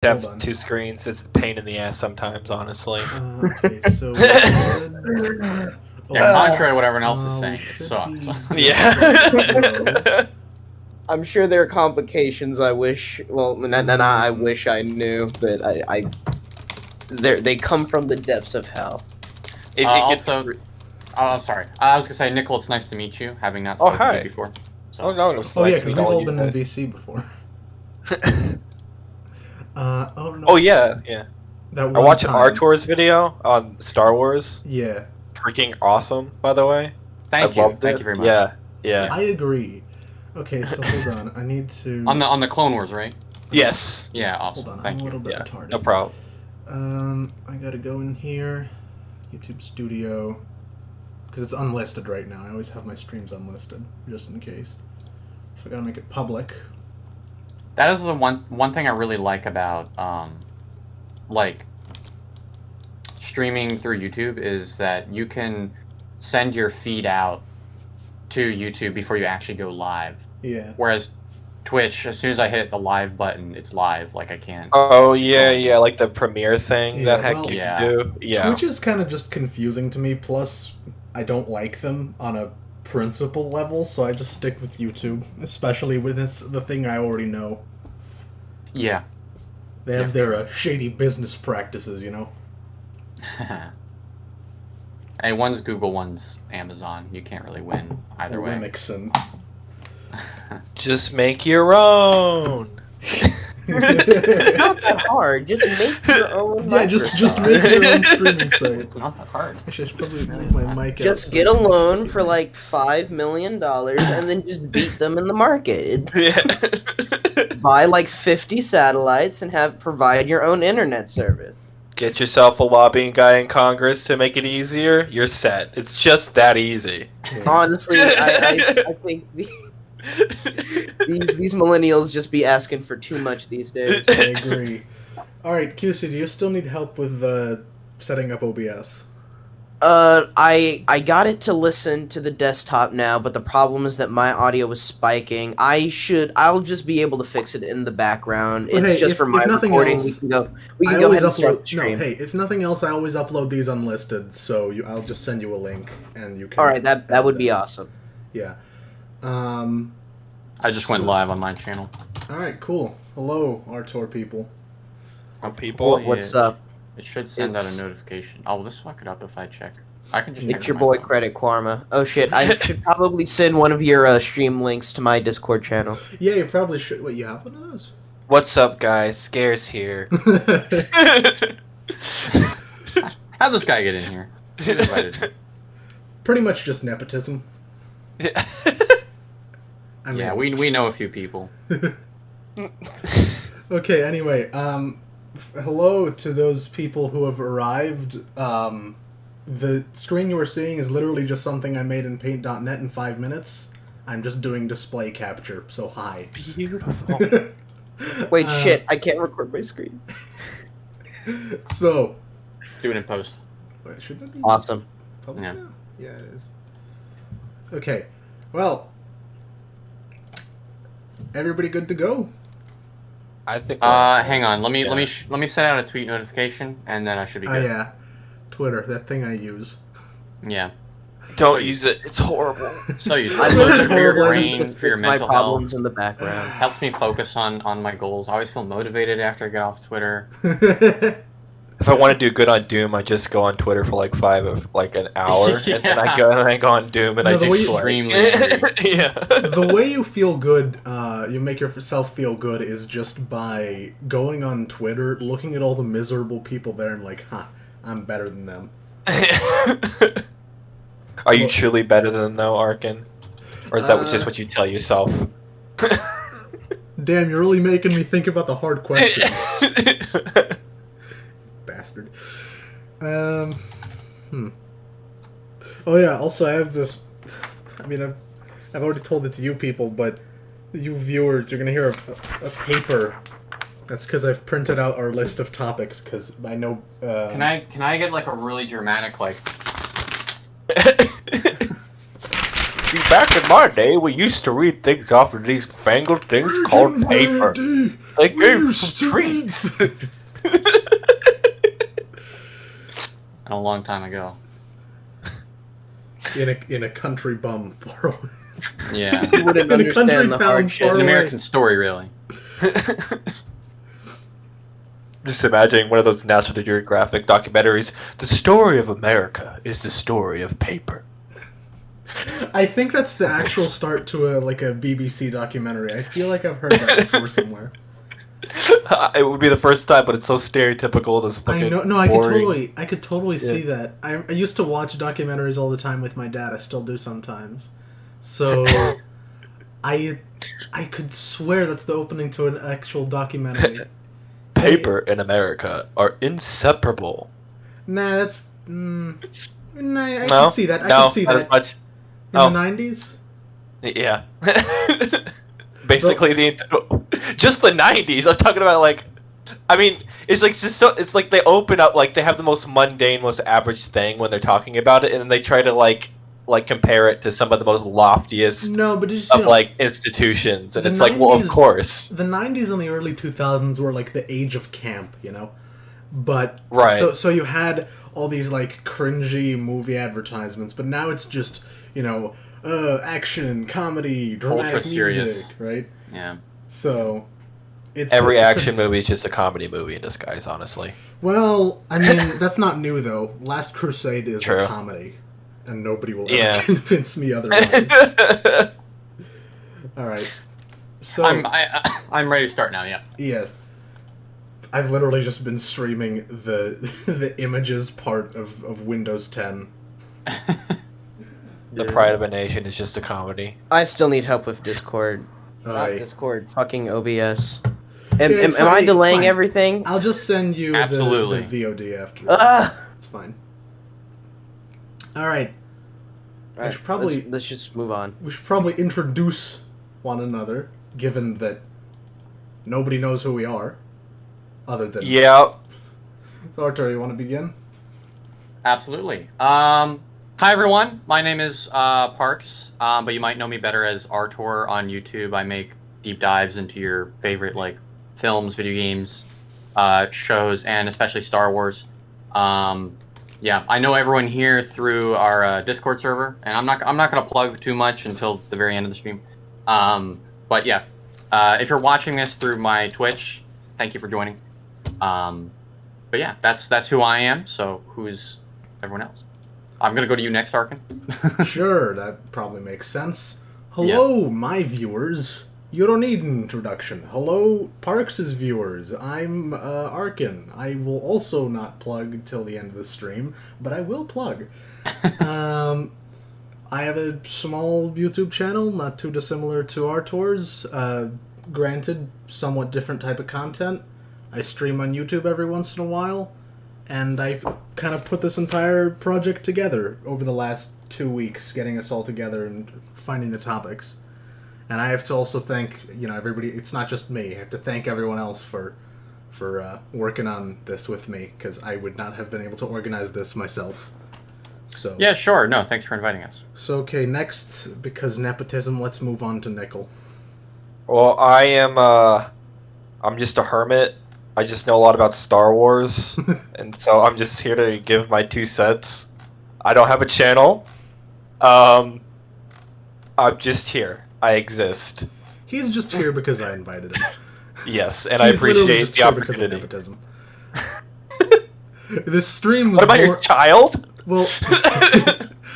Hold have on. two screens. It's a pain in the ass sometimes, honestly. Okay, so we should... Yeah, contrary to what everyone else is we saying, it should sucks. be- Yeah. I'm sure there are complications I wish, well, I wish I knew, but they come from the depths of hell. It gets also, oh, sorry. I was gonna say, Nickel, it's nice to meet you, having not Oh, spoken to hi. you before. So. Oh no, it was Oh yeah, nice to because meet we've all all you been in guys. DC before. Oh no. Oh yeah, yeah. That I one watched time. ArTorr's video on Star Wars. Yeah. Freaking awesome, by the way. Thank I you. loved Thank it. you very much. Yeah, yeah. I agree. Okay, so hold on. I need to... On the Clone Wars, right? Yes. Yeah, Hold awesome. on, Thank I'm a you. little bit Yeah, retarded. no problem. I gotta go in here. YouTube Studio. Because it's unlisted right now. I always have my streams unlisted, just in case. So I gotta make it public. That is the one thing I really like about like streaming through YouTube is that you can send your feed out to YouTube before you actually go live. Yeah. Whereas Twitch, as soon as I hit the live button, it's live. Like I can't. Oh yeah, yeah, like the premiere thing Yeah, that heck well, you yeah. can do. Yeah. Twitch is kind of just confusing to me, plus I don't like them on a principle level, so I just stick with YouTube, especially with the thing I already know. Yeah. They have their shady business practices, you know? Hey, one's Google, one's Amazon. You can't really win either way. Linux and... Just make your own. Not that hard. Just make your own. Yeah, just make your own streaming site. It's not that hard. Actually, I should probably move my mic out. Just get a loan for like $5 million and then just beat them in the market. Yeah. Buy like 50 satellites and provide your own internet service. Get yourself a lobbying guy in Congress to make it easier. You're set. It's just that easy. Honestly, I think these millennials just be asking for too much these days. I agree. Alright, QC, do you still need help with setting up OBS? I got it to listen to the desktop now, but the problem is that my audio was spiking. I'll just be able to fix it in the background. But It's hey, just if for my nothing recording. else, we can go I ahead always and start the upload. stream. No, hey, if nothing else, I always upload these unlisted, so I'll just send you a link and you can. All right, that would be awesome. Yeah. I just went live on my channel. All right, cool. Hello, ArTorr people. People. What's up? It should send out It's- a notification. Oh, will this fuck it up if I check? I can just. It's check your on my boy phone. CreditQuarma. Oh shit! I should probably send one of your stream links to my Discord channel. Yeah, you probably should. Wait, you have one of those? What's up, guys? Scares here. How'd this guy get in here? Who invited him? Pretty much just nepotism. I mean, Yeah, we know a few people. Okay, anyway, hello to those people who have arrived. The screen you are seeing is literally just something I made in Paint.net in 5 minutes. I'm just doing display capture, so hi. Beautiful. Wait, shit! I can't record my screen. So, Do it in post. wait, should that be Awesome. public Yeah. now? Yeah, it is. Okay, well, everybody good to go? I think. Hang on. Let me Yeah. let me send out a tweet notification, and then I should be Oh good. yeah, Twitter, that thing I use. Yeah. Don't use it. It's horrible. So you I for just your horrible. brain, for your my mental problems health. in the background. Helps me focus on my goals. I always feel motivated after I get off Twitter. If I want to do good on Doom, I just go on Twitter for like an hour, and then I go on Doom and No, I the way just you- Extremely yeah. The way you feel good, you make yourself feel good is just by going on Twitter, looking at all the miserable people there and like, I'm better than them. Are you truly better than them, though, Arkin? Or is that just what you tell yourself? Damn, you're really making me think about the hard questions. Bastard. Oh yeah, also I have this, I mean, I've already told it to you people, but you viewers, you're gonna hear a paper. That's because I've printed out our list of topics, because I know, Can I get like a really dramatic like? back in my day, we used to read things off of these fangled things called paper. They gave some treats. A long time ago. In a country bum far away. Yeah. You wouldn't In a country understand the town hardship. It's an away. American story, really. Just imagine one of those National Geographic documentaries. The story of America is the story of paper. I think that's the actual start to a BBC documentary. I feel like I've heard that before somewhere. It would be the first time, but it's so stereotypical. This fucking I know. No, boring. I could totally see that. I used to watch documentaries all the time with my dad. I still do sometimes. So, I could swear that's the opening to an actual documentary. Paper in America are inseparable. Nah, that's. Nah, I No? can see that. I No, can see not that. as much. In Oh. the 90s? Yeah. Basically, just the 90s. I'm talking about I mean, it's like just so. It's like they open up they have the most mundane, most average thing when they're talking about it, and then they try to compare it to some of the most loftiest No, but it's of institutions, and the it's well, of 90s course. The 90s and the early 2000s were the age of camp, But Right. So you had all these cringy movie advertisements, but now it's just action, comedy, dramatic Ultra serious. music, right? Yeah. So it's Every it's action movie is just a comedy movie in disguise, honestly. well, I mean that's not new though. Last Crusade is True. a comedy, and nobody will ever Yeah. convince me otherwise. All right. So I'm ready to start now. Yeah. yes. I've literally just been streaming the images part of Windows 10. The Pride of a Nation is just a comedy. I still need help with Discord. Not Aye. Discord. Fucking OBS. Yeah, it's Am fine, I it's delaying fine. everything? I'll just send you Absolutely. the VOD after. Ah! It's fine. All right. Alright, should probably- let's just move on. We should probably introduce one another, given that nobody knows who we are, other than. Yeah. So, ArTorr, you want to begin? Absolutely. Hi everyone. My name is Parkes, but you might know me better as ArTorr on YouTube. I make deep dives into your favorite films, video games, shows, and especially Star Wars. Yeah, I know everyone here through our Discord server, and I'm not gonna plug too much until the very end of the stream. But yeah, if you're watching this through my Twitch, thank you for joining. But yeah, that's who I am. So who's everyone else? I'm gonna go to you next, Arkin. Sure, that probably makes sense. Hello, my viewers. You don't need an introduction. Hello, Parks' viewers. I'm Arkin. I will also not plug till the end of the stream, but I will plug. I have a small YouTube channel, not too dissimilar to ArTorr's. Granted, somewhat different type of content. I stream on YouTube every once in a while, and I've kind of put this entire project together over the last 2 weeks, getting us all together and finding the topics. And I have to also thank, everybody. It's not just me. I have to thank everyone else for working on this with me, because I would not have been able to organize this myself. So Yeah, sure. No, thanks for inviting us. So okay, next, because nepotism, let's move on to Nickel. Well, I'm just a hermit. I just know a lot about Star Wars, and so I'm just here to give my 2 cents. I don't have a channel. I'm just here. I exist. He's just here because I invited him. Yes, and I He's literally appreciate just the here because of opportunity. nepotism. This stream was What about your child? Well,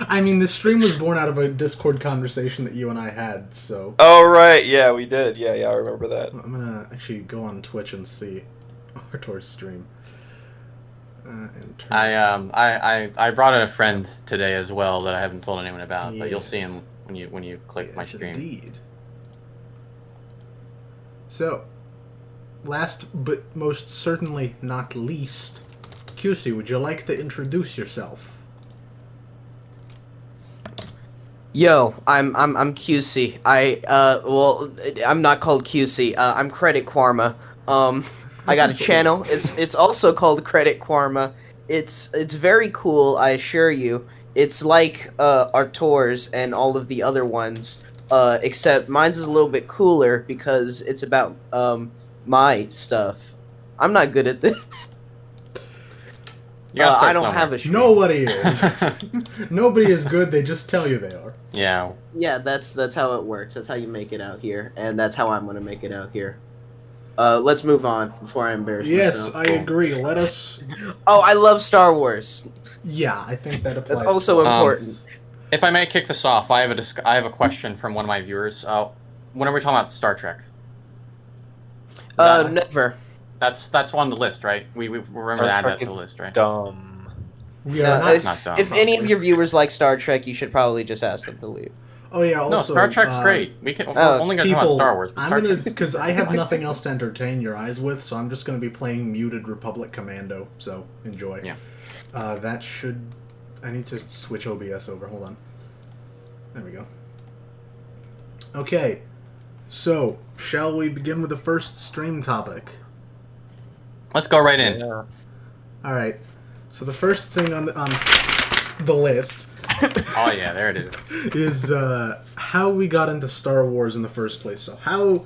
I mean, this stream was born out of a Discord conversation that you and I had, so Oh right, yeah, we did. Yeah, I remember that. I'm gonna actually go on Twitch and see ArTorr's stream. And turn- I brought in a friend today as well that I haven't told anyone about, but you'll see Yes. him when you click my Yes, stream. Indeed. So, last but most certainly not least, QC, would you like to introduce yourself? Yo, I'm QC. I'm not called QC. I'm CreditQuarma. I got a channel. It's also called CreditQuarma. It's very cool, I assure you. It's like ArTorr's and all of the other ones, except mine's is a little bit cooler because it's about my stuff. I'm not good at this. You gotta start I don't somewhere. have a stream. Nobody is. Nobody is good. They just tell you they are. Yeah. Yeah, that's how it works. That's how you make it out here, and that's how I'm gonna make it out here. Let's move on before I embarrass Yes, myself. I agree. Let us. Oh, I love Star Wars. Yeah, I think that applies. That's also important. If I may kick this off, I have a question from one of my viewers. When are we talking about Star Trek? Never. That's on the list, right? We remember to add that to the list, right? Dumb. We No, are not. Not dumb. if any of your viewers like Star Trek, you should probably just ask them to leave. Oh yeah. Also, No, Star Trek's great. We can we're only gonna talk people, about Star Wars. But I'm Star gonna Trek. because I have nothing else to entertain your eyes with, so I'm just gonna be playing muted Republic Commando. So enjoy. Yeah. That should. I need to switch OBS over. Hold on. There we go. Okay. So, shall we begin with the first stream topic? Let's go right in. Yeah. All right. So the first thing on the list Oh yeah, there it is. is how we got into Star Wars in the first place. So how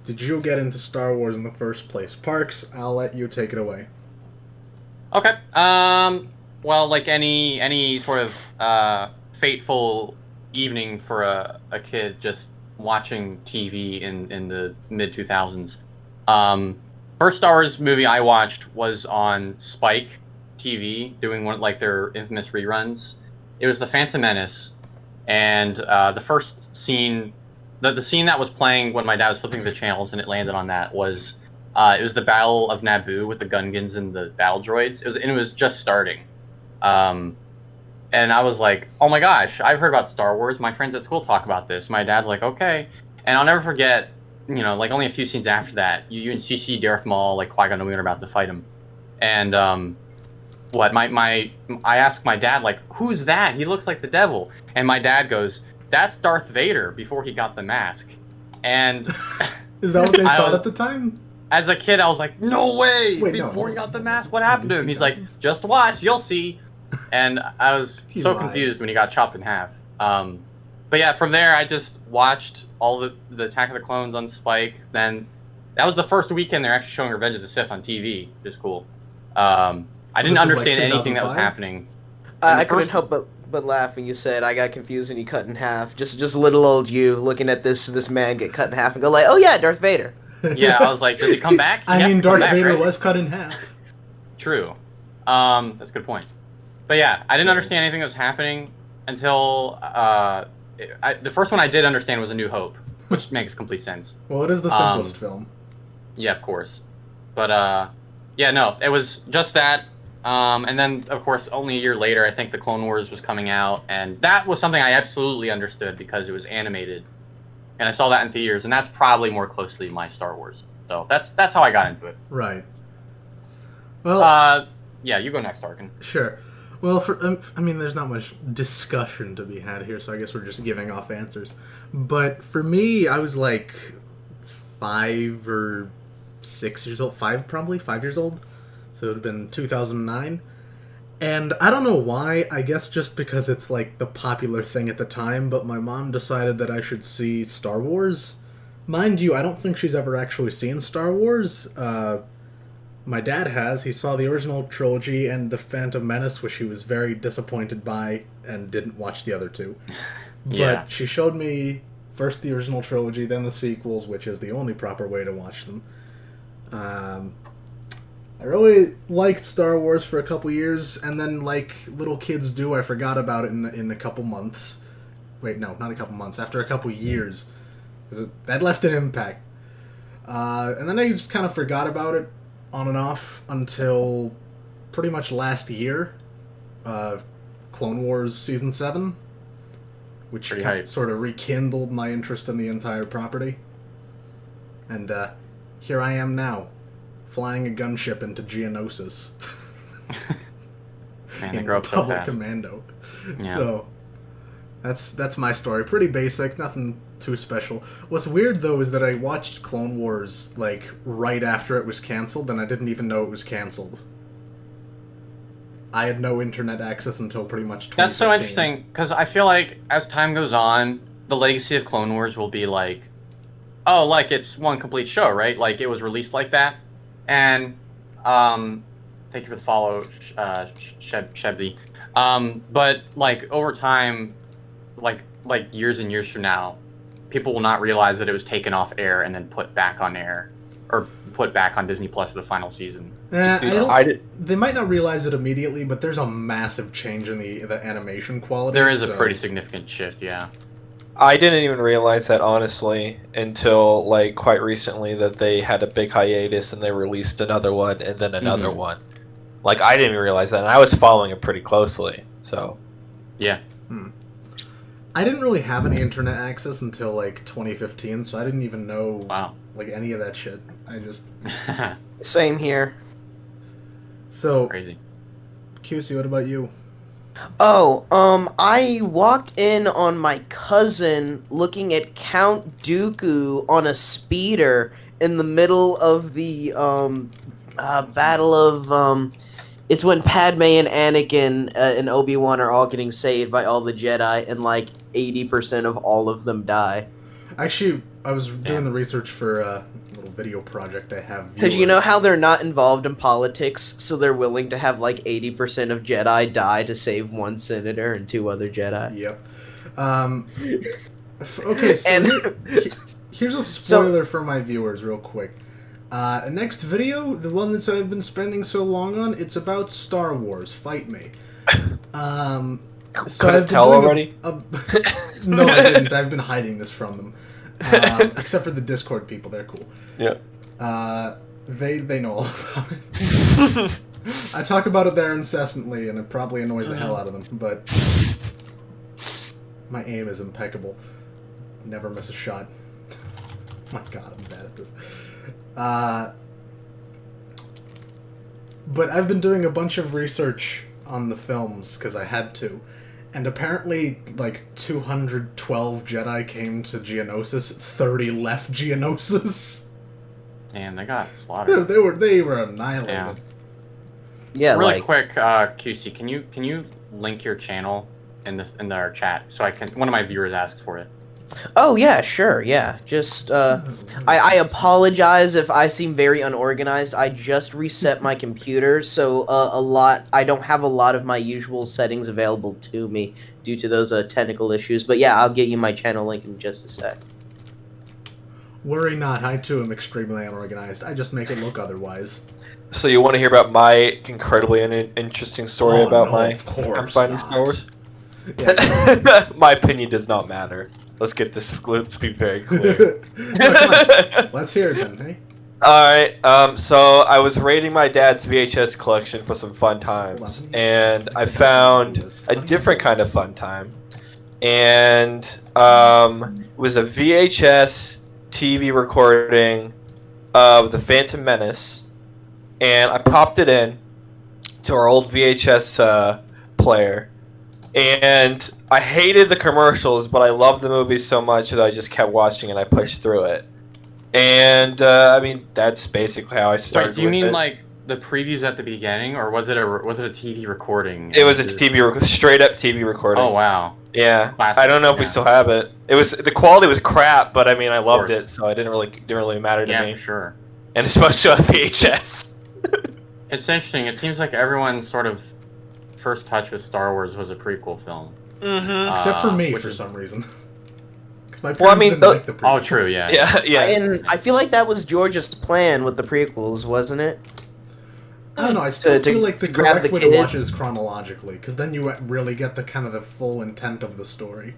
did you get into Star Wars in the first place? Parkes, I'll let you take it away. Okay. Well, like any sort of fateful evening for a kid just watching TV in the mid 2000s. First Star Wars movie I watched was on Spike TV, doing one like their infamous reruns. It was The Phantom Menace, and the first scene, the scene that was playing when my dad was flipping the channels and it landed on that was it was the Battle of Naboo with the Gungans and the battle droids. It was just starting, and I was like, oh my gosh, I've heard about Star Wars. My friends at school talk about this. My dad's like, okay, and I'll never forget. You know, like only a few scenes after that, you see Darth Maul, like Qui-Gon Jinn are about to fight him, and I asked my dad, like, who's that? He looks like the devil, and my dad goes, that's Darth Vader before he got the mask, and Is that what they thought at the time? as a kid, I was like, no way! Wait, no. Before he got the mask, what happened to him? He's like, just watch, you'll see, and I was He so lied. confused when he got chopped in half. But yeah, from there, I just watched all the Attack of the Clones on Spike. Then that was the first weekend they're actually showing Revenge of the Sith on TV, which is cool. I didn't this was like understand anything that was 2005? happening. I the couldn't first- help but laugh when you said I got confused and you cut in half. Just little old you looking at this man get cut in half and go like, oh yeah, Darth Vader. Yeah, I was like, does he come back? He I has mean, to come Darth back, Vader right? was cut in half. True. That's a good point. But yeah, I didn't understand anything that was happening until the first one I did understand was A New Hope, which makes complete sense. Well, it is the simplest film. Yeah, of course. But yeah, no, it was just that. And then, of course, only a year later, I think the Clone Wars was coming out, and that was something I absolutely understood because it was animated, and I saw that in theaters, and that's probably more closely my Star Wars. So that's how I got into it. Right. Well, Yeah, you go next, Arkin. sure. Well, I mean, there's not much discussion to be had here, so I guess we're just giving off answers. But for me, I was like 5 or 6 years old. 5 years old. So it would have been 2009. And I don't know why, I guess just because it's like the popular thing at the time, but my mom decided that I should see Star Wars. Mind you, I don't think she's ever actually seen Star Wars. My dad has. He saw the original trilogy and The Phantom Menace, which he was very disappointed by and didn't watch the other two. But Yeah. she showed me first the original trilogy, then the sequels, which is the only proper way to watch them. I really liked Star Wars for a couple years, and then, like little kids do, I forgot about it in a couple months. Wait, no, not a couple months. After a couple years. 'Cause that left an impact. And then I just kind of forgot about it on and off until pretty much last year. Clone Wars Season 7. Which Pretty hype. sort of rekindled my interest in the entire property. And here I am now, flying a gunship into Geonosis. Man, they in grow up so Republic fast. Commando. Yeah. So that's my story. Pretty basic, nothing too special. What's weird though is that I watched Clone Wars like right after it was canceled, and I didn't even know it was canceled. I had no internet access until pretty much 2015. That's so interesting, because I feel like as time goes on, the legacy of Clone Wars will be like, oh, like it's one complete show, right? Like it was released like that. And thank you for the follow, Shebdi. But like over time, like years and years from now, people will not realize that it was taken off air and then put back on air, or put back on Disney Plus for the final season. They might not realize it immediately, but there's a massive change in the animation quality. There is a pretty significant shift, yeah. I didn't even realize that, honestly, until like quite recently, that they had a big hiatus and they released another one and then another one. Like, I didn't even realize that, and I was following it pretty closely. So, yeah. I didn't really have any internet access until like 2015, so I didn't even know like any of that shit. I just Same here. so Crazy. QC, what about you? Oh, I walked in on my cousin looking at Count Dooku on a speeder in the middle of the battle of it's when Padme and Anakin and Obi-Wan are all getting saved by all the Jedi, and like 80% of all of them die. Actually, I was doing the research for a little video project I have. Because you know how they're not involved in politics, so they're willing to have like 80% of Jedi die to save one senator and 2 other Jedi. Yep. Okay, so here's a spoiler for my viewers, real quick. Next video, the one that I've been spending so long on, it's about Star Wars. Fight me. So couldn't tell already? No, I didn't. I've been hiding this from them. Except for the Discord people, they're cool. Yeah. They know all about it. I talk about it there incessantly, and it probably annoys the hell out of them, but my aim is impeccable. Never miss a shot. My god, I'm bad at this. But I've been doing a bunch of research on the films, because I had to. And apparently, like, 212 Jedi came to Geonosis, 30 left Geonosis. Damn, they got slaughtered. They were annihilated. Yeah, really like, quick, QC, can you link your channel in our chat so I can? One of my viewers asked for it. oh yeah, sure, yeah. Just I apologize if I seem very unorganized. I just reset my computer, so I don't have a lot of my usual settings available to me due to those technical issues. But yeah, I'll get you my channel link in just a sec. Worry not, I too am extremely unorganized. I just make it look otherwise. So you want to hear about my incredibly interesting story about my finding Star Wars? Yeah. My opinion does not matter. Let's be very clear. Let's hear it then, hey? Alright, so I was raiding my dad's VHS collection for some fun times, and I found a different kind of fun time. And it was a VHS TV recording of The Phantom Menace, and I popped it in to our old VHS player. And I hated the commercials, but I loved the movie so much that I just kept watching and I pushed through it. And I mean, that's basically how I started. Wait, do you mean like the previews at the beginning, or was it a TV recording? It was a straight up TV recording. Oh wow. Yeah, Classic. I don't know if we still have it. The quality was crap, but I mean, I loved it, so it didn't really matter to me. Yeah, for sure. And it's supposed to have VHS. It's interesting. It seems like everyone's sort of first touch with Star Wars was a prequel film. Mm-hmm. Except for me, for some reason. My parents didn't like the oh, prequels. true, yeah. Yeah. And I feel like that was George's plan with the prequels, wasn't it? I don't know, I still feel like the grab correct the way to watch kids. is chronologically, because then you really get the kind of the full intent of the story.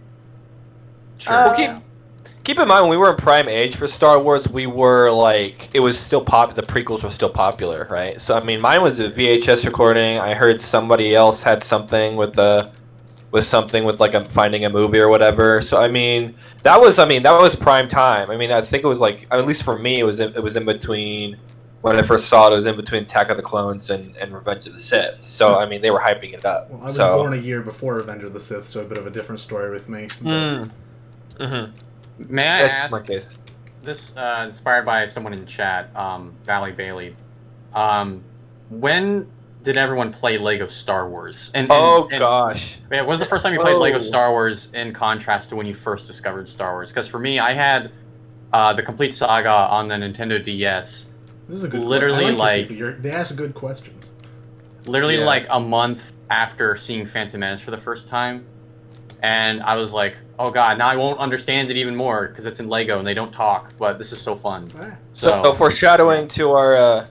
Sure. Well, keep in mind, when we were in prime age for Star Wars, we were like, it was still the prequels were still popular, right? So I mean, mine was a VHS recording. I heard somebody else had something with like finding a movie or whatever. So I mean, that was prime time. I mean, I think it was like, at least for me, it was in between. When I first saw it, it was in between Attack of the Clones and Revenge of the Sith. So I mean, they were hyping it up. Well, I was born a year before Revenge of the Sith, so a bit of a different story with me. May I That's my ask? case. This inspired by someone in chat, Valley Bailey. When did everyone play Lego Star Wars? And Gosh. Yeah, when was the first time you played Lego Oh. Star Wars in contrast to when you first discovered Star Wars? Because for me, I had the complete saga on the Nintendo DS. This is a good. Literally, they ask good questions. Literally, Yeah. like a month after seeing Phantom Menace for the first time, and I was like, "Oh God, now I won't understand it even more because it's in Lego and they don't talk." But this is so fun. Ah. So foreshadowing to our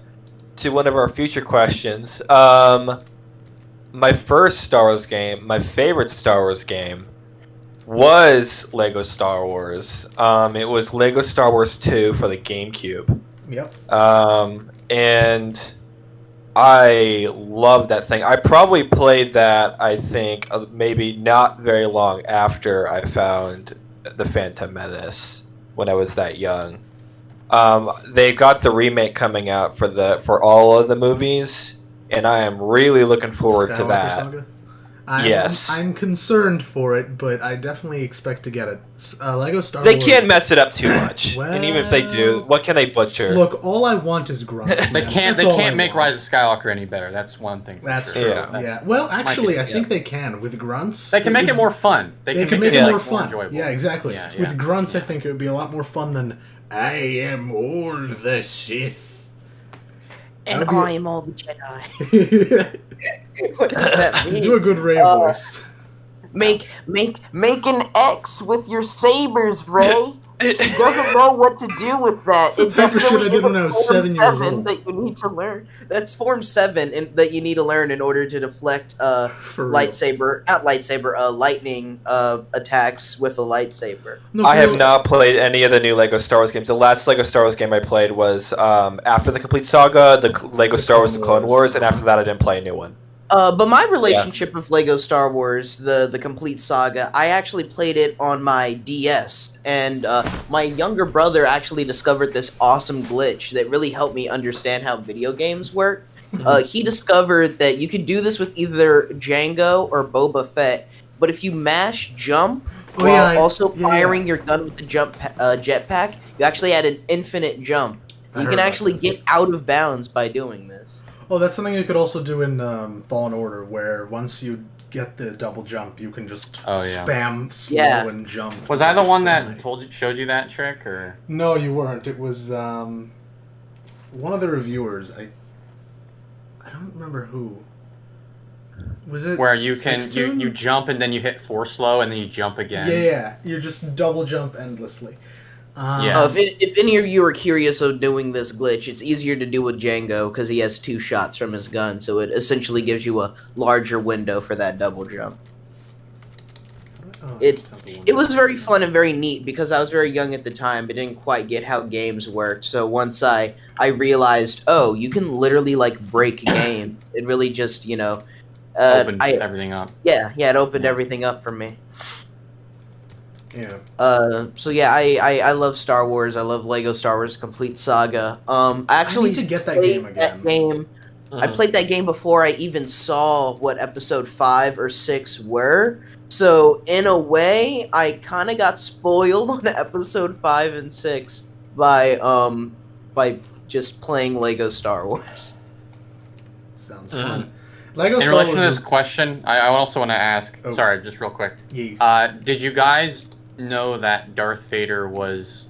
to one of our future questions. My first Star Wars game, my favorite Star Wars game, was Lego Star Wars. It was Lego Star Wars 2 for the GameCube. Yep. And I love that thing. I probably played that, I think, maybe not very long after I found the Phantom Menace when I was that young. They got the remake coming out for all of the movies, and I am really looking forward to Skywalker that. Saga? Yes. I'm concerned for it, but I definitely expect to get it. Lego Star They Wars. can't mess it up too much, and even if they do, what can they butcher? Look, all I want is grunt. They man. can't. That's They all I can't make want. Rise of Skywalker any better. That's one thing. For That's sure. true. Yeah. Yeah. Well, actually, I be, think they can with grunts. They can make it more fun. They can make it like, more fun. enjoyable. Yeah, exactly. Yeah, With grunts, I think it would be a lot more fun than I am all the Sith. And That'd be- I am all the Jedi. What does that mean? Do a good Ray voice. Make an X with your sabers, Ray. He doesn't know what to do with that. It's the type of shit I did when I was 7 years old. That you need to learn. That's Form 7 that you need to learn in order to deflect For real. lightning attacks with a lightsaber. No, I for have real. not played any of the new Lego Star Wars games. The last Lego Star Wars game I played was after the complete saga, the Lego Star Wars: The Clone Wars, and after that, I didn't play a new one. But my relationship with Lego Star Wars, the complete saga, I actually played it on my DS, and my younger brother actually discovered this awesome glitch that really helped me understand how video games work. He discovered that you could do this with either Django or Boba Fett, but if you mash jump while also firing your gun with the jetpack, you actually had an infinite jump. You can actually get out of bounds by doing this. Oh, that's something you could also do in Fallen Order, where once you get the double jump, you can just spam slow and jump. Was I the one that showed you that trick, or No, you weren't. It was one of the reviewers. I don't remember who. Was it where you can Sixtoon? you jump and then you hit force slow and then you jump again? Yeah, you just double jump endlessly. If any of you are curious of doing this glitch, it's easier to do with Django because he has 2 shots from his gun, so it essentially gives you a larger window for that double jump. It was very fun and very neat because I was very young at the time, but didn't quite get how games worked. So once I realized, oh, you can literally like break games. It really just opened everything up. Yeah, it opened everything up for me. Yeah. So yeah, I love Star Wars. I love Lego Star Wars Complete Saga. I actually need to get that game again. I played that game before I even saw what episode 5 or 6 were. So in a way, I kind of got spoiled on episode 5 and 6 by just playing Lego Star Wars. Sounds fun. Lego In Star relation to Wars this question, I also want to ask. Oh. Sorry, just real quick. Yes. Did you guys know that Darth Vader was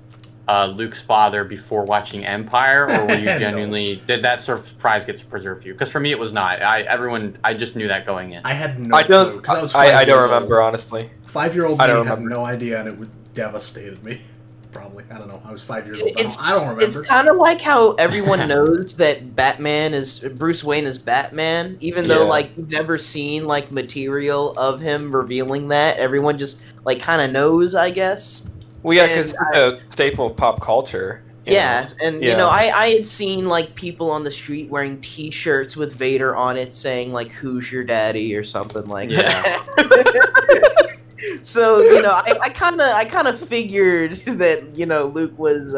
Luke's father before watching Empire, or were you No. genuinely did that surprise get preserved for you? Because for me, it was not. I just knew that going in. I had no I clue. don't. 'Cause I was I don't 5 years remember old. honestly. 5-year-old me I don't had remember. no idea, and it would devastated me. Probably. I don't know. I was 5 years old. I It's don't remember. it's kind of like how everyone knows that Bruce Wayne is Batman, even though Yeah. like you've never seen like material of him revealing that. Everyone just like kind of knows, I guess. Well, yeah, And because a staple of pop culture. you Yeah, know. and Yeah. I had seen like people on the street wearing T-shirts with Vader on it, saying like "Who's your daddy" or something like that. So I kind of figured that Luke was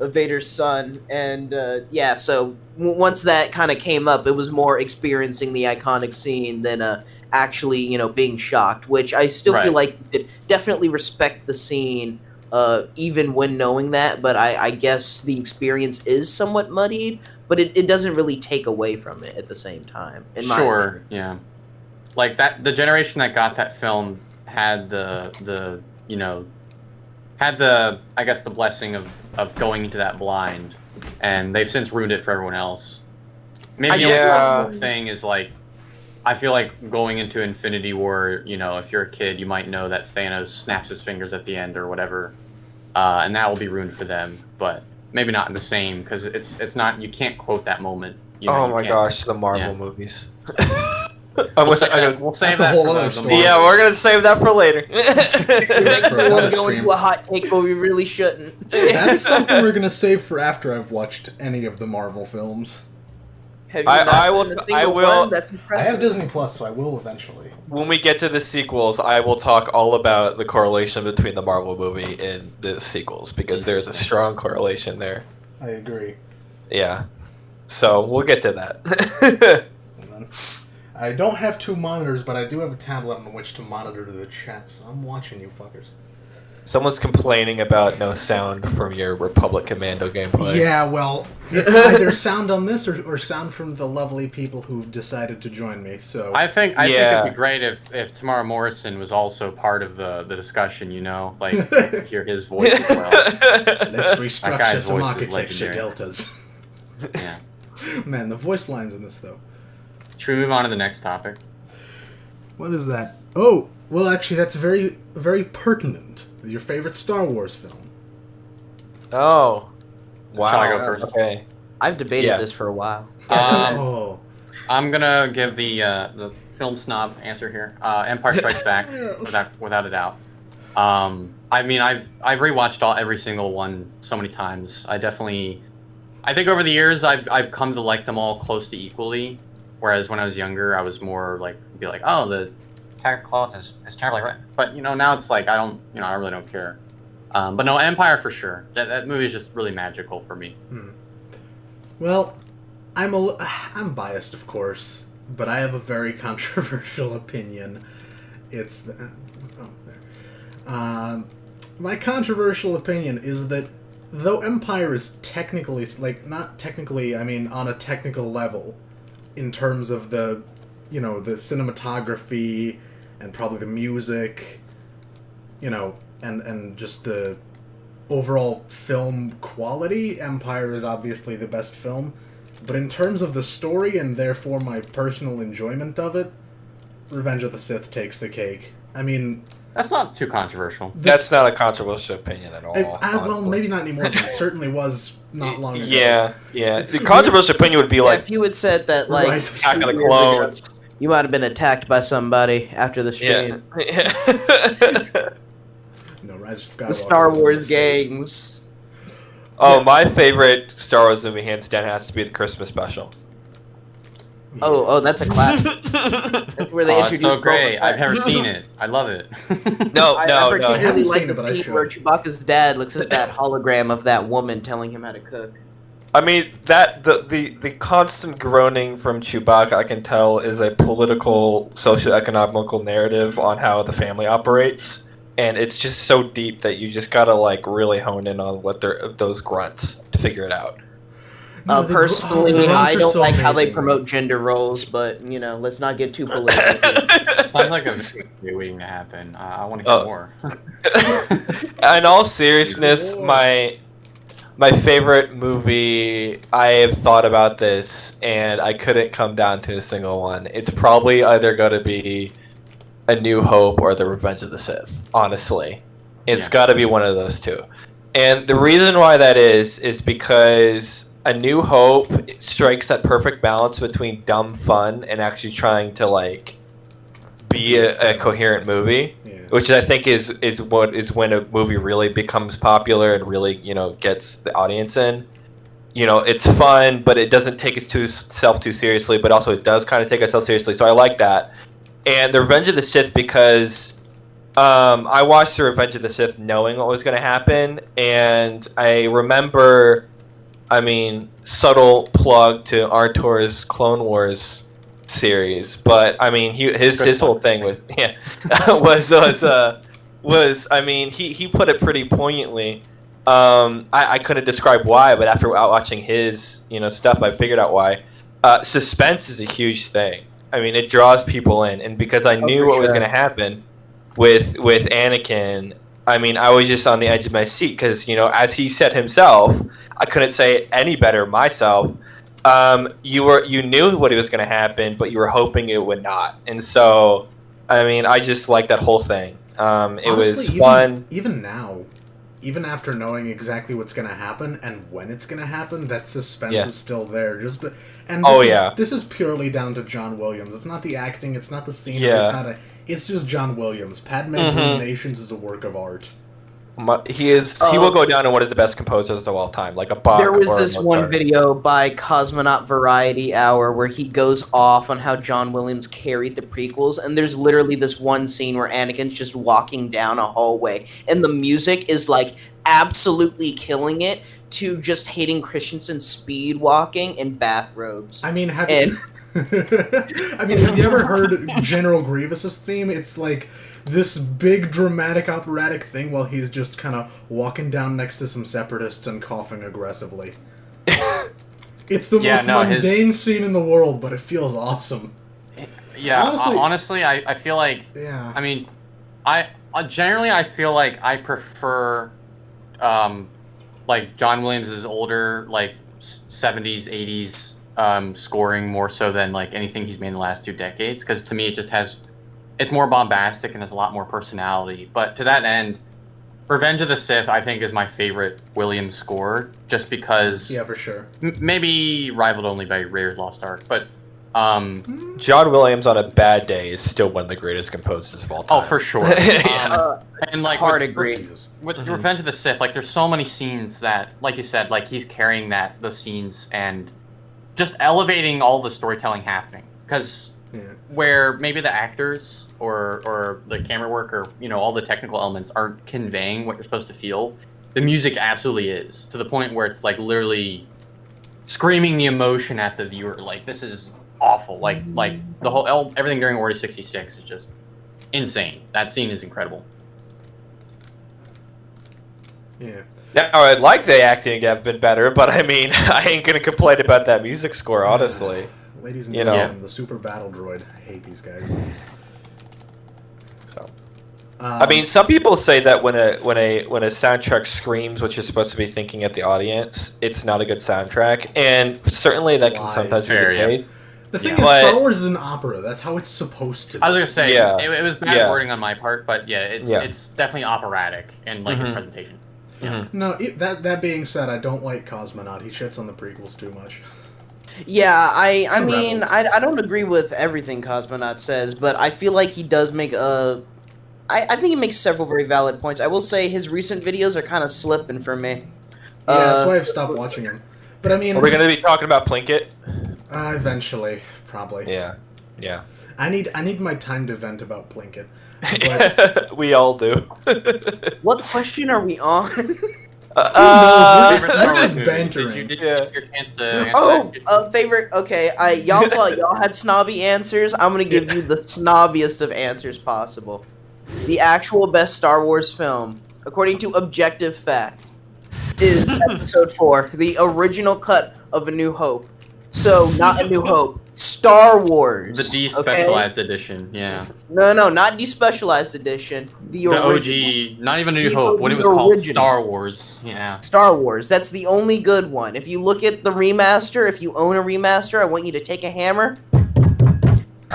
Vader's son, and yeah. So once that kind of came up, it was more experiencing the iconic scene than actually being shocked. Which I still feel like you could definitely respect the scene. Even when knowing that, but I guess the experience is somewhat muddied. but it doesn't really take away from it at the same time. In my opinion. Yeah. Like the generation that got that film had the I guess the blessing of going into that blind, and they've since ruined it for everyone else. Maybe the only thing is like, I feel like going into Infinity War, if you're a kid, you might know that Thanos snaps his fingers at the end or whatever, and that will be ruined for them. But maybe not in the same, because it's not, you can't quote that moment. Oh my gosh, the Marvel movies. We'll save that for the story. Yeah, we're gonna save that for later. We make me want to go into a hot take, but we really shouldn't. That's something we're gonna save for after I've watched any of the Marvel films. Have you I will. One? That's I impressive. have Disney Plus, so I will eventually. When we get to the sequels, I will talk all about the correlation between the Marvel movie and the sequels, because there's a strong correlation there. I agree. Yeah. So we'll get to that. I don't have 2 monitors, but I do have a tablet on which to monitor the chat, so I'm watching you fuckers. Someone's complaining about no sound from your Republic Commando gameplay. Yeah, well, it's either sound on this or sound from the lovely people who've decided to join me, so... I think it'd be great if Tamara Morrison was also part of the discussion, like, hear his voice as well. Let's restructure some architecture deltas. Yeah. Man, the voice lines in this, though. Should we move on to the next topic? What is that? Oh, well, actually, that's very, very pertinent. Your favorite Star Wars film. Oh. Wow. Shall I go first? Okay. I've debated this for a while. I'm gonna give the film snob answer here. Empire Strikes Back, without a doubt. I mean, I've rewatched every single one so many times. I think over the years I've come to like them all close to equally. Whereas when I was younger, I was more like, oh, the Attack of the Clones is terribly right. But now it's like I really don't care. But no, Empire for sure. That movie is just really magical for me. Well, I'm biased, of course, but I have a very controversial opinion. It's my controversial opinion is that though Empire is technically, not technically, I mean on a technical level, in terms of the cinematography and probably the music, and just the overall film quality, Empire is obviously the best film. But in terms of the story and therefore my personal enjoyment of it, Revenge of the Sith takes the cake. I mean... That's not too controversial. That's not a controversial opinion at all. Well, maybe not anymore, but it certainly was not long ago. Yeah. The controversial opinion would be like... if you had said that, like... Attack of the Clones. You might have been attacked by somebody after the stream. Yeah. No, Rise of Skywalker. The Star Wars gangs. Oh, my favorite Star Wars movie, hands down, has to be the Christmas special. Oh, that's a classic. That's where they introduce. It's so great. I've never seen it. I love it. I particularly like the scene where Chewbacca's dad looks at that hologram of that woman telling him how to cook. I mean, the constant groaning from Chewbacca, I can tell, is a political, socio-economical narrative on how the family operates, and it's just so deep that you just gotta really hone in on what those grunts to figure it out. Personally, I don't like how they promote gender roles, but let's not get too political. Sounds like a video waiting to happen. I want to hear more. In all seriousness, my favorite movie, I have thought about this, and I couldn't come down to a single one. It's probably either going to be A New Hope or The Revenge of the Sith, honestly. It's got to be one of those two. And the reason why that is because A New Hope strikes that perfect balance between dumb fun and actually trying to, be a coherent movie. Which I think is when a movie really becomes popular and really gets the audience in. It's fun, but it doesn't take itself too seriously. But also, it does kind of take itself seriously. So I like that. And The Revenge of the Sith, because I watched The Revenge of the Sith knowing what was going to happen, and I remember, subtle plug to ArTorr's Clone Wars series, but his whole thing was he put it pretty poignantly I couldn't describe why, but after watching his stuff, I figured out why. Suspense is a huge thing. I mean, it draws people in, and because I knew what was going to happen with Anakin, I mean, I was just on the edge of my seat because as he said himself, I couldn't say it any better myself. You knew what was going to happen, but you were hoping it would not, and so I mean, I just liked that whole thing. Honestly, it was fun. Even now, even after knowing exactly what's going to happen and when it's going to happen, that suspense is still there. This is purely down to John Williams. It's not the acting, it's not the scenery, it's just John Williams. Padme Illuminations is a work of art. He will go down as one of the best composers of all time, like a Bach. There was this one video by Cosmonaut Variety Hour where he goes off on how John Williams carried the prequels, and there's literally this one scene where Anakin's just walking down a hallway, and the music is like absolutely killing it to just Hayden Christensen speed walking in bathrobes. I mean, have you ever heard General Grievous's theme? It's like this big dramatic operatic thing while he's just kind of walking down next to some separatists and coughing aggressively. It's the most mundane scene in the world, but it feels awesome. Yeah, honestly, I feel like... Yeah. I mean, I feel like I prefer, like, John Williams' older, like, 70s, 80s scoring more so than, like, anything he's made in the last 2 decades, because to me it just has... It's more bombastic and has a lot more personality. But to that end, Revenge of the Sith, I think, is my favorite Williams score, just because... Yeah, for sure. Maybe rivaled only by Raiders Lost Ark, but... John Williams on a bad day is still one of the greatest composers of all time. Oh, for sure. And like, hard agree. With Revenge of the Sith, like, there's so many scenes that, like you said, like, he's carrying those scenes and just elevating all the storytelling happening. Because... Yeah. Where maybe the actors or the camera work or all the technical elements aren't conveying what you're supposed to feel, the music absolutely is, to the point where it's like literally screaming the emotion at the viewer. Like, this is awful. Like the whole everything during Order 66 is just insane. That scene is incredible. Yeah. Now, I'd like the acting to have been better, but I mean, I ain't gonna complain about that music score, honestly. Ladies and gentlemen, the super battle droid. I hate these guys. So, I mean, some people say that when a soundtrack screams what you're supposed to be thinking at the audience, it's not a good soundtrack, and certainly that can sometimes be the case. The thing is, Star Wars is an opera. That's how it's supposed to be. I was gonna say, it was bad wording on my part, but it's definitely operatic in like its presentation. Yeah. No, that being said, I don't like Cosmonaut. He shits on the prequels too much. Yeah, I mean, I don't agree with everything Cosmonaut says, but I feel like he does make I think he makes several very valid points. I will say his recent videos are kind of slipping for me. Yeah, that's why I've stopped watching him. But I mean... Are we going to be talking about Plinkett? Eventually, probably. Yeah. I need my time to vent about Plinkett. But... We all do. What question are we on? We're just bantering. Did you get your chance to answer favorite. Okay, y'all thought y'all had snobby answers. I'm gonna give you the snobbiest of answers possible. The actual best Star Wars film, according to objective fact, is Episode 4, the original cut of A New Hope. So, not A New Hope. Star Wars. The despecialized edition, yeah. No, not despecialized edition. The original. OG, not even A New Hope. What it was called, Star Wars. Yeah. Star Wars. That's the only good one. If you look at the remaster, if you own a remaster, I want you to take a hammer.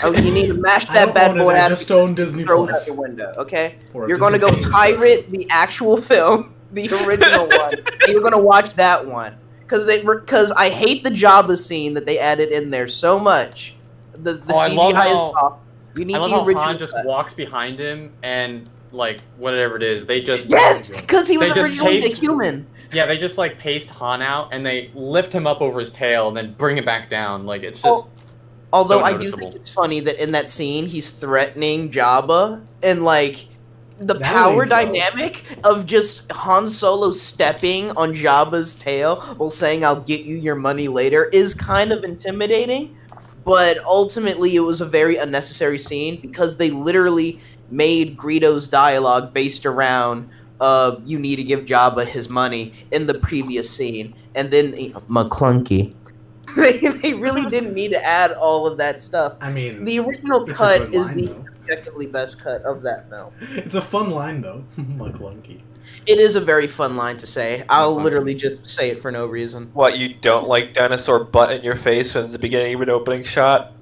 You need to mash that bad boy out. Just own Disney throw Plus. it out your window, okay? You're going to go pirate the actual film, the original one, and you're going to watch that one. Because I hate the Jabba scene that they added in there so much. The CGI is off. You need I love the how original Han just walks behind him and, like, whatever it is, they just... Yes! Because he was originally a human. Yeah, they just, like, paste Han out, and they lift him up over his tail and then bring it back down. Like, it's just... Although I do think it's funny that in that scene, he's threatening Jabba, and, like... The power dynamic of just Han Solo stepping on Jabba's tail while saying, "I'll get you your money later," is kind of intimidating, but ultimately it was a very unnecessary scene because they literally made Greedo's dialogue based around you need to give Jabba his money in the previous scene, and then McClunky. They really didn't need to add all of that stuff. I mean, The original it's a cut good is line, the though. objectively best cut of that film. It's a fun line though. McClunky. It is a very fun line to say. I'll literally just say it for no reason. What, you don't like dinosaur butt in your face from the beginning of an opening shot?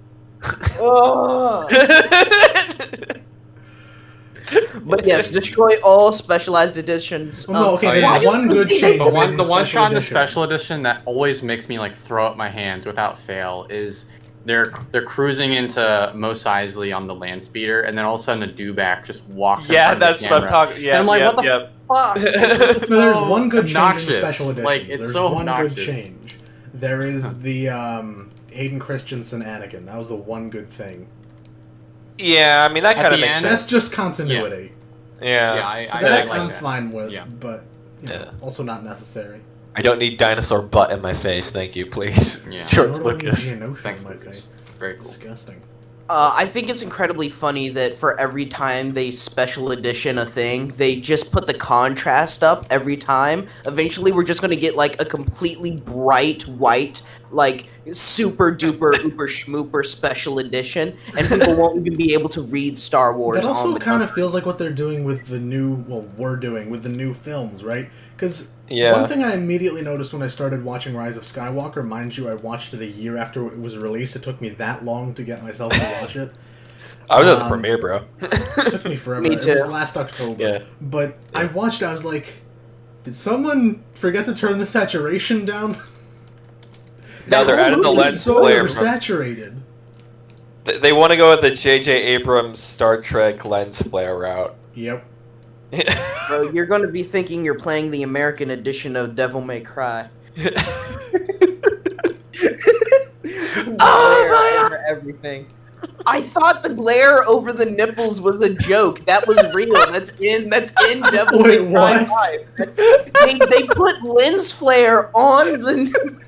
But yes, destroy all specialized editions. Well, no, okay, Oh, there's yeah. one good change. The in one special shot in the edition. special edition that always makes me like throw up my hands without fail is they're cruising into Mos Eisley on the land speeder, and then all of a sudden a dewback just walks. Yeah, in front of that's the what I'm camera. talking. Yeah, And I'm like, yeah, what the yeah. fuck? It's So there's so one good change in obnoxious. the special edition. Like, it's there's so one obnoxious. good change. There is the Hayden Christensen Anakin. That was the one good thing. Yeah, I mean that At kind of the makes end- sense. That's just continuity. Yeah. Yeah, I So like that that. I'm fine with, Yeah. but you know, Yeah. also not necessary. I don't need dinosaur butt in my face, thank you, please. Yeah. George Nor do I need Lucas. Geonosian Thanks, in my Lucas. face. Very cool. Disgusting. I think it's incredibly funny that for every time they special edition a thing, they just put the contrast up every time. Eventually, we're just gonna get like a completely bright white, like super duper uber schmooper special edition, and people won't even be able to read Star Wars. That also on the kind of cover. feels like what they're doing with the new, we're doing with the new films, right? Because Yeah. one thing I immediately noticed when I started watching Rise of Skywalker, mind you, I watched it a year after it was released. It took me that long to get myself to watch it. I was at the Um, premiere, bro. It took me forever. Me It too. was last October. Yeah. But I watched it, I was like, did someone forget to turn the saturation down? No, they're adding the It's lens so flare. From, oversaturated. they want to go with the J.J. Abrams Star Trek lens flare route. Yep. Bro, you're gonna be thinking you're playing the American edition of Devil May Cry. Oh, Glare over everything. I thought the glare over the nipples was a joke. That was real. That's in Devil Wait, May Cry what? 5. They put lens flare on the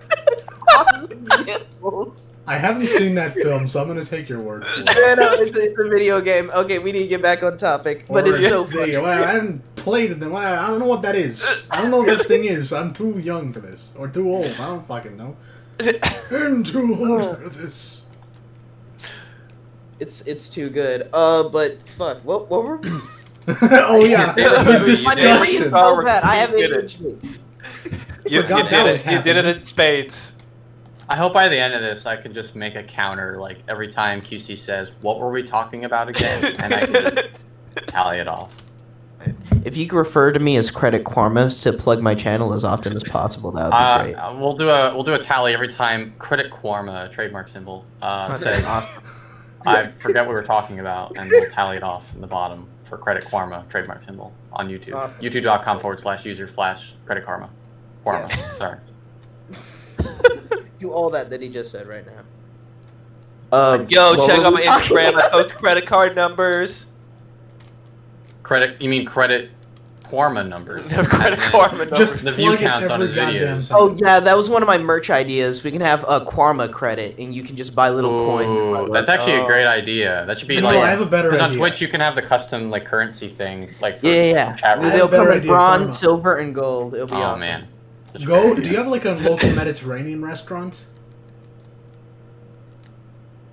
on the nipples. I haven't seen that film, so I'm gonna take your word for it. Yeah, no, it's a video game. Okay, we need to get back on topic. But Or it's a so funny. video. I haven't played it. Then I don't know what that is. I don't know what that thing is. I'm too young for this, or too old. I don't fucking know. I'm too old for this. It's too good. But fuck, what were we? Oh yeah, the My memory is discussion. so bad. I have You did it. ADHD. You Forgot did that it. was You did it happening. in spades. I hope by the end of this I can just make a counter like every time QC says, "What were we talking about again?" and I can just tally it off. If you could refer to me as CreditQuarma to plug my channel as often as possible, that would be great. We'll do a tally every time CreditQuarma trademark symbol says I forget what we were talking about, and we'll tally it off in the bottom for CreditQuarma trademark symbol on YouTube. Awesome. YouTube.com/user/CreditQuarma. Quarma, Yes. sorry. Do all that he just said right now. Yo, what check were out we my talking Instagram. I about? post credit card numbers. You mean CreditQuarma numbers? Credit As in Karma numbers. Just The view plug it counts on every his goddamn videos. time. Oh yeah, that was one of my merch ideas. We can have a Quarma credit, and you can just buy little coins. Ooh, that's actually a great idea. That should be No, like. I have a better Because on idea. Twitch you can have the custom like currency thing, like for Yeah. chat I rooms. They'll have a better come in idea, bronze, Quarma. silver, and gold. It'll be Oh awesome. man. That's Go. great. Do you have like a local Mediterranean restaurant?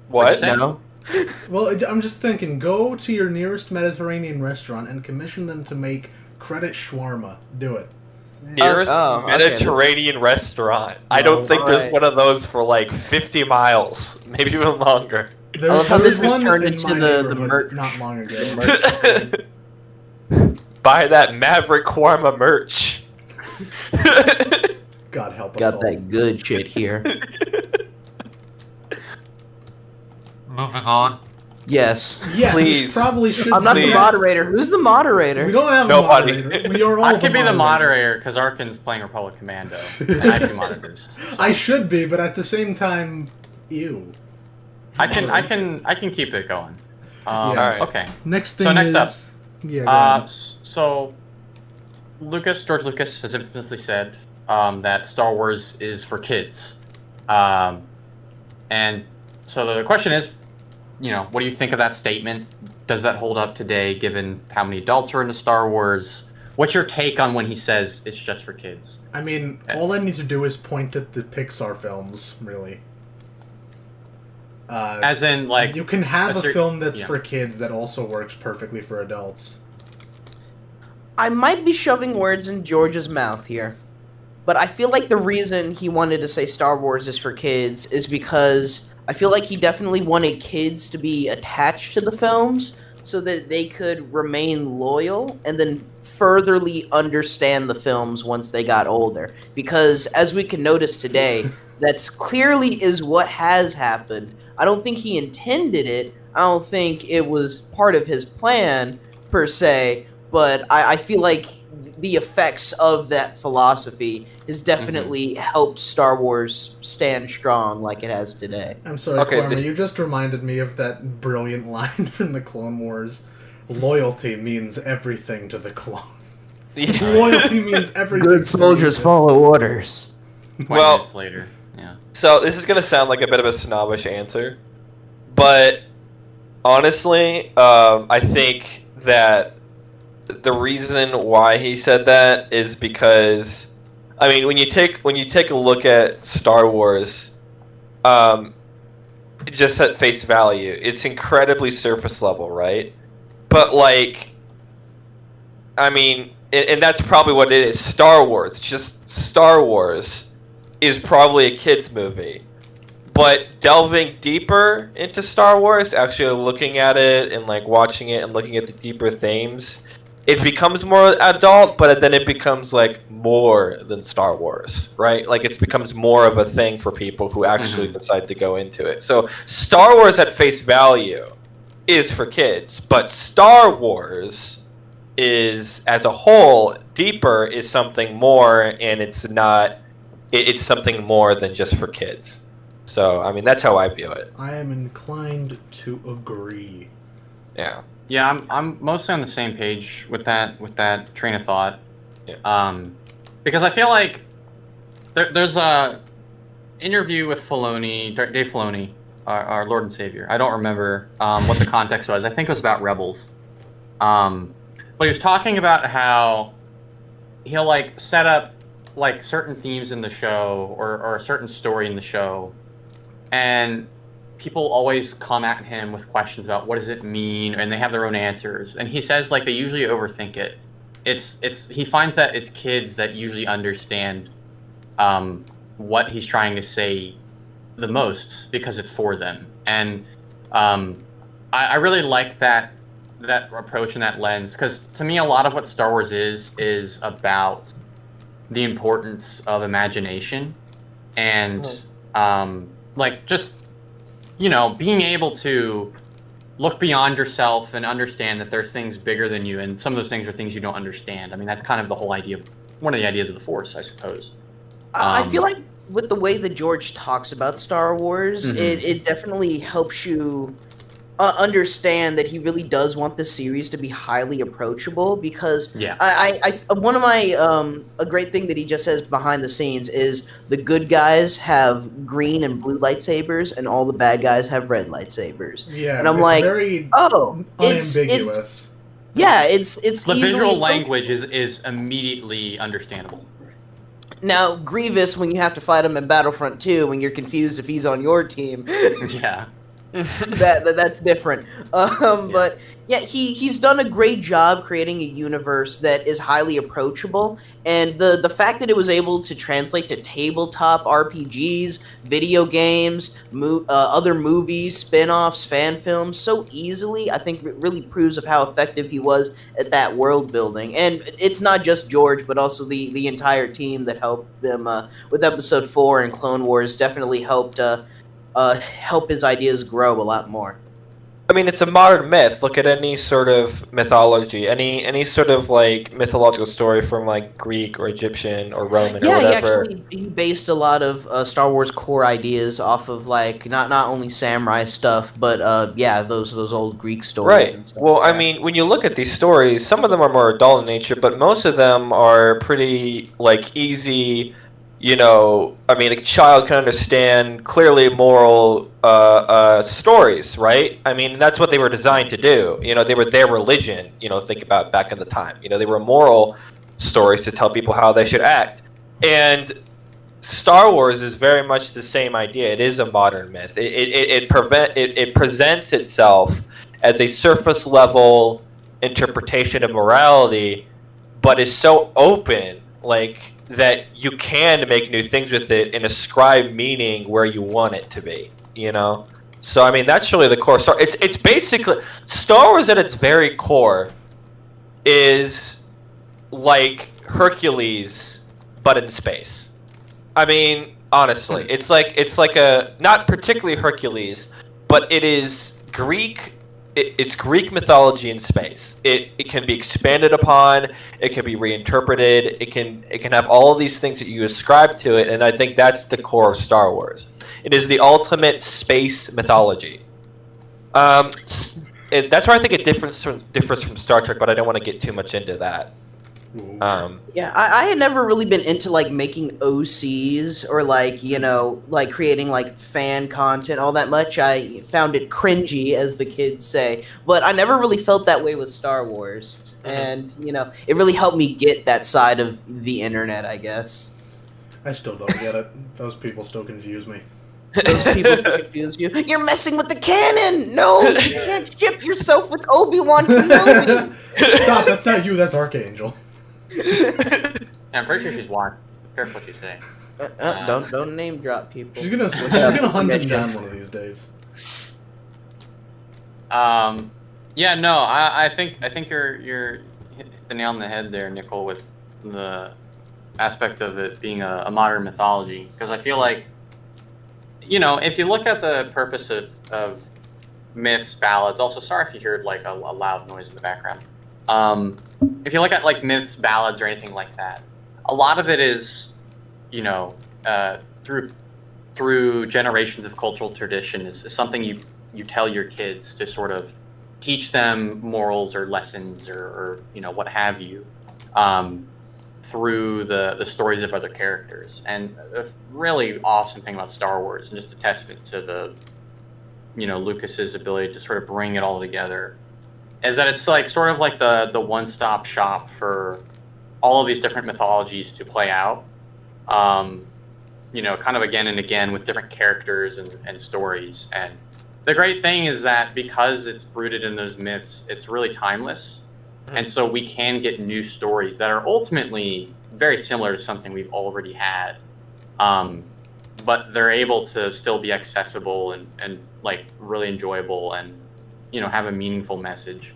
What? No. Well, I'm just thinking. Go to your nearest Mediterranean restaurant and commission them to make credit shawarma. Do it. Nearest okay. Mediterranean restaurant. I No, don't think there's alright. one of those for like 50 miles, maybe even longer. There's, love how there's this has one turned in into my the neighborhood merch. not long ago. Buy that Maverick Kwarma merch. God help us Got all. that good shit here. Moving on. Yes. Yes, Please. probably should. I'm not Please. the moderator. Who's the moderator? We don't have Nobody. a moderator. We are all. I could be the moderator. moderator because Arkin's playing Republic Commando, and I have two monitors. I should be, but at the same time, ew. I can keep it going. Yeah. Alright. Okay. Next thing So next is, up. Yeah. Go ahead. So George Lucas has infamously said that Star Wars is for kids, and so the question is, what do you think of that statement? Does that hold up today, given how many adults are into Star Wars? What's your take on when he says it's just for kids? I mean, all I need to do is point at the Pixar films, really. As in, like... You can have a film that's yeah. for kids that also works perfectly for adults. I might be shoving words in George's mouth here, but I feel like the reason he wanted to say Star Wars is for kids is because I feel like he definitely wanted kids to be attached to the films so that they could remain loyal and then furtherly understand the films once they got older. Because as we can notice today, that's clearly is what has happened. I don't think he intended it. I don't think it was part of his plan, per se, but I feel like the effects of that philosophy has definitely helped Star Wars stand strong like it has today. I'm sorry, Quarma, you just reminded me of that brilliant line from the Clone Wars. Loyalty means everything to the clone. Loyalty means everything. Good soldiers follow orders. 20 minutes later, yeah. So this is going to sound like a bit of a snobbish answer, but honestly, I think that the reason why he said that is because, I mean, when you take a look at Star Wars, just at face value, it's incredibly surface level, right? But like, I mean, and that's probably what it is. Star Wars, just Star Wars, is probably a kids movie. But delving deeper into Star Wars, actually looking at it and like watching it and looking at the deeper themes, it becomes more adult, but then it becomes like more than Star Wars, right? Like it becomes more of a thing for people who actually decide to go into it. So Star Wars at face value is for kids, but Star Wars is, as a whole, deeper, is something more, and it's not. It's something more than just for kids. So I mean, that's how I view it. I am inclined to agree. Yeah. Yeah, I'm mostly on the same page with that train of thought. Yeah. Because I feel like there's a interview with Dave Filoni, our Lord and Savior. I don't remember what the context was. I think it was about Rebels. But he was talking about how he'll like set up like certain themes in the show or a certain story in the show, and people always come at him with questions about what does it mean, and they have their own answers. And he says like they usually overthink it. He finds that it's kids that usually understand what he's trying to say the most because it's for them. And I really like that approach and that lens, because to me a lot of what Star Wars is about the importance of imagination and like just, you know, being able to look beyond yourself and understand that there's things bigger than you, and some of those things are things you don't understand. I mean, that's kind of the whole idea of one of the ideas of the Force, I suppose. I feel like with the way that George talks about Star Wars, it definitely helps you understand that he really does want the series to be highly approachable, because I one of my a great thing that he just says behind the scenes is the good guys have green and blue lightsabers and all the bad guys have red lightsabers. Yeah, and I'm like, very it's unambiguous. it's the easily visual language is immediately understandable. Now, Grievous, when you have to fight him in Battlefront 2, when you're confused if he's on your team, yeah. that's different. But yeah, he's done a great job creating a universe that is highly approachable, and the fact that it was able to translate to tabletop RPGs, video games, other movies, spin-offs, fan films so easily, I think it really proves of how effective he was at that world building. And it's not just George, but also the entire team that helped them with Episode 4 and Clone Wars definitely helped help his ideas grow a lot more. I mean, it's a modern myth. Look at any sort of mythology, any sort of like mythological story from like Greek or Egyptian or Roman or whatever. Yeah, he based a lot of Star Wars core ideas off of like not only samurai stuff, but those old Greek stories. Right. And stuff. Well, I mean, when you look at these stories, some of them are more adult in nature, but most of them are pretty like easy I mean, a child can understand clearly moral stories, right? I mean, that's what they were designed to do. They were their religion. Think about back in the time. They were moral stories to tell people how they should act. And Star Wars is very much the same idea. It is a modern myth. It presents itself as a surface level interpretation of morality, but is so open, like, that you can make new things with it and ascribe meaning where you want it to be. So I mean, that's really the core Star. It's basically Star Wars at its very core is like Hercules, but in space. I mean, honestly, it's like a not particularly Hercules, but it is Greek. It's Greek mythology in space. It can be expanded upon. It can be reinterpreted. It can have all of these things that you ascribe to it, and I think that's the core of Star Wars. It is the ultimate space mythology. That's where I think it differs from Star Trek, but I don't want to get too much into that. Yeah, I had never really been into like making OCs or like like creating like fan content all that much. I found it cringy, as the kids say, but I never really felt that way with Star Wars, and it really helped me get that side of the internet, I guess. I still don't get it. Those people still confuse me. Those people still confuse you. You're messing with the canon. No, you can't ship yourself with Obi-Wan Kenobi. Stop! That's not you. That's Archangel. Yeah, I'm pretty sure she's one. Careful what you say. Don't name drop people. She's gonna hunt him down one of these days. Yeah, no, I think you're hit the nail on the head there, Nickel, with the aspect of it being a modern mythology. Because I feel like, if you look at the purpose of myths, ballads. Also, sorry if you heard like a loud noise in the background. If you look at like myths, ballads, or anything like that, a lot of it is, through generations of cultural tradition is something you tell your kids to sort of teach them morals or lessons or what have you, through the stories of other characters. And a really awesome thing about Star Wars, and just a testament to the Lucas's ability to sort of bring it all together, is that it's like sort of like the one-stop shop for all of these different mythologies to play out, kind of again and again with different characters and stories. And the great thing is that because it's rooted in those myths, it's really timeless. And so we can get new stories that are ultimately very similar to something we've already had. But they're able to still be accessible and like really enjoyable and have a meaningful message.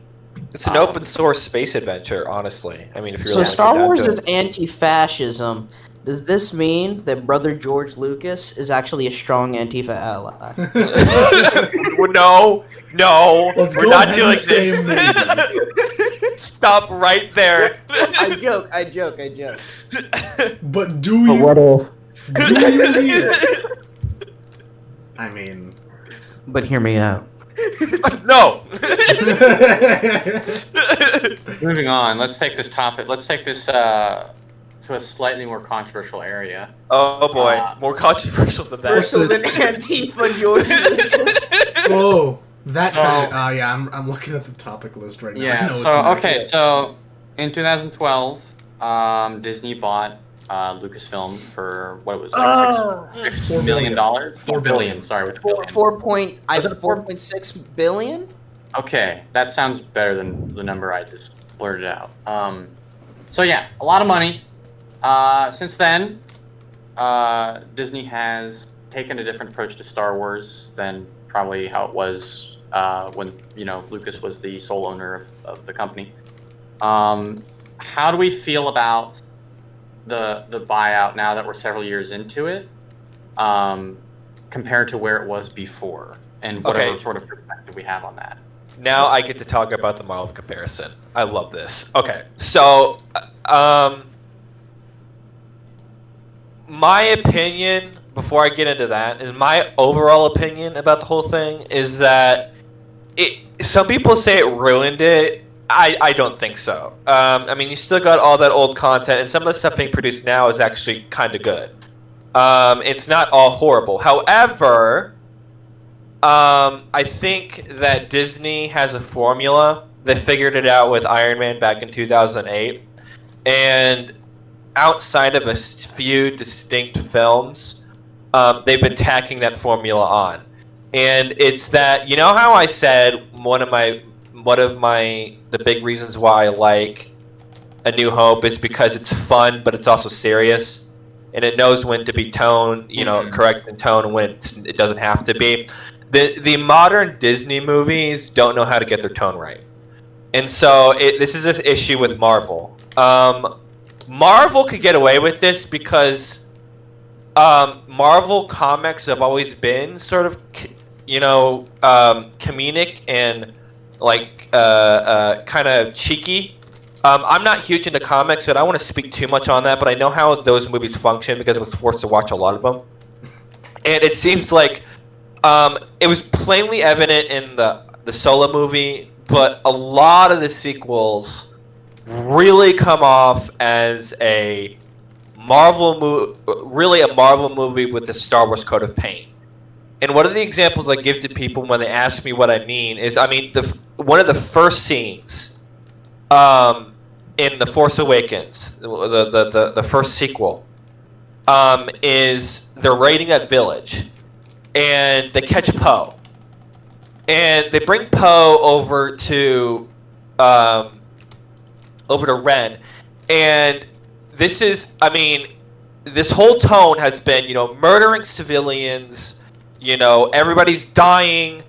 It's an open source space adventure, honestly. I mean, if you're so Star Wars is anti-fascism. Does this mean that Brother George Lucas is actually a strong Antifa ally? No, we're not doing this. Stop right there. I joke. But do you? What if? Do you need it? I mean, but hear me out. No. Moving on. Let's take this topic. Let's take this to a slightly more controversial area. Oh boy, more controversial than that. Worse than Antifa, George. Whoa, that. Yeah, I'm looking at the topic list right now. Yeah. So in 2012, Disney bought Lucasfilm for what was like $6 million? $4 billion. Sorry, I said 4.6 billion. Okay, that sounds better than the number I just blurted out. So yeah, a lot of money. Since then, Disney has taken a different approach to Star Wars than probably how it was when Lucas was the sole owner of the company. How do we feel about the buyout now that we're several years into it, compared to where it was before, and whatever sort of perspective we have on that? Now I get to talk about the model of comparison. I love this. Okay, so my opinion, before I get into that, is my overall opinion about the whole thing is that some people say it ruined it. I don't think so. I mean, you still got all that old content, and some of the stuff being produced now is actually kind of good. It's not all horrible. However, I think that Disney has a formula. They figured it out with Iron Man back in 2008. And outside of a few distinct films, they've been tacking that formula on. And it's that, you know how I said the big reasons why I like A New Hope is because it's fun, but it's also serious, and it knows when to be correct in tone, and when it doesn't have to be. The modern Disney movies don't know how to get their tone right, and so this is this issue with Marvel. Marvel could get away with this because Marvel comics have always been sort of, comedic and kind of cheeky. I'm not huge into comics, so I don't want to speak too much on that, but I know how those movies function because I was forced to watch a lot of them. And it seems like it was plainly evident in the Solo movie, but a lot of the sequels really come off as a Marvel movie with the Star Wars coat of paint. And one of the examples I give to people when they ask me what I mean is, one of the first scenes in The Force Awakens, the first sequel, is they're raiding that village, and they catch Poe, and they bring Poe over to Ren, and this is, this whole tone has been, murdering civilians. Everybody's dying.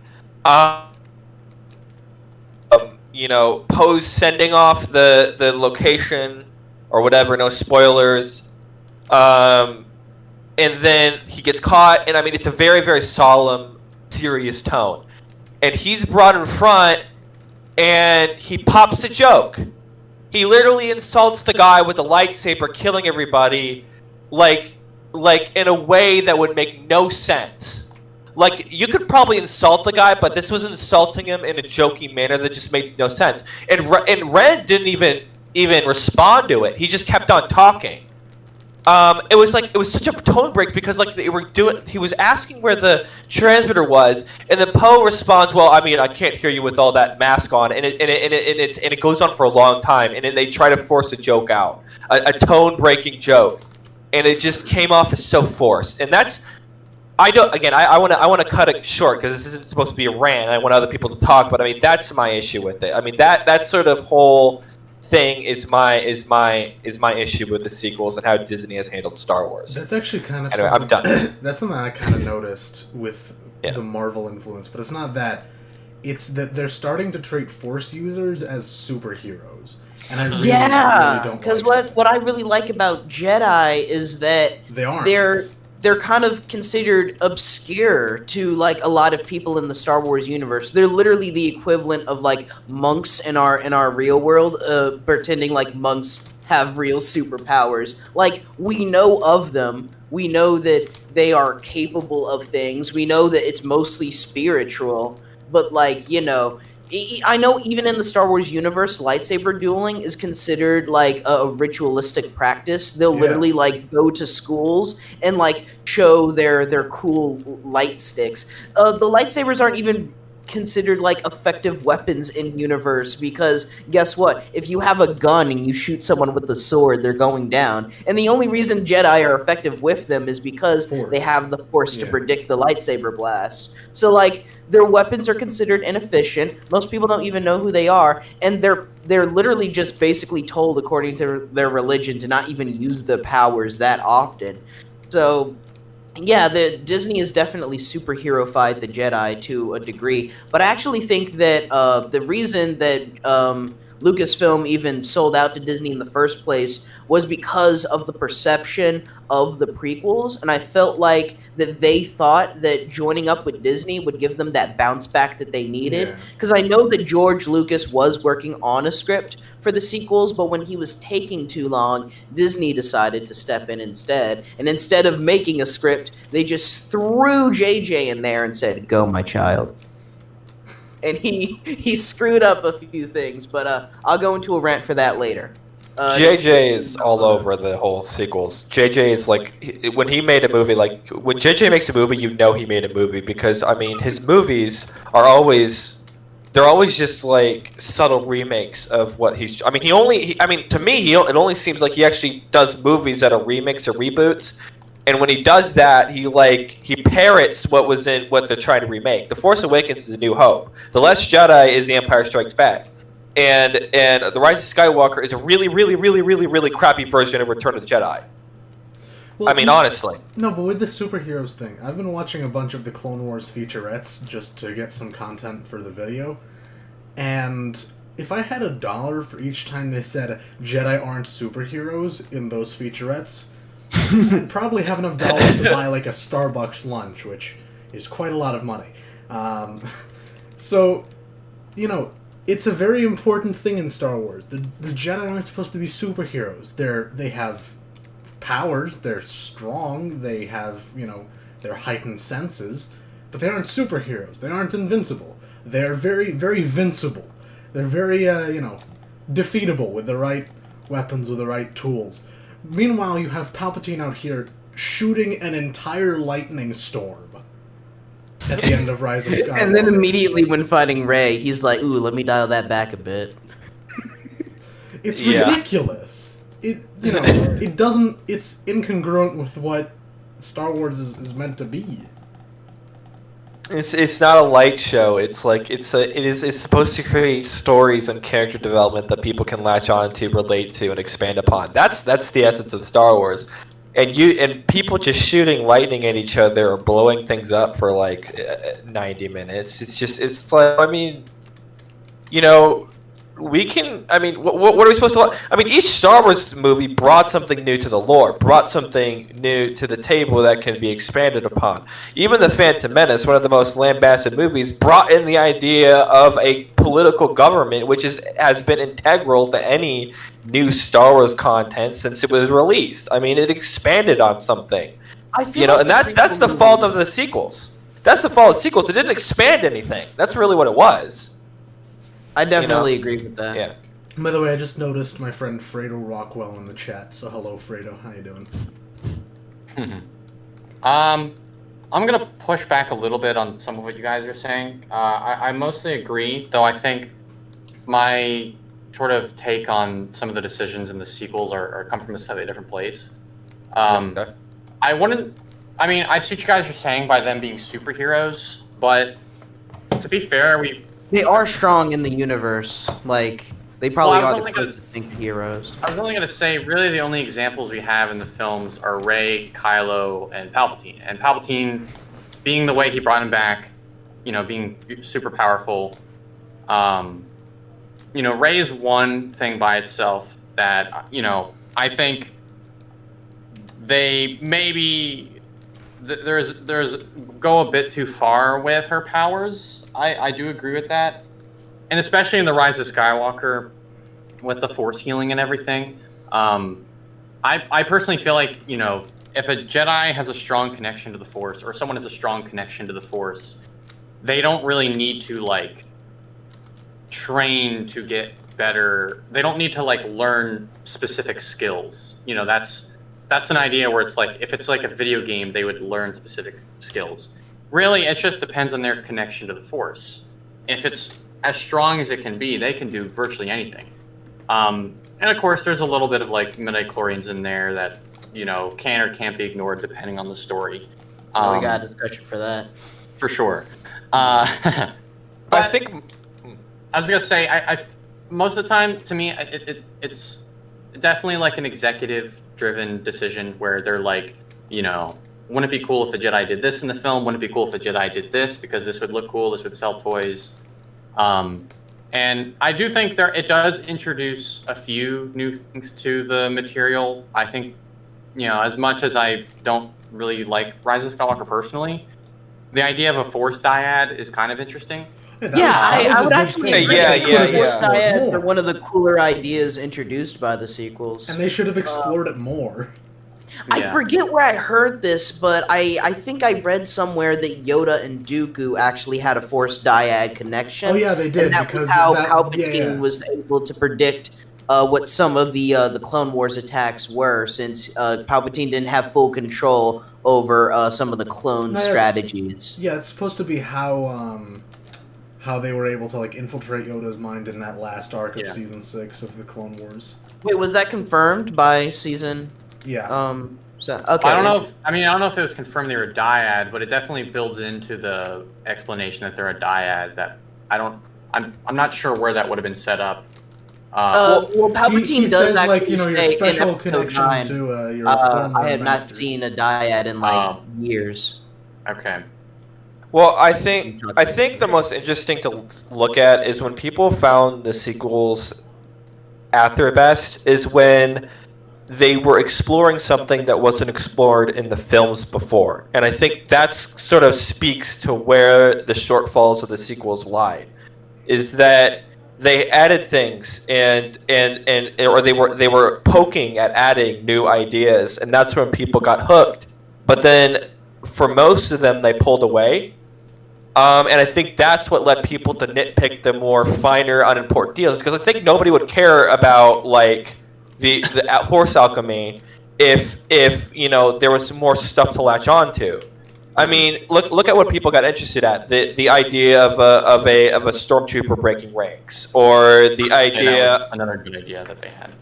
Poe's sending off the location or whatever. No spoilers. And then he gets caught, and it's a very, very solemn, serious tone. And he's brought in front, and he pops a joke. He literally insults the guy with the lightsaber, killing everybody, like in a way that would make no sense. Like, you could probably insult the guy, but this was insulting him in a joking manner that just made no sense. And Ren didn't even respond to it. He just kept on talking. It was such a tone break because he was asking where the transmitter was, and then Poe responds, "Well, I can't hear you with all that mask on," and it goes on for a long time, and then they try to force a joke out, a tone breaking joke, and it just came off as so forced. And that's. I want to cut it short because this isn't supposed to be a rant. I want other people to talk, but that's my issue with it. That sort of whole thing is my issue with the sequels and how Disney has handled Star Wars. That's actually kind of I'm done. That's something I kind of noticed with the Marvel influence, but it's not that. It's that they're starting to treat Force users as superheroes. And I really don't. Because what I really like about Jedi is that they're kind of considered obscure to a lot of people in the Star Wars universe. They're literally the equivalent of monks in our real world, pretending like monks have real superpowers. We know of them. We know that they are capable of things. We know that it's mostly spiritual. But I know even in the Star Wars universe, lightsaber dueling is considered a ritualistic practice. They'll literally go to schools and show their cool light sticks. The lightsabers aren't even considered effective weapons in universe because guess what? If you have a gun and you shoot someone with a sword, they're going down. And the only reason Jedi are effective with them is because they have the Force to predict the lightsaber blast. So their weapons are considered inefficient. Most people don't even know who they are, and they're literally just basically told, according to their religion, to not even use the powers that often. So, yeah, the Disney has definitely superhero-fied the Jedi to a degree, but I actually think that the reason that Lucasfilm even sold out to Disney in the first place was because of the perception of the prequels, and I felt like that they thought that joining up with Disney would give them that bounce back that they needed. Because I know that George Lucas was working on a script for the sequels, but when he was taking too long, Disney decided to step in instead. And instead of making a script, they just threw JJ in there and said, "Go, my child." And he screwed up a few things, but I'll go into a rant for that later. JJ is all over the whole sequels. JJ is like, when he made a movie, like when JJ makes a movie, you know he made a movie because I mean his movies are always, they're always just like subtle remakes of what he's. I mean I mean to me it only seems like he actually does movies that are remakes or reboots, and when he does that he parrots what they're trying to remake. The Force Awakens is A New Hope. The Last Jedi is The Empire Strikes Back. And The Rise of Skywalker is a really, really, really, really, really crappy version of Return of the Jedi. Well, I mean, honestly. No, but with the superheroes thing, I've been watching a bunch of the Clone Wars featurettes just to get some content for the video. And if I had $1 for each time they said Jedi aren't superheroes in those featurettes, I'd probably have enough dollars to buy like a Starbucks lunch, which is quite a lot of money. So, you know, it's a very important thing in Star Wars. The Jedi aren't supposed to be superheroes. They have powers, they're strong, they have, you know, their heightened senses, but they aren't superheroes. They aren't invincible. They're very, very vincible. They're very, you know, defeatable with the right weapons, with the right tools. Meanwhile, you have Palpatine out here shooting an entire lightning storm at the end of Rise of Skywalker. And then immediately when fighting Rey, he's like, ooh, let me dial that back a bit. It's ridiculous. It, you know, it doesn't, it's incongruent with what Star Wars is meant to be. It's not a light show. It's like it's supposed to create stories and character development that people can latch on to, relate to, and expand upon. That's the essence of Star Wars. And people just shooting lightning at each other or blowing things up for like 90 minutes. It's like, I mean, you know, we can. I mean, what are we supposed to? I mean, each Star Wars movie brought something new to the lore, brought something new to the table that can be expanded upon. Even The Phantom Menace, one of the most lambasted movies, brought in the idea of a political government, which has been integral to any new Star Wars content since it was released. I mean, it expanded on something. I feel You know, like and that's the fault of the sequels. That's the fault of the sequels. It didn't expand anything. That's really what it was. I definitely agree with that. Yeah. By the way, I just noticed my friend Fredo Rockwell in the chat, so hello, Fredo. How you doing? I'm gonna push back a little bit on some of what you guys are saying. I mostly agree, though I think my sort of take on some of the decisions in the sequels are come from a slightly different place. Okay. I wouldn't. I mean, I see what you guys are saying by them being superheroes, but to be fair, They are strong in the universe. Like, they probably Well, I was are the only gonna- closest thing to heroes. I was only going to say, really, the only examples we have in the films are Rey, Kylo, and Palpatine. And Palpatine, being the way he brought him back, you know, being super powerful. You know, Rey is one thing by itself that, you know, I think they maybe there's go a bit too far with her powers. I do agree with that. And especially in The Rise of Skywalker, with the Force healing and everything. I personally feel like, you know, if a Jedi has a strong connection to the Force, or someone has a strong connection to the Force, they don't really need to, like, train to get better. They don't need to, like, learn specific skills. You know, that's an idea where it's like, if it's like a video game, they would learn specific skills. Really, it just depends on their connection to the Force. If it's as strong as it can be, they can do virtually anything. And of course, there's a little bit of like midichlorians in there that, you know, can or can't be ignored depending on the story. We got a discussion for that. For sure. I think I was gonna say, I most of the time, to me, it's definitely like an executive-driven decision where they're like, you know, wouldn't it be cool if a Jedi did this in the film? Wouldn't it be cool if a Jedi did this because this would look cool, this would sell toys? And I do think it does introduce a few new things to the material. I think, you know, as much as I don't really like Rise of Skywalker personally, the idea of a Force dyad is kind of interesting. I would actually agree. Force yeah. dyads are one of the cooler ideas introduced by the sequels. And they should have explored it more. I forget where I heard this, but I think I read somewhere that Yoda and Dooku actually had a Force dyad connection. Oh yeah, they did. And that because was how that, Palpatine was able to predict what some of the Clone Wars attacks were, since Palpatine didn't have full control over some of the clone strategies. Yeah, it's supposed to be how they were able to like infiltrate Yoda's mind in that last arc of season 6 of the Clone Wars. Wait, was that confirmed by season? Yeah. So okay. I don't know. I don't know if it was confirmed they were a dyad, but it definitely builds into the explanation that they're a dyad. That I'm not sure where that would have been set up. Well, Palpatine he does says, actually like, you know, your say special in episode connection 9, to your I have not master. seen a dyad in like years. Okay. Well, I think the most interesting to look at is when people found the sequels at their best is when they were exploring something that wasn't explored in the films before. And I think that's sort of speaks to where the shortfalls of the sequels lie. Is that they added things or they were poking at adding new ideas, and that's when people got hooked. But then for most of them they pulled away. And I think that's what led people to nitpick the more finer, unimportant deals, because I think nobody would care about like the horse alchemy if you know there was some more stuff to latch on to. I mean, look at what people got interested at the idea of a stormtrooper breaking ranks, or the idea another good idea that they had.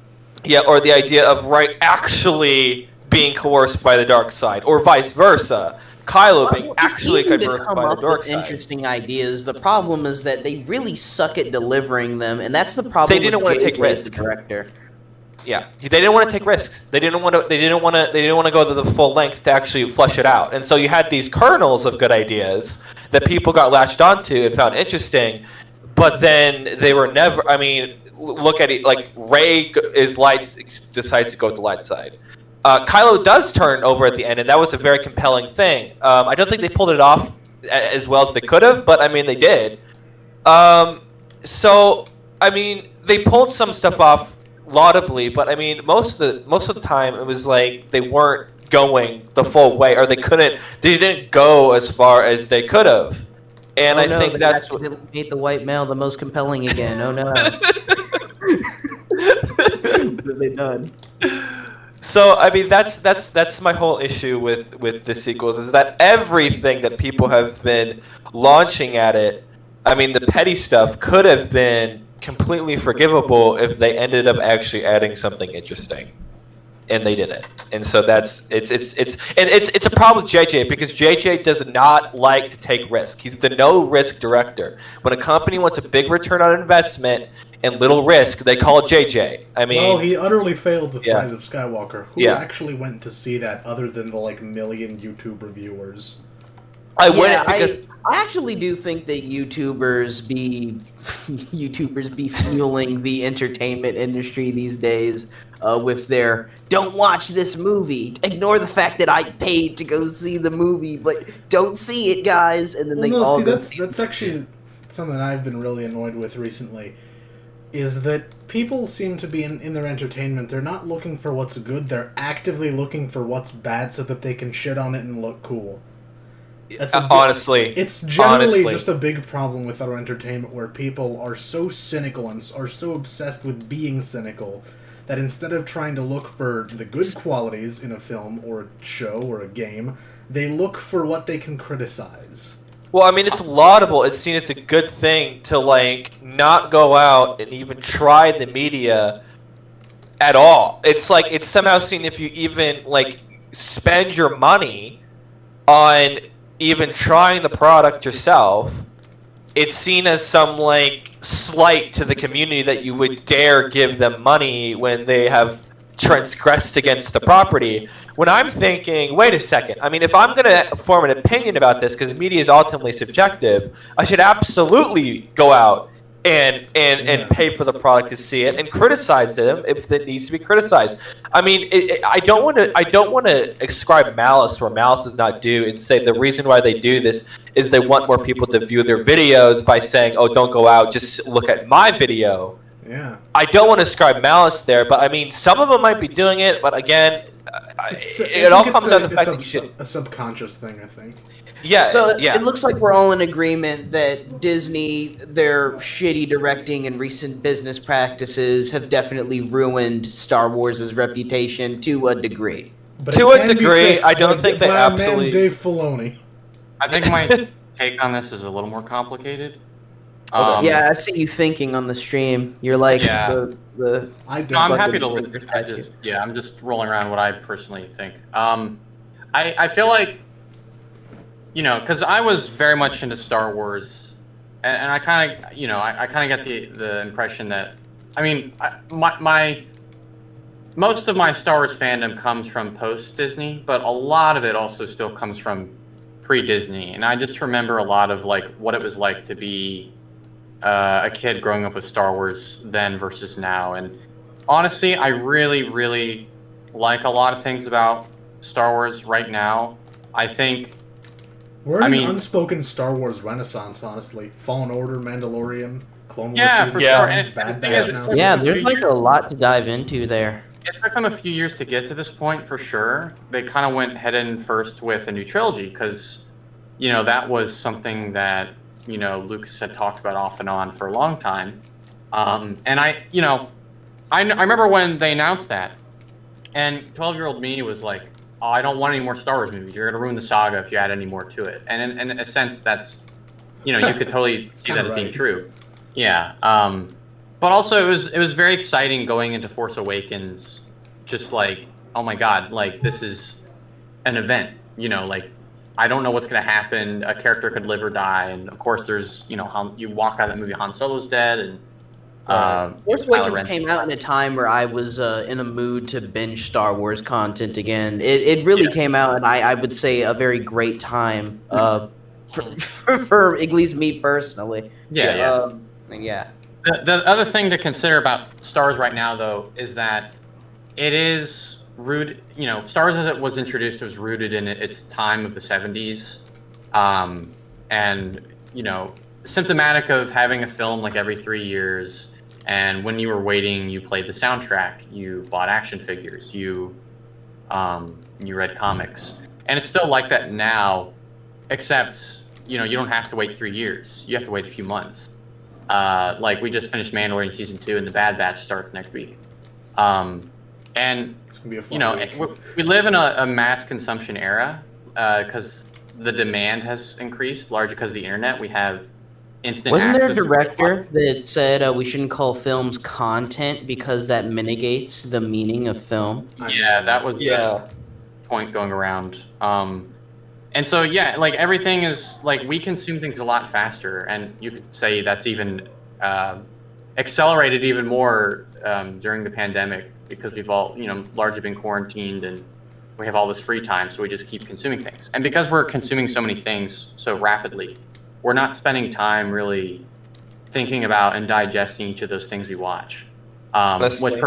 Yeah, or the idea of actually being coerced by the dark side, or vice versa. Kylo being actually coerced by the dark side. Interesting ideas. The problem is that they really suck at delivering them, and that's the problem. They didn't want to take risks. Director. Yeah, they didn't want to take risks. They didn't want to go to the full length to actually flesh it out. And so you had these kernels of good ideas that people got latched onto and found interesting, but then they were never. I mean, look at it. Like Rey decides to go to the light side. Kylo does turn over at the end, and that was a very compelling thing. I don't think they pulled it off as well as they could have, but I mean they did. So I mean they pulled some stuff off laudably, but I mean most of the time it was like they weren't going the full way, or they didn't go as far as they could have. And I think that's what made the white male the most compelling again. Oh no. What have they done? So I mean that's my whole issue with the sequels, is that everything that people have been launching at it, I mean the petty stuff could have been completely forgivable if they ended up actually adding something interesting, and they didn't. And so it's a problem with JJ, because JJ does not like to take risk. He's the no risk director. When a company wants a big return on investment and little risk, they call it JJ. I mean, well, he utterly failed with Rise of Skywalker. Who actually went to see that other than the like million YouTube reviewers? I actually do think that YouTubers be fueling the entertainment industry these days with their "don't watch this movie, ignore the fact that I paid to go see the movie, but don't see it, guys," and then that's actually something I've been really annoyed with recently. Is that people seem to be in their entertainment, they're not looking for what's good, they're actively looking for what's bad so that they can shit on it and look cool. Honestly, it's generally just a big problem with our entertainment, where people are so cynical and are so obsessed with being cynical that instead of trying to look for the good qualities in a film or a show or a game, they look for what they can criticize. Well, I mean, it's laudable. It's seen as a good thing to like not go out and even try the media at all. It's like it's somehow seen if you even like spend your money on even trying the product yourself, it's seen as some like slight to the community that you would dare give them money when they have transgressed against the property. When I'm thinking, wait a second, I mean, if I'm going to form an opinion about this, because media is ultimately subjective, I should absolutely go out and pay for the product to see it and criticize them if it needs to be criticized. I mean, I don't want to ascribe malice where malice is not due and say the reason why they do this is they want more people to view their videos by saying, oh, don't go out, just look at my video. Yeah. I don't want to ascribe malice there, but I mean, some of them might be doing it, but again, it all comes down to the fact that you should... a subconscious thing, I think. Yeah. So yeah. it looks like we're all in agreement that Disney, their shitty directing and recent business practices have definitely ruined Star Wars' reputation to a degree. But To it a can be degree, fixed I don't by, think they by our man absolutely- Dave Filoni. I think my take on this is a little more complicated. Okay. Yeah, I see you thinking on the stream. You're like Yeah. the I No, I'm don't. happy to fucking listen. statue. I'm just rolling around what I personally think. I feel like, because I was very much into Star Wars, and I kind of, I kind of get the impression that, I mean, my most of my Star Wars fandom comes from post Disney, but a lot of it also still comes from pre Disney, and I just remember a lot of like what it was like to be a kid growing up with Star Wars then versus now. And honestly, I really, really like a lot of things about Star Wars right now. I think, We're in I mean- an unspoken Star Wars renaissance, honestly. Fallen Order, Mandalorian, Clone Wars. Yeah, season for Yeah. sure. one, And Bad the thing Batch is, now. it's- Yeah, there's like a lot to dive into there. it took them a few years to get to this point for sure. They kind of went head in first with a new trilogy because, that was something that, Lucas had talked about off and on for a long time. And I remember when they announced that, and 12-year-old me was like, oh, I don't want any more Star Wars movies. You're going to ruin the saga if you add any more to it. And in a sense, that's, you could totally see that as being right. true. Yeah. But also, it was very exciting going into Force Awakens, just like, oh my God, like, this is an event, like, I don't know what's going to happen. A character could live or die. And of course, there's, you walk out of that movie, Han Solo's dead, and Force Kylo Awakens Ren. came out in a time where I was in a mood to binge Star Wars content again. It really came out, and I would say a very great time for at least me personally. Yeah. Yeah. The other thing to consider about Star Wars right now, though, is that it is rooted. Star Wars as it was introduced was rooted in its time of the 70s, and symptomatic of having a film like every 3 years. And when you were waiting, you played the soundtrack, you bought action figures, you read comics, and it's still like that now, except you don't have to wait 3 years. You have to wait a few months. Like we just finished Mandalorian season 2, and the Bad Batch starts next week. And It's gonna be a fun week. we live in a mass consumption era because the demand has increased largely because of the internet. We have instant Wasn't there a access to director that said we shouldn't call films content because that mitigates the meaning of film? Yeah, that was Yeah. the point going around. And so, yeah, like everything is like we consume things a lot faster, and you could say that's even accelerated even more during the pandemic because we've all, largely been quarantined and we have all this free time, so we just keep consuming things. And because we're consuming so many things so rapidly, we're not spending time really thinking about and digesting each of those things we watch, which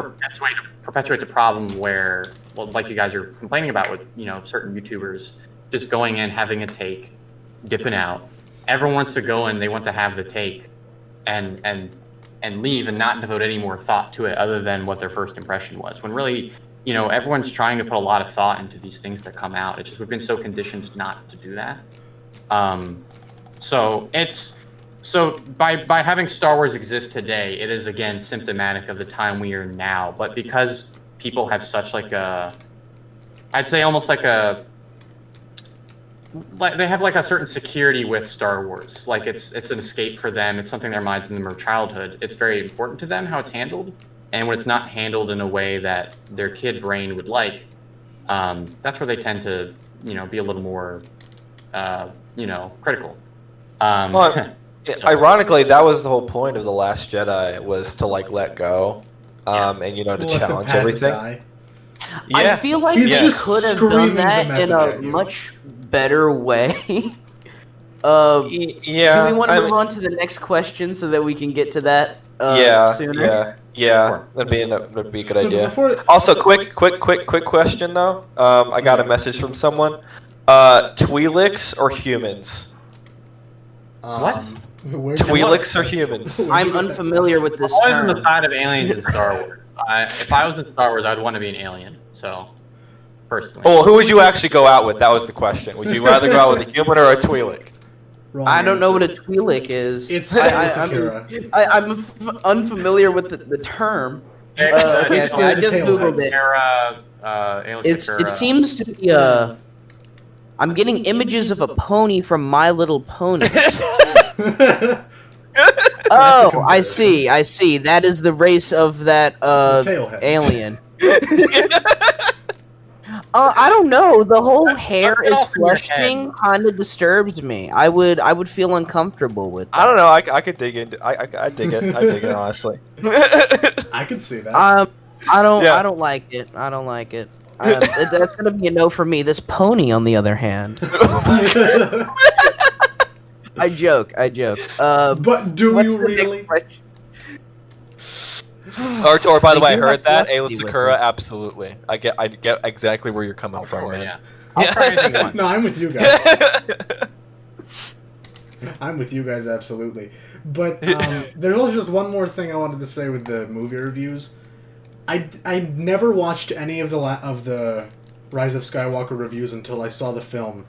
perpetuates a problem where, well, like you guys are complaining about with, certain YouTubers just going in, having a take, dipping out. Everyone wants to go in, they want to have the take and leave and not devote any more thought to it other than what their first impression was. When really, everyone's trying to put a lot of thought into these things that come out. It's just we've been so conditioned not to do that. So by having Star Wars exist today, it is again symptomatic of the time we are now. But because people have such I'd say almost like they have like a certain security with Star Wars. Like it's an escape for them. It's something that reminds them of their childhood. It's very important to them how it's handled. And when it's not handled in a way that their kid brain would like, that's where they tend to, be a little more, critical. Ironically, that was the whole point of The Last Jedi, was to let go, and to Let the challenge past everything. die. I feel like He's they just could have screaming done the that message in a at you. much better way. Yeah. Do we want to move on to the next question so that we can get to that sooner? Yeah. That'd be a good But idea. before- Also, quick question though. I got a message from someone. Twi'leks or humans? What? Where'd you- Twi'leks or humans? I'm unfamiliar with this Always on the term. side of aliens in Star Wars. If I was in Star Wars, I'd want to be an alien. So, personally. Oh, who would you actually go out with? That was the question. Would you rather go out with a human or a Twi'lek? Wrong I don't know answer. what a Twi'lek is. It's I'm unfamiliar with the term. It's I the just tail googled heads. it. It seems to be I'm getting images of a pony from My Little Pony. Oh, I see. That is the race of that tailheads. alien. I don't know. The whole hair get is off in your flesh head. thing kind of disturbs me. I would feel uncomfortable with that. I don't know. I could dig into. I dig it. I dig it honestly. I could see that. I Yeah. don't like it. I don't like it. That's gonna be a no for me. This pony, on the other hand, I joke. But do What's you the big really? question? ArTorr, by the They way, I do heard have that. telepathy Ayla with Sakura, it. absolutely. I get exactly where you're coming from, man. Yeah. I'll try anything you want. No, I'm with you guys. I'm with you guys absolutely. But there's also just one more thing I wanted to say with the movie reviews. I never watched any of the Rise of Skywalker reviews until I saw the film,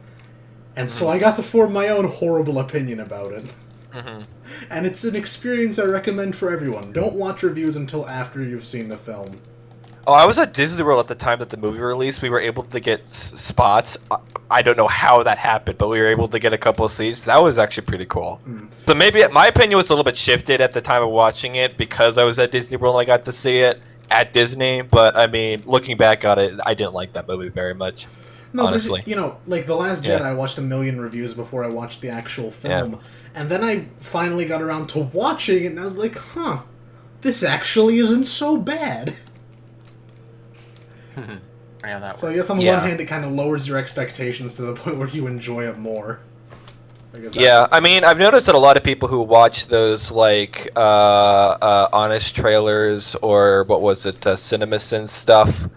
and so I got to form my own horrible opinion about it. Mhm. And it's an experience I recommend for everyone. Don't watch reviews until after you've seen the film. Oh, I was at Disney World at the time that the movie released. We were able to get spots. I don't know how that happened, but we were able to get a couple of seats. That was actually pretty cool. Mm. So maybe my opinion was a little bit shifted at the time of watching it because I was at Disney World and I got to see it at Disney. But I mean, looking back on it, I didn't like that movie very much. No, Honestly. but, you know, like The Last Yeah. Jedi, I watched a million reviews before I watched the actual film. And then I finally got around to watching it, and I was like, huh, this actually isn't so bad. Yeah, that So I works. guess on the Yeah. one hand, it kind of lowers your expectations to the point where you enjoy it more. I guess Yeah, I mean, I've noticed that a lot of people who watch those, like, honest trailers or, what was it, CinemaSins stuff,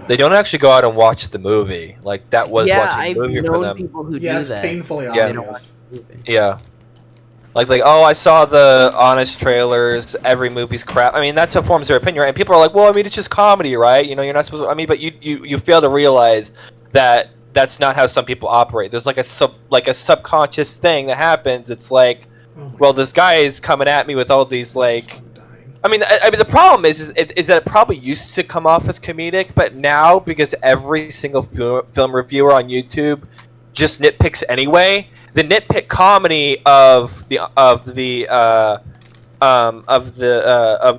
they don't actually go out and watch the movie. Like, that was Yeah, watching I've the movie for known them. people who yeah, do it's that. painfully Yeah. They don't watch obvious. the movie. Yeah. Like, oh, I saw the honest trailers, every movie's crap. I mean, that's what forms their opinion, right? And people are like, well, I mean, it's just comedy, right? You know, you're not supposed to... I mean, but you fail to realize that that's not how some people operate. There's like a subconscious thing that happens. It's like, Oh my well, this guy is coming at me with all these, like... I'm dying. I mean, the problem is that it probably used to come off as comedic, but now, because every single film reviewer on YouTube just nitpicks anyway, the nitpick comedy of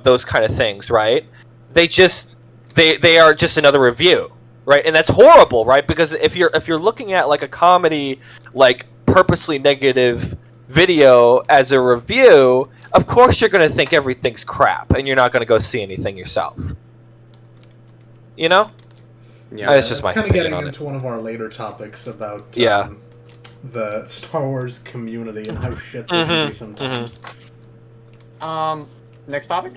those kind of things, right? They are just another review, right? And that's horrible, right? Because if you're looking at like a comedy, like purposely negative video as a review, of course you're going to think everything's crap, and you're not going to go see anything yourself. You know? Yeah. That's just my kind of opinion getting on into one of our later topics about Yeah. The Star Wars community and how shit they can Mhm, be sometimes. Next topic?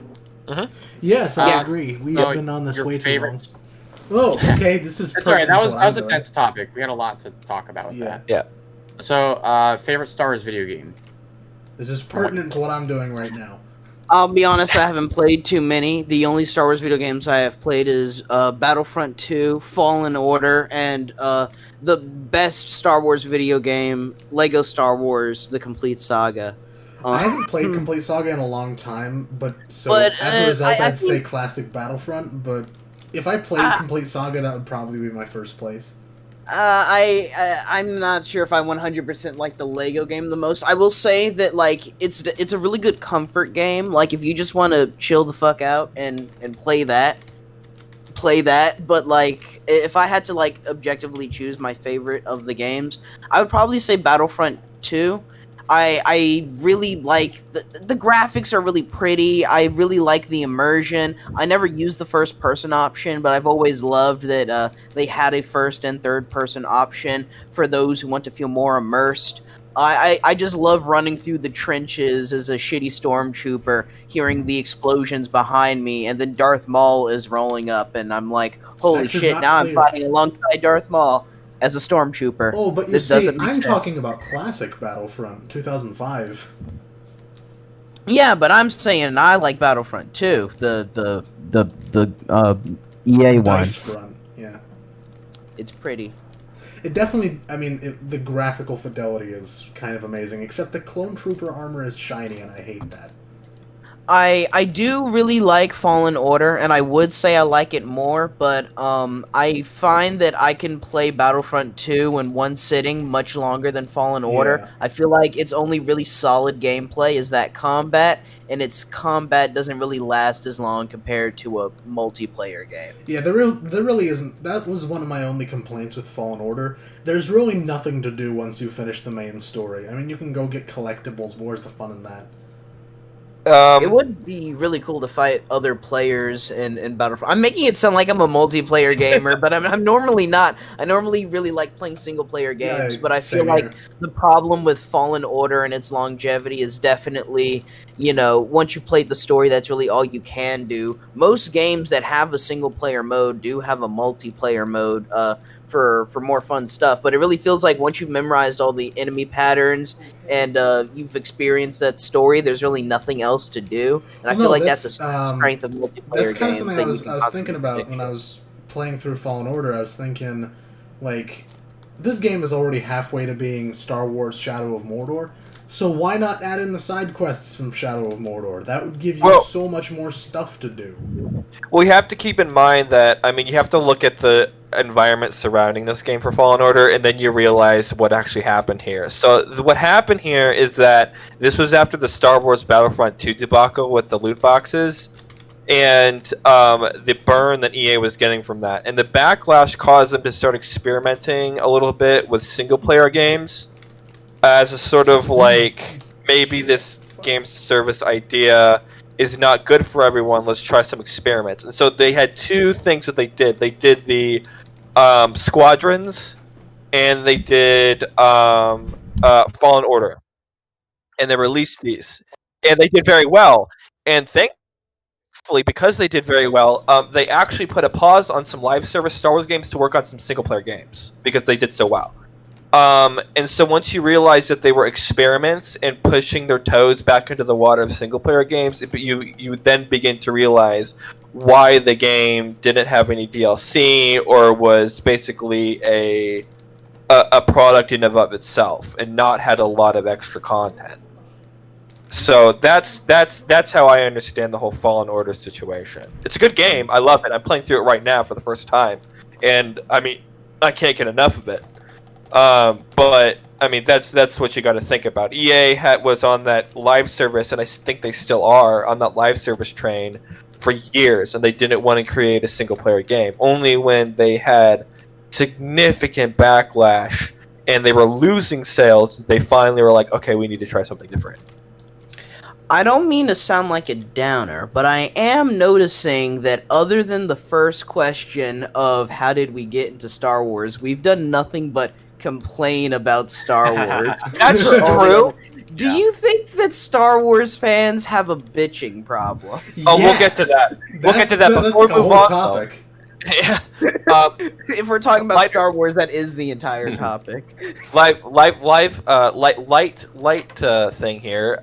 Yes, I Uh, agree. We no, have been on this your way too favorite- long. Oh, okay. This is. That's alright, that pertinent was to that was what a I'm dense topic. We had a lot to talk about with Yeah. that. Yeah. So, favorite Star Wars video game? doing. This is pertinent to what I'm doing right now. I'll be honest, I haven't played too many. The only Star Wars video games I have played is Battlefront 2, Fallen Order, and the best Star Wars video game, Lego Star Wars: The Complete Saga. I haven't played Complete Saga in a long time, but as But, a result, I I'd say think- classic Battlefront. But if I played Complete Saga, that would probably be my first place. I'm not sure if I 100% like the Lego game the most. I will say that like it's a really good comfort game. Like if you just want to chill the fuck out and play that. But like if I had to like objectively choose my favorite of the games, I would probably say Battlefront 2. I really like the graphics are really pretty. I really like the immersion. I never used the first person option, but I've always loved that they had a first and third person option for those who want to feel more immersed. I just love running through the trenches as a shitty stormtrooper, hearing the explosions behind me, and then Darth Maul is rolling up, and I'm like, holy Sector's shit, not now I'm clear. fighting alongside Darth Maul as a stormtrooper. Oh, but you This see, doesn't make I'm sense. talking about classic Battlefront 2005. Yeah, but I'm saying I like Battlefront too. The EA one. Dice Front, yeah. It's pretty. It definitely, I mean, the graphical fidelity is kind of amazing, except the Clone Trooper armor is shiny, and I hate that. I do really like Fallen Order, and I would say I like it more, but I find that I can play Battlefront 2 in one sitting much longer than Fallen Order. Yeah. I feel like its only really solid gameplay is that combat, and its combat doesn't really last as long compared to a multiplayer game. Yeah, there really isn't. That was one of my only complaints with Fallen Order. There's really nothing to do once you finish the main story. I mean, you can go get collectibles, but where's the fun in that? It would be really cool to fight other players in Battlefront. I'm making it sound like I'm a multiplayer gamer, but I'm normally not. I normally really like playing single-player games, but I feel same like here. the problem with Fallen Order and its longevity is definitely, once you've played the story, that's really all you can do. Most games that have a single-player mode do have a multiplayer mode for more fun stuff, but it really feels like once you've memorized all the enemy patterns and you've experienced that story, there's really nothing else to do, and I Well, feel no, like that's that's, a strength of multiplayer That's kind of games. something That I was thinking about when I was playing through Fallen Order. I was thinking, like, this game is already halfway to being Star Wars Shadow of Mordor, so why not add in the side quests from Shadow of Mordor? That would give you so much more stuff to do. Well, you have to keep in mind that, I mean, you have to look at the environment surrounding this game for Fallen Order, and then you realize what actually happened here. So what happened here is that this was after the Star Wars Battlefront 2 debacle with the loot boxes, and the burn that EA was getting from that. And the backlash caused them to start experimenting a little bit with single-player games as a sort of, like, maybe this game service idea is not good for everyone, let's try some experiments. And so they had two things that they did. They did the squadrons, and they did Fallen Order. And they released these. And they did very well. And thankfully, because they did very well, they actually put a pause on some live service Star Wars games to work on some single-player games, because they did so well. And so once you realize that they were experiments and pushing their toes back into the water of single-player games, you then begin to realize why the game didn't have any DLC or was basically a product in and of itself and not had a lot of extra content. So that's how I understand the whole Fallen Order situation. It's a good game. I love it. I'm playing through it right now for the first time, and I mean, I can't get enough of it. But I mean, that's what you got to think about. EA was on that live service, and I think they still are on that live service train for years, and they didn't want to create a single player game. Only when they had significant backlash and they were losing sales, they finally were like, okay, we need to try something different. I don't mean to sound like a downer, but I am noticing that other than the first question of how did we get into Star Wars, we've done nothing but complain about Star Wars. That's true. Do you think that Star Wars fans have a bitching problem? Oh, we'll get to that. We'll get to that before we move on. Topic. Yeah. If we're talking about Star Wars, that is the entire topic. Light thing here.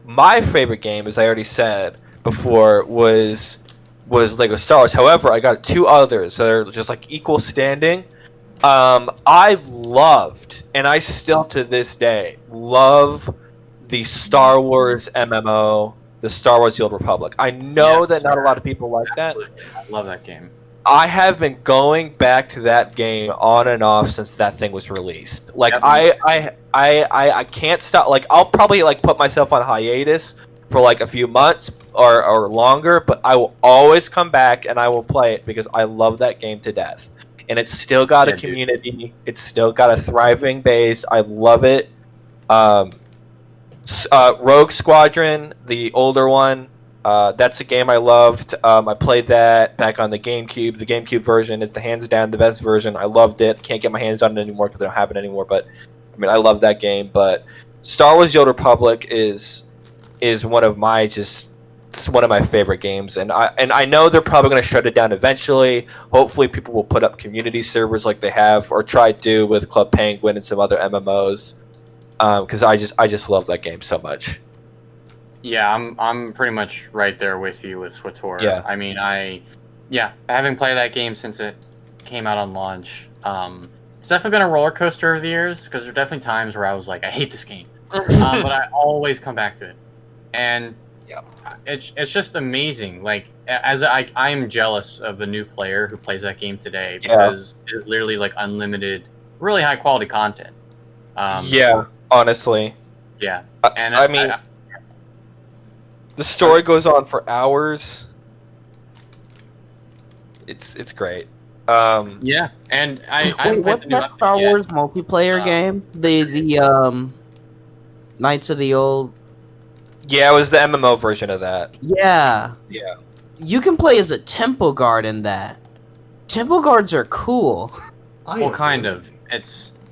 My favorite game, as I already said before, was Lego Star Wars. However, I got two others that are just like equal standing. I loved, and I still to this day love, the Star Wars MMO, the Star Wars The Old Republic. I know that not a lot of people like that. I love that game. I have been going back to that game on and off since that thing was released. Like, Yep. I can't stop. Like, I'll probably like put myself on hiatus for like a few months or longer, but I will always come back and I will play it because I love that game to death. And it's still got a community. Dude. It's still got a thriving base. I love it. Rogue Squadron, the older one. That's a game I loved. I played that back on the GameCube. The GameCube version is the hands down the best version. I loved it. Can't get my hands on it anymore because I don't have it anymore. But I mean, I love that game. But Star Wars: The Old Republic is one of my it's one of my favorite games. And I know they're probably going to shut it down eventually. Hopefully, people will put up community servers like they have or try to with Club Penguin and some other MMOs. Because I just love that game so much. Yeah, I'm pretty much right there with you with SWTOR. Yeah. I mean, having played that game since it came out on launch. It's definitely been a roller coaster over the years because there are definitely times where I was like, I hate this game, but I always come back to it, and it's just amazing. Like I'm jealous of the new player who plays that game today because it's literally like unlimited, really high quality content. Honestly. Yeah, and I mean, the story goes on for hours. It's great. Yeah, and Wait, what's that Star Wars multiplayer game? The Knights of the Old. Yeah, it was the MMO version of that. Yeah. Yeah. You can play as a temple guard in that. Temple guards are cool. Well, kind of.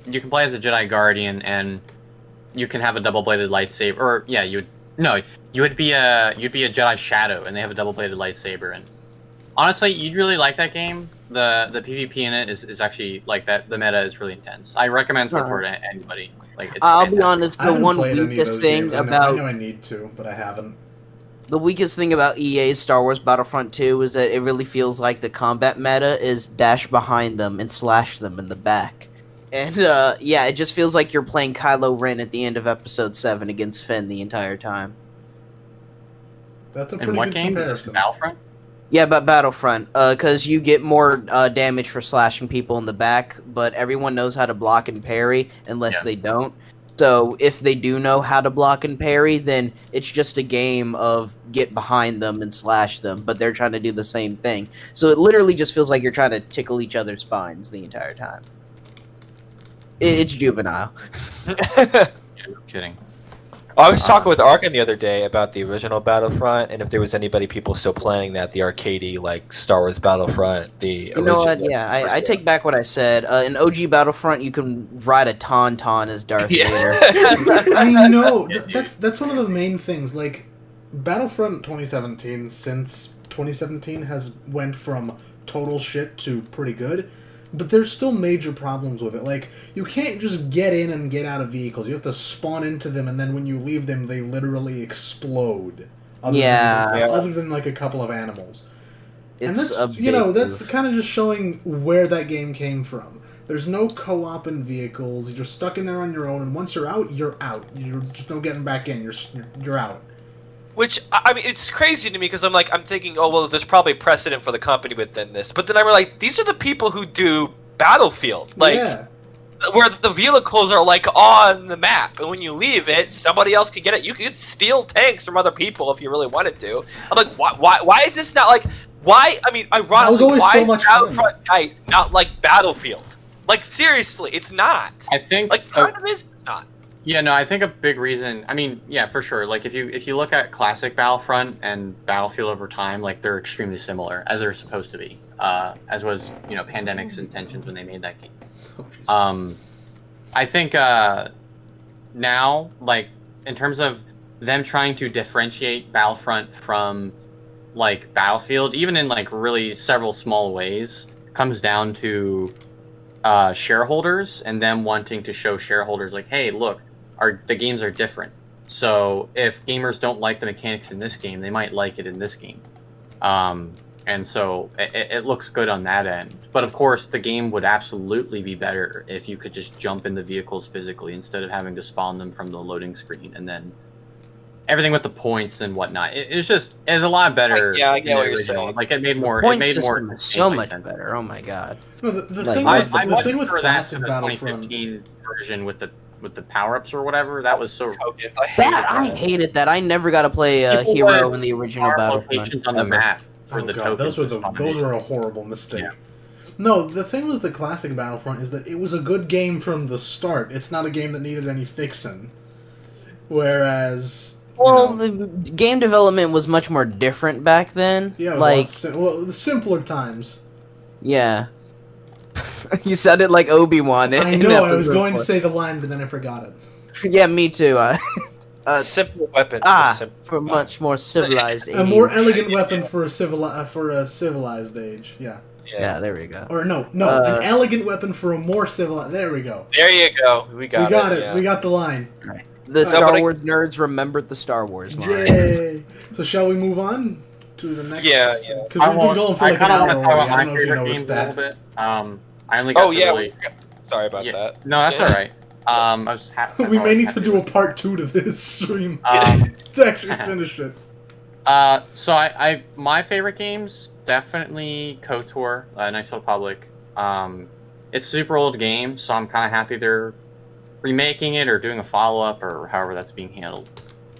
You can play as a Jedi Guardian, and you can have a double-bladed lightsaber. Or you would be a Jedi Shadow, and they have a double-bladed lightsaber. And honestly, you'd really like that game. The PvP in it is actually like that. The meta is really intense. I recommend SWTOR to anybody. Like, I'll be honest. The one weakest thing games. about I know I need to, but I haven't. The weakest thing about EA's Star Wars Battlefront 2 is that it really feels like the combat meta is dash behind them and slash them in the back. And it just feels like you're playing Kylo Ren at the end of Episode 7 against Finn the entire time. That's a pretty good comparison. And what game is this? Battlefront? Yeah, but Battlefront, because you get more damage for slashing people in the back, but everyone knows how to block and parry unless they don't. So if they do know how to block and parry, then it's just a game of get behind them and slash them, but they're trying to do the same thing. So it literally just feels like you're trying to tickle each other's spines the entire time. It's juvenile. No kidding. I was talking with Arkin the other day about the original Battlefront, and if there was people still playing that, the arcadey, like Star Wars Battlefront, the You know what? Yeah, I take back what I said. In OG Battlefront, you can ride a tauntaun as Darth Vader. I know. That's one of the main things. Like, Battlefront 2017, since 2017, has went from total shit to pretty good. But there's still major problems with it. Like, you can't just get in and get out of vehicles. You have to spawn into them, and then when you leave them, they literally explode. Other than like a couple of animals. It's that's kind of just showing where that game came from. There's no co-op in vehicles. You're stuck in there on your own, and once you're out, you're out. There's no getting back in. You're out. Which, I mean, it's crazy to me because I'm thinking, oh, well, there's probably precedent for the company within this. But then I realized these are the people who do Battlefield. Where the vehicles are, like, on the map. And when you leave it, somebody else could get it. You could steal tanks from other people if you really wanted to. I'm like, why is this not, like, ironically, why is Battlefront Dice not like Battlefield? Like, seriously, it's not. I think... Like, part of it is, it's not. Yeah, no, I think a big reason. I mean, yeah, for sure. Like, if you look at classic Battlefront and Battlefield over time, like they're extremely similar as they're supposed to be. As was Pandemic's intentions when they made that game. I think now, like in terms of them trying to differentiate Battlefront from like Battlefield, even in like really several small ways, comes down to shareholders and them wanting to show shareholders like, hey, look. The games are different. So if gamers don't like the mechanics in this game, they might like it in this game. And so it looks good on that end. But of course, the game would absolutely be better if you could just jump in the vehicles physically instead of having to spawn them from the loading screen and then everything with the points and whatnot. It's a lot better. I get what you're saying. Like it made more. So much better. Oh my god. No, I thing with classic the 2015 version with the power-ups or whatever, that was so... I hated that. I never got to play a hero in the original Battlefront. Locations on the map for the tokens. Those were a horrible mistake. Yeah. No, the thing with the classic Battlefront is that it was a good game from the start. It's not a game that needed any fixing. Whereas... the game development was much more different back then. Yeah, the simpler times. Yeah. You sounded like Obi-Wan. I know, I was going to say the line, but then I forgot it. Yeah, me too. Simple weapon. For much more civilized age. A more elegant weapon for a civilized age. Yeah. Yeah, there we go. Or no, an elegant weapon for a more civilized. There we go. There you go. We got it. Yeah. We got the line. Right. The Star Wars nerds remembered the Star Wars line. Yay! So shall we move on to the next? Yeah. Because we've been going for like an hour already. I don't know if you noticed a little bit. I only got Oh yeah, really... sorry about Yeah. that. No, that's all right. I was We may need to do a part 2 to this stream to actually finish it. So my favorite games, definitely KOTOR, Knights of the Republic. It's a super old game, so I'm kind of happy they're remaking it or doing a follow-up or however that's being handled.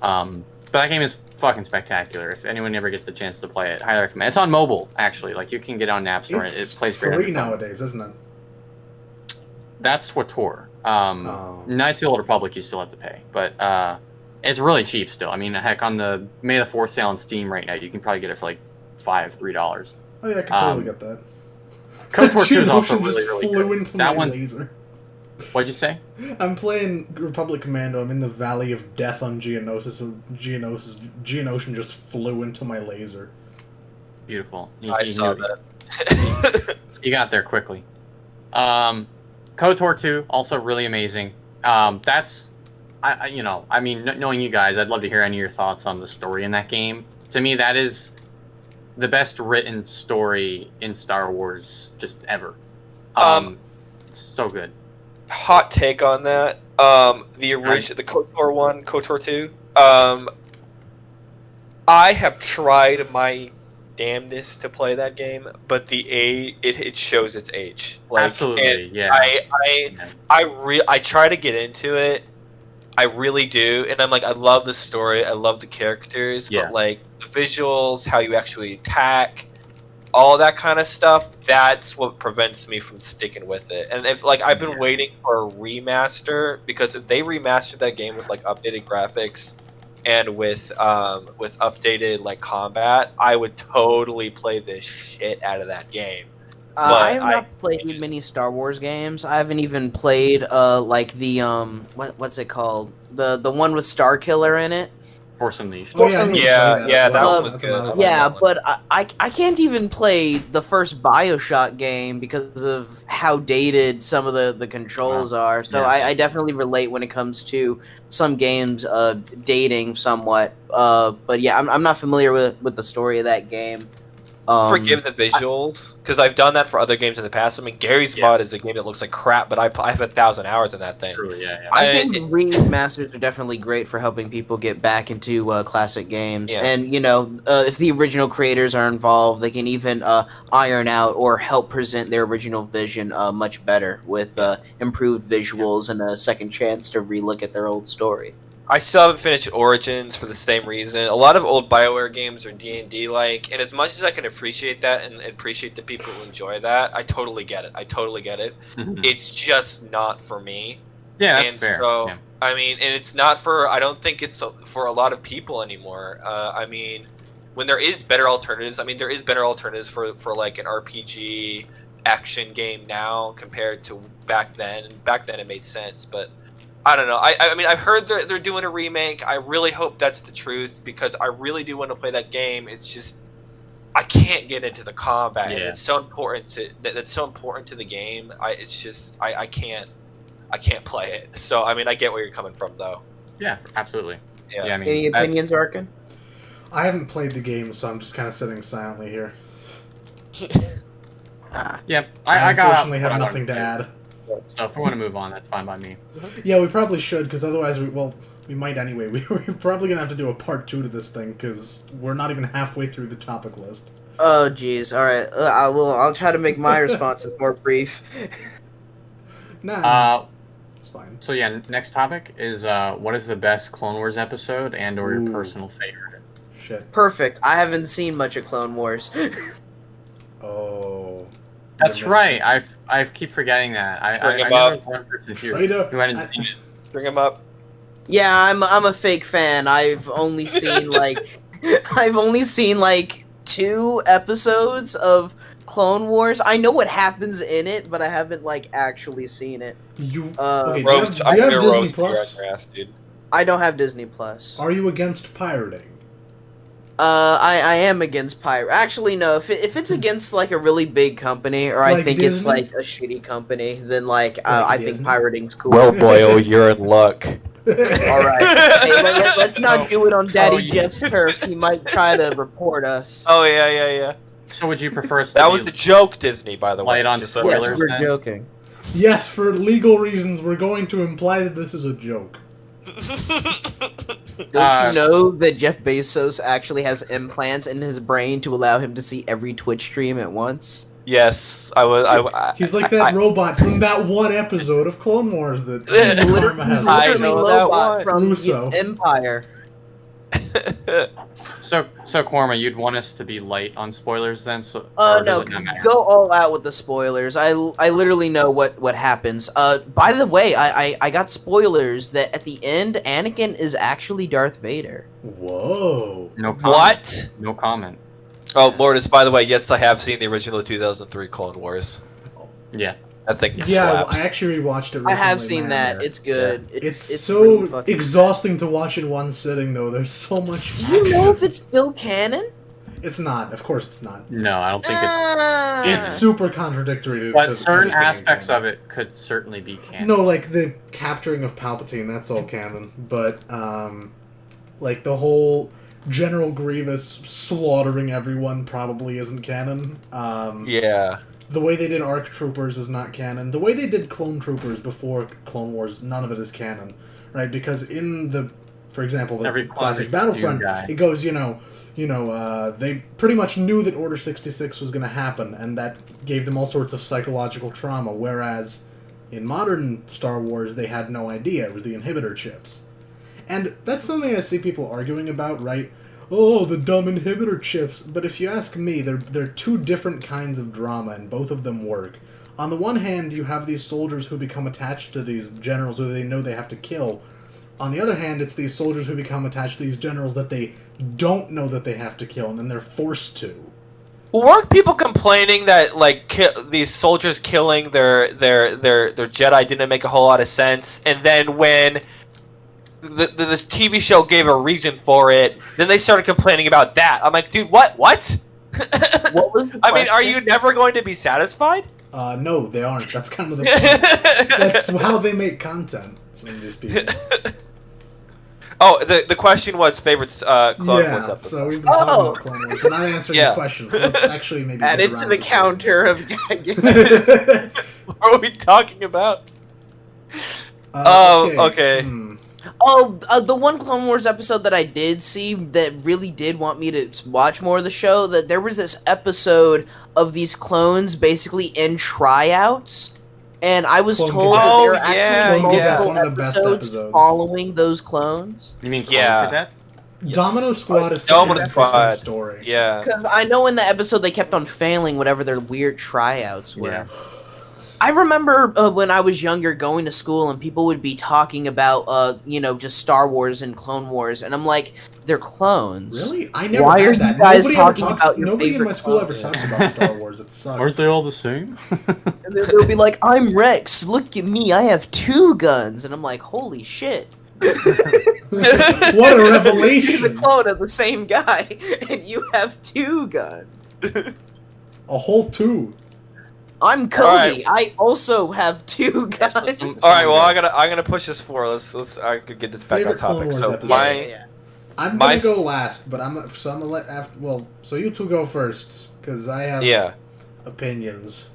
But that game is fucking spectacular. If anyone ever gets the chance to play it, highly recommend. It's on mobile, actually. Like, you can get on the App Store. It's it plays great on your free phone. nowadays, isn't it? That's SWTOR. Oh. Knights of the Old Republic, you still have to pay. But it's really cheap still. I mean, heck, on the May the 4th sale on Steam right now, you can probably get it for like $3. Oh yeah, I can totally get that. KOTOR 2 is also Geonosis really, just really flew good. into That my one... laser. What'd you say? I'm playing Republic Commando. I'm in the Valley of Death on Geonosis, and Geonosian just flew into my laser. Beautiful. I saw that. You got there quickly. KOTOR 2, also really amazing. That's, I mean, knowing you guys, I'd love to hear any of your thoughts on the story in that game. To me, that is the best written story in Star Wars just ever. It's so good. Hot take on that. The original, the KOTOR 1, KOTOR 2. I have tried my damnedest to play that game, but it shows its age. Like, absolutely, yeah. I try to get into it. I really do, and I'm like, I love the story, I love the characters, but like the visuals, how you actually attack, all that kind of stuff, that's what prevents me from sticking with it. And if like I've been waiting for a remaster, because if they remastered that game with like updated graphics and with updated like combat, I would totally play the shit out of that game. I have not played many Star Wars games. I haven't even played like the what's it called? The one with Starkiller in it. Force Unleashed. Yeah, that one was good. Yeah, but I can't even play the first BioShock game because of how dated some of the controls are. So I definitely relate when it comes to some games dating somewhat. But yeah, I'm not familiar with the story of that game. Forgive the visuals, because I've done that for other games in the past. I mean, Gary's Mod is a game that looks like crap, but I have 1,000 hours in that thing. True, yeah. I think remasters are definitely great for helping people get back into classic games. Yeah. And, if the original creators are involved, they can even iron out or help present their original vision much better with improved visuals and a second chance to relook at their old story. I still haven't finished Origins for the same reason. A lot of old BioWare games are D&D like, and as much as I can appreciate that and appreciate the people who enjoy that, I totally get it. Mm-hmm. It's just not for me. Yeah, that's fair. So, yeah. I mean, and it's not for, I don't think it's for a lot of people anymore. I mean, when there is better alternatives, there is better alternatives for like an RPG action game now compared to back then. Back then it made sense, but I don't know. I mean, I've heard they're doing a remake. I really hope that's the truth, because I really do want to play that game. It's just I can't get into the combat. And it's so important that's so important to the game. I can't play it. So I mean, I get where you're coming from, though. Yeah, absolutely. Yeah. I mean, any opinions, Arkin? I haven't played the game, so I'm just kind of sitting silently here. Yep, I got. Unfortunately, have nothing to add. So if we want to move on, that's fine by me. Yeah, we probably should, because otherwise, we might anyway. We're probably gonna have to do a part 2 to this thing, because we're not even halfway through the topic list. Oh, jeez. All right, I'll try to make my responses more brief. Nah, it's fine. So yeah, next topic is what is the best Clone Wars episode and/or your personal favorite? Shit. Perfect. I haven't seen much of Clone Wars. Oh. That's right. I keep forgetting that. I know there's one person here who hadn't seen it. Bring him up. Yeah, I'm a fake fan. I've only seen like 2 episodes of Clone Wars. I know what happens in it, but I haven't actually seen it. Okay, Roast. do I'm you have gonna Disney roast you on Plus? your ass, dude. I don't have Disney Plus. Are you against pirating? I am against pirate. Actually, no. If it's against a really big company, or I think it's Disney? a shitty company, then I think pirating's cool. Well, boyo, you're in luck. All right. Hey, let's not do it on Daddy Jeff's turf. He might try to report us. Oh yeah. So would you prefer us to That be was the joke, Disney, by the way. light on just so Yes, spoilers? we're then? joking. Yes, for legal reasons, we're going to imply that this is a joke. Don't you know that Jeff Bezos actually has implants in his brain to allow him to see every Twitch stream at once? Yes, I He's like that robot from that one episode of Clone Wars that He's He's Karma has. I literally know that Lobot one. from Russo. Empire. So Korma, you'd want us to be light on spoilers then? So or does No, it not matter? go all out with the spoilers. I literally know what happens. By the way, I got spoilers that at the end, Anakin is actually Darth Vader. Whoa. No comment. What? No comment. Oh, Mortis, by the way, yes, I have seen the original 2003 Clone Wars. Yeah. I think it Yeah, slaps. I actually rewatched it recently. I have seen man. that. It's good. It's so really fucking exhausting to watch in one sitting, though. There's so much. Do you know if it's still canon? It's not. Of course, it's not. No, I don't think it's. It's super contradictory to. But to certain anything aspects canon. of it could certainly be canon. No, like the capturing of Palpatine, that's all canon. But like the whole General Grievous slaughtering everyone probably isn't canon. Yeah. The way they did ARC Troopers is not canon. The way they did Clone Troopers before Clone Wars, none of it is canon, right? Because in the, for example, the Every clone classic is Battlefront, Doom guy. it goes, they pretty much knew that Order 66 was going to happen, and that gave them all sorts of psychological trauma. Whereas in modern Star Wars, they had no idea. It was the inhibitor chips, and that's something I see people arguing about, right? Oh, the dumb inhibitor chips. But if you ask me, they're two different kinds of drama, and both of them work. On the one hand, you have these soldiers who become attached to these generals who they know they have to kill. On the other hand, it's these soldiers who become attached to these generals that they don't know that they have to kill, and then they're forced to. Weren't people complaining that like these soldiers killing their Jedi didn't make a whole lot of sense? And then when the TV show gave a reason for it, then they started complaining about that. I'm like, dude, what? What was the I mean, are question? you never going to be satisfied? No, they aren't. That's kind of the point. That's how they make content, some of these people. Oh, the question was favorite Clone Wars Yeah, episode. so we've been talking about Clone Wars. We're not answering Yeah. the question, so let's actually maybe Add get it to around the it. counter of. What are we talking about? Okay. The one Clone Wars episode that I did see that really did want me to watch more of the show, that there was this episode of these clones basically in tryouts, and I was Clone told Cadet. that there Oh, were yeah, actually yeah. multiple One of the best episodes episodes. following those clones. You mean Yeah. Clone Cadet? Domino Squad is such Domino an interesting Squad. story. Yeah. Because I know in the episode they kept on failing whatever their weird tryouts were. Yeah. I remember when I was younger going to school and people would be talking about, just Star Wars and Clone Wars, and I'm like, they're clones. Really? I never Why had are you that. guys Nobody ever talking talks- about your Nobody in my favorite school ever clone? talks about Star Wars. It sucks. Aren't they all the same? And they'll be like, I'm Rex, look at me, I have 2 guns. And I'm like, holy shit. What a You're revelation! the clone of the same guy, and you have 2 guns. A whole 2. I'm Cody, Alright. I also have 2 guns. All right. Well, I'm gonna push this forward. Let's I could get this back on Favorite Clone topic. Wars So episode? my I'm My gonna f- go last, but I'm gonna let after. Well, so you two go first, because I have yeah. opinions.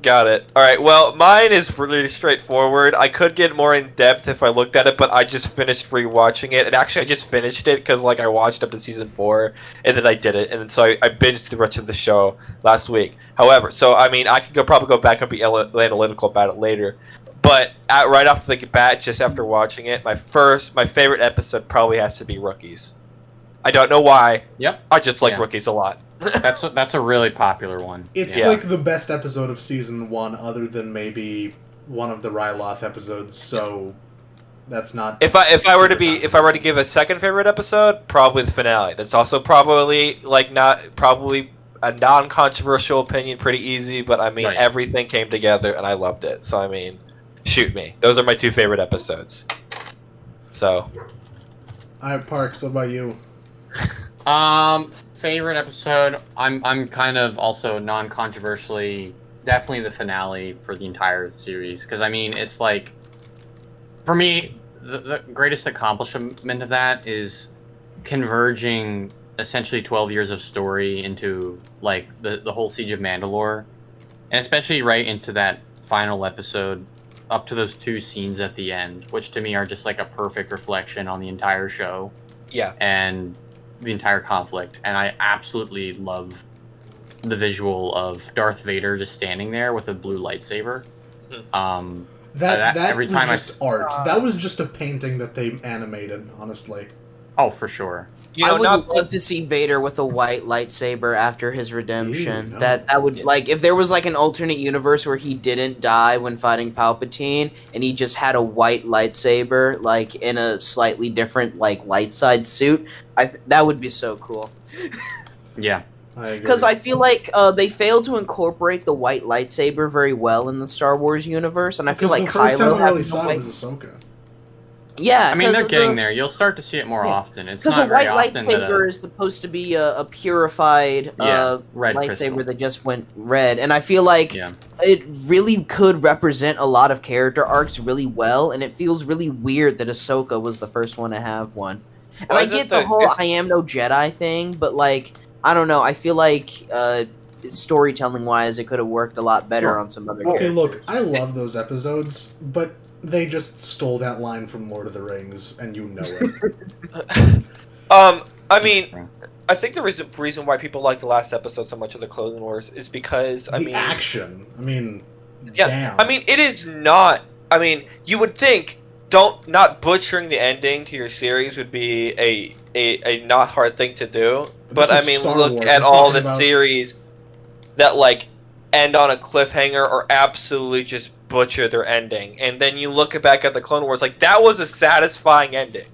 Got it. All right. Well, mine is really straightforward. I could get more in depth if I looked at it, but I just finished rewatching it, and actually, I just finished it because like I watched up to season 4, and then I did it, and then so I binged the rest of the show last week. However, so I mean, I could probably go back and be analytical about it later, but right off the bat, just after watching it, my favorite episode probably has to be Rookies. I don't know why. Yep. I just like Yeah. Rookies a lot. That's a really popular one. It's Yeah. like the best episode of season 1, other than maybe one of the Ryloth episodes. So that's not. If I were to give a second favorite episode, probably the finale. That's also probably a non-controversial opinion, pretty easy. But I mean, Right. everything came together, and I loved it. So I mean, shoot me. Those are my 2 favorite episodes. So All right, Parks. What about you? Favorite episode. I'm kind of also non-controversially definitely the finale for the entire series, because I mean it's like, for me, the greatest accomplishment of that is converging essentially 12 years of story into like the whole Siege of Mandalore, and especially right into that final episode, up to those 2 scenes at the end, which to me are just like a perfect reflection on the entire show. Yeah. And the entire conflict, and I absolutely love the visual of Darth Vader just standing there with a blue lightsaber. That every was time just art. That was just a painting that they animated, honestly. Oh, for sure. I would love to see Vader with a white lightsaber after his redemption. Ew, no. That would like if there was like an alternate universe where he didn't die when fighting Palpatine and he just had a white lightsaber like in a slightly different like light side suit. That would be so cool. Yeah. Because I feel like they failed to incorporate the white lightsaber very well in the Star Wars universe, and I feel like the first time Kylo we really having saw a it was Ahsoka. Yeah, I mean, they're getting there. You'll start to see it more often. It's because a not very white often lightsaber is supposed to be a purified red lightsaber crystal. that just went red, and I feel like it really could represent a lot of character arcs really well, and it feels really weird that Ahsoka was the first one to have one. And I get the whole "I am no Jedi" thing, but like I don't know, I feel like storytelling wise, it could have worked a lot better on some other. Okay, look, I love those episodes, but they just stole that line from Lord of the Rings, and you know it. I mean, I think the reason why people like the last episode so much of the Clone Wars is because the action. I mean, yeah, damn. I mean, it is not. I mean, you would think not butchering the ending to your series would be a not hard thing to do, but I mean, look at all the series that like end on a cliffhanger or absolutely just butcher their ending, and then you look back at the Clone Wars, like that was a satisfying ending.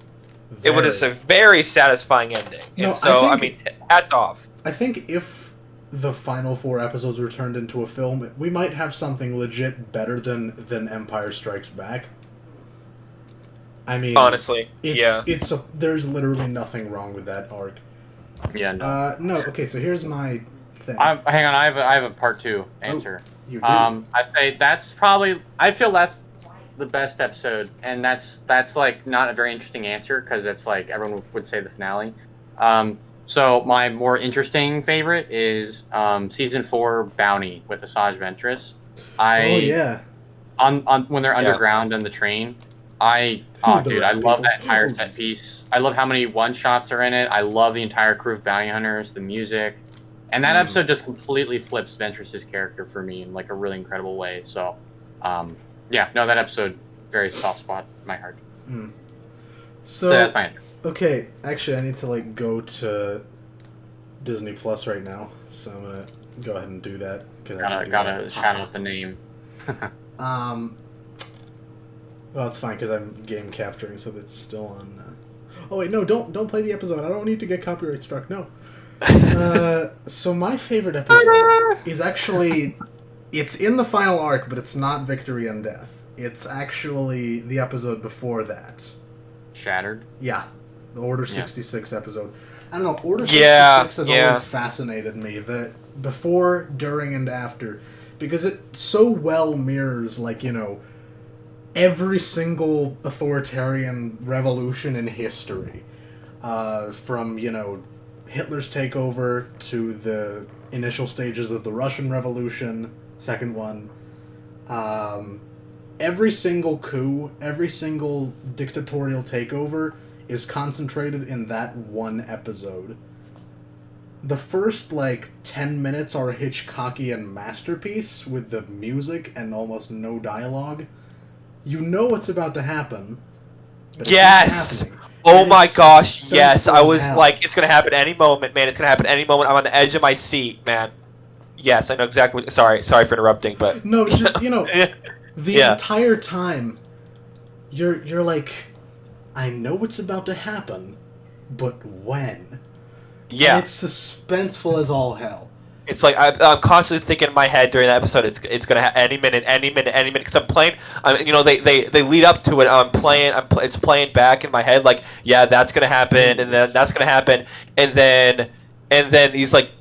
It was a very satisfying ending, and so I mean, hats off. I think if the final 4 episodes were turned into a film, we might have something legit better than Empire Strikes Back. I mean, honestly, there's literally nothing wrong with that arc. Yeah. No. No. Okay, so here's my thing. Hang on, I have a part 2 answer. You do? I say that's probably. I feel that's the best episode, and that's like not a very interesting answer because it's like everyone would say the finale. So my more interesting favorite is season 4 Bounty with Asajj Ventress. On when they're underground on the train. Dude, I love that entire set piece. I love how many one-shots are in it. I love the entire crew of bounty hunters, the music. And that episode just completely flips Ventress's character for me in like a really incredible way. So, that episode, very soft spot in my heart. So that's my answer. Okay, actually, I need to like go to Disney Plus right now, so I'm gonna go ahead and do that. Gotta shout out the name. Well, it's fine because I'm game capturing, so that's still on. Oh wait, no! Don't play the episode. I don't need to get copyright struck. No. So my favorite episode is actually, it's in the final arc, but it's not Victory and Death. It's actually the episode before that. Shattered? Yeah. The Order 66 episode. I don't know, Order 66 has always fascinated me, that before, during, and after, because it so well mirrors, like, every single authoritarian revolution in history. From, Hitler's takeover to the initial stages of the Russian Revolution, second one. Every single coup, every single dictatorial takeover is concentrated in that one episode. The first, 10 minutes are Hitchcockian masterpiece with the music and almost no dialogue. You know what's about to happen. Yes! Oh my gosh, yes. I was like, it's going to happen any moment, man. It's going to happen any moment. I'm on the edge of my seat, man. Yes, I know exactly what... Sorry for interrupting, but... No, just, the entire time, you're like, I know what's about to happen, but when? Yeah. And it's suspenseful as all hell. It's like I'm constantly thinking in my head during that episode. It's gonna any minute. Because I'm playing. They lead up to it. I'm playing. It's playing back in my head. Like, yeah, that's gonna happen, and then that's gonna happen, and then And then he's like,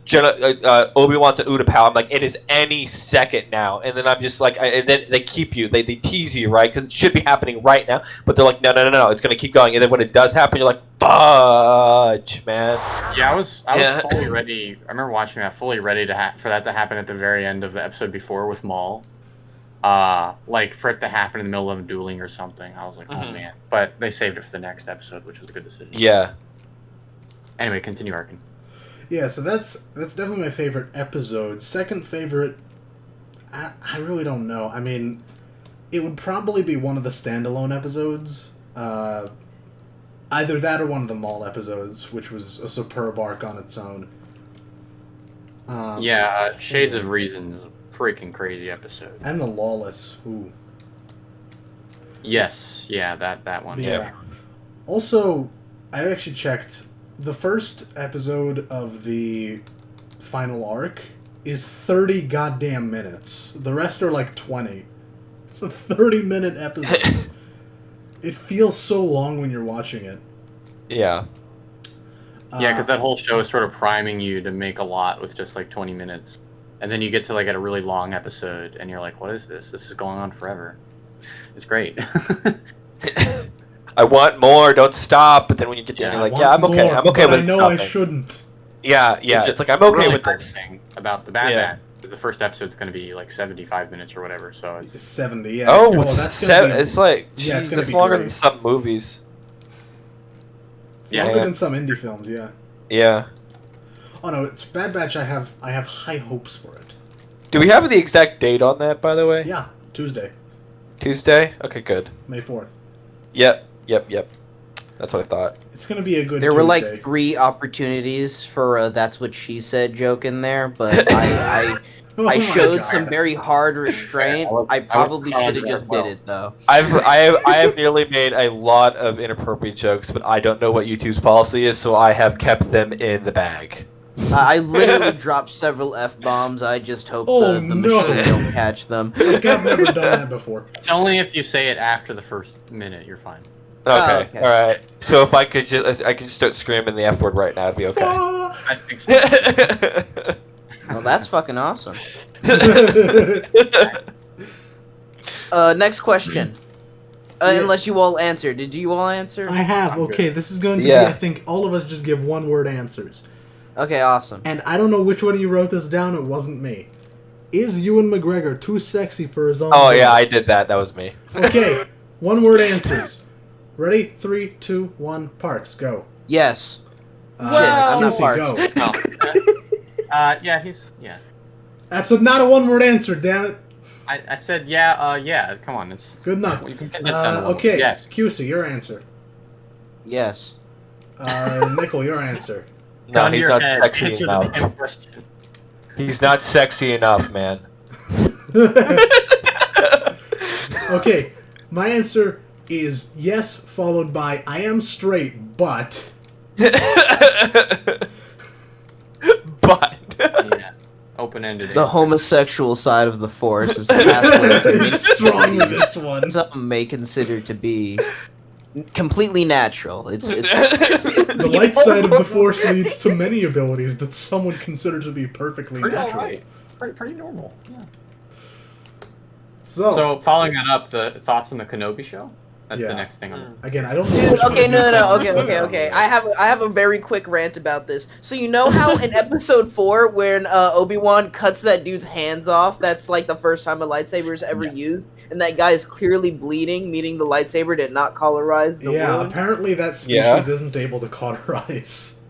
Obi-Wan to Utapau. I'm like, it is any second now. And then I'm just like, and then they keep you, they tease you, right? Because it should be happening right now. But they're like, no, it's going to keep going. And then when it does happen, you're like, fudge, man. Yeah, I was fully ready. I remember watching that, fully ready for that to happen at the very end of the episode before with Maul. Like for it to happen in the middle of a dueling or something. I was like, oh man. But they saved it for the next episode, which was a good decision. Yeah. Anyway, continue, Arkin. Yeah, so that's definitely my favorite episode. Second favorite, I really don't know. I mean, it would probably be one of the standalone episodes. Either that or one of the Maul episodes, which was a superb arc on its own. Shades of Reason is a freaking crazy episode. And the Lawless, ooh. Yes, yeah, that one. Yeah. Also, I actually checked. The first episode of the final arc is 30 goddamn minutes. The rest are like 20. It's a 30-minute episode. It feels so long when you're watching it. Yeah. Yeah, because that whole show is sort of priming you to make a lot with just like 20 minutes. And then you get to like at a really long episode and you're like, what is this? This is going on forever. It's great. I want more, don't stop. But then when you get there, you're like, I'm okay. I'm okay with it. I know I shouldn't. Yeah. It's like, I'm okay really with this. Thing about the Bad Batch, because the first episode's going to be like 75 minutes or whatever, so it's 70, yeah. Oh, that's it's like, yeah, it's it's longer than some movies. It's longer than some indie films, yeah. Yeah. Oh no, it's Bad Batch. I have high hopes for it. Do we have the exact date on that, by the way? Yeah, Tuesday, Okay, good. May 4th. Yep. That's what I thought. It's gonna be a good. There were Tuesday. like 3 opportunities for a "that's what she said" joke in there, but I Oh I my showed God. some very hard restraint. I probably should have just did it though. I have nearly made a lot of inappropriate jokes, but I don't know what YouTube's policy is, so I have kept them in the bag. I literally dropped several F-bombs. I just hope the machine don't catch them. Like, I've never done that before. It's only if you say it after the first minute, you're fine. Okay. All right. So if I could just start screaming the F word right now, it'd be okay. I think so. Well, that's fucking awesome. Next question. Unless you all answer. Did you all answer? I have. Okay, this is going to be, I think, all of us just give one-word answers. Okay, awesome. And I don't know which one of you wrote this down. It wasn't me. Is Ewan McGregor too sexy for his own? Oh, yeah, I did that. That was me. Okay, one-word answers. Ready? 3, 2, 1. Parks, go. Yes. I'm not Parks. Go. Yeah. That's not a one-word answer, damn it. I said yeah, come on, it's Good enough. You can condense down to one word. Okay, Yes. QC, your answer. Yes. Nickel, your answer. No, Gun to he's your not head. sexy Answer the enough. damn question. He's not sexy enough, man. Okay, my answer is yes, followed by I am straight, but... Yeah. Open-ended. The homosexual side of the Force is halfway strong with this one. Some may consider to be completely natural. It's The light side of the Force leads to many abilities that some would consider to be perfectly pretty natural. alright. Pretty normal. Yeah. So, following that up, the thoughts on the Kenobi show? That's Yeah. the next thing. again, I don't Dude, know. okay, no, okay. I have a very quick rant about this. So you know how in episode 4, when Obi-Wan cuts that dude's hands off, that's like the first time a lightsaber is ever used, and that guy is clearly bleeding, meaning the lightsaber did not cauterize the Yeah, wound? apparently that species isn't able to cauterize.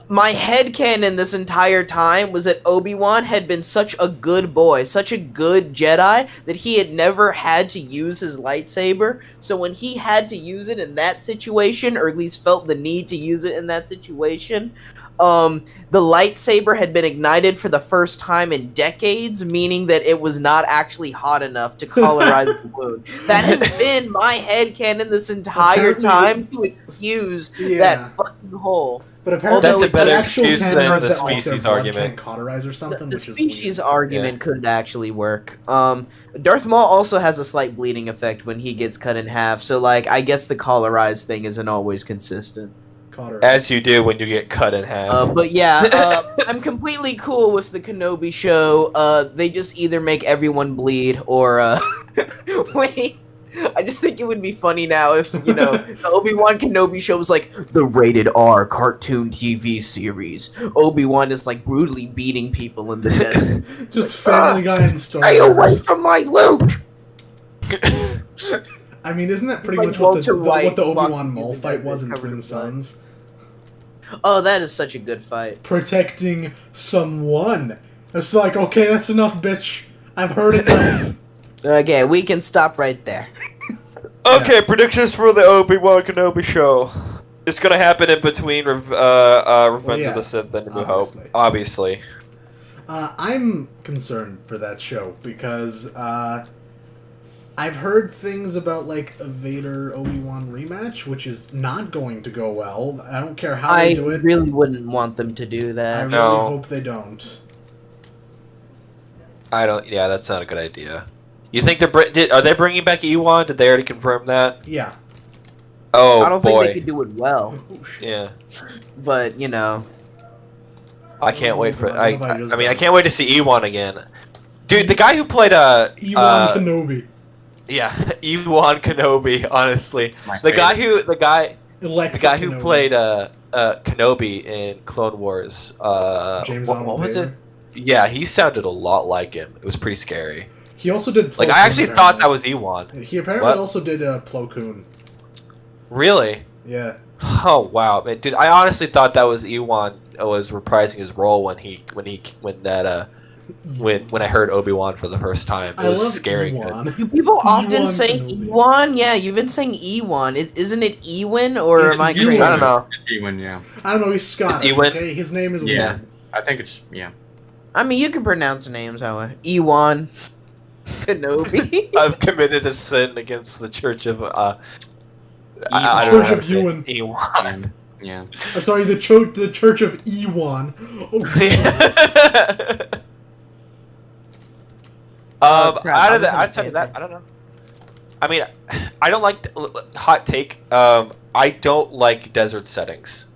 My headcanon this entire time was that Obi-Wan had been such a good boy, such a good Jedi, that he had never had to use his lightsaber. So when he had to use it in that situation, or at least felt the need to use it in that situation, the lightsaber had been ignited for the first time in decades, meaning that it was not actually hot enough to cauterize the wound. That has been my headcanon this entire time to excuse that fucking hole. But apparently, That's a better the actual excuse canon than is the that, like, their species blood argument. can't cauterize or something. The which is species weird. argument could actually work. Darth Maul also has a slight bleeding effect when he gets cut in half, so like I guess the cauterized thing isn't always consistent. Caught her. As you do when you get cut in half. But yeah, I'm completely cool with the Kenobi show. They just either make everyone bleed or wait. I just think it would be funny now if, you know, the Obi-Wan Kenobi show was like the rated R cartoon TV series. Obi-Wan is like brutally beating people in the desert. Just Family Guy and Star Stay Wars. away from my Luke! I mean, isn't that pretty Like much what Walter the White Obi-Wan walking Maul through the fight desert was in covered Twin in blood. Sons? Oh, that is such a good fight. Protecting someone. It's like, okay, that's enough, bitch. I've heard enough. Okay, we can stop right there. Okay, predictions for the Obi-Wan Kenobi show. It's gonna happen in between Revenge yeah, of the Sith and New obviously. Hope. Obviously. I'm concerned for that show because I've heard things about like a Vader Obi-Wan rematch, which is not going to go well. I don't care how they I do it. really wouldn't want them to do I that. really No. hope they don't. I don't. Yeah, that's not a good idea. You think are they bringing back Ewan? Did they already confirm that? Yeah. Oh I don't boy. think they could do it well, Oh, shit. Yeah. but you know. I can't wait for. What I have I just mean, I done? can't wait to see Ewan again. Dude, the guy who played Ewan Kenobi. yeah, Ewan Kenobi. Honestly, My the guy favorite. Electric the guy who Kenobi. played Kenobi in Clone Wars. James what Arnold was Taylor? it? Yeah, he sounded a lot like him. It was pretty scary. He also did Plo Like I Koon, actually thought that was Ewan. He apparently What? also did Plo Koon. Really? Yeah. Oh wow, man, dude! I honestly thought that was Ewan was reprising his role when I heard Obi-Wan for the first time. It I was love scary. good. Ewan. Do people often Ewan say Kenobi. Ewan? Yeah, you've been saying Ewan. Isn't it Ewan or It's am I Ewan. crazy? I don't know. Ewan, yeah. I don't know, he's Scottish, Ewan? okay? His name is Yeah. weird. I think it's, yeah. I mean, you can pronounce names how Ewan Kenobi. I've committed a sin against the Church of I Church don't know how to of say it. Ewan. Ewan. Yeah. I'm sorry, the Church of Ewan. Oh, crap, Out I of that, was outside gonna of say that, I don't know. I mean, I don't like hot take. I don't like desert settings,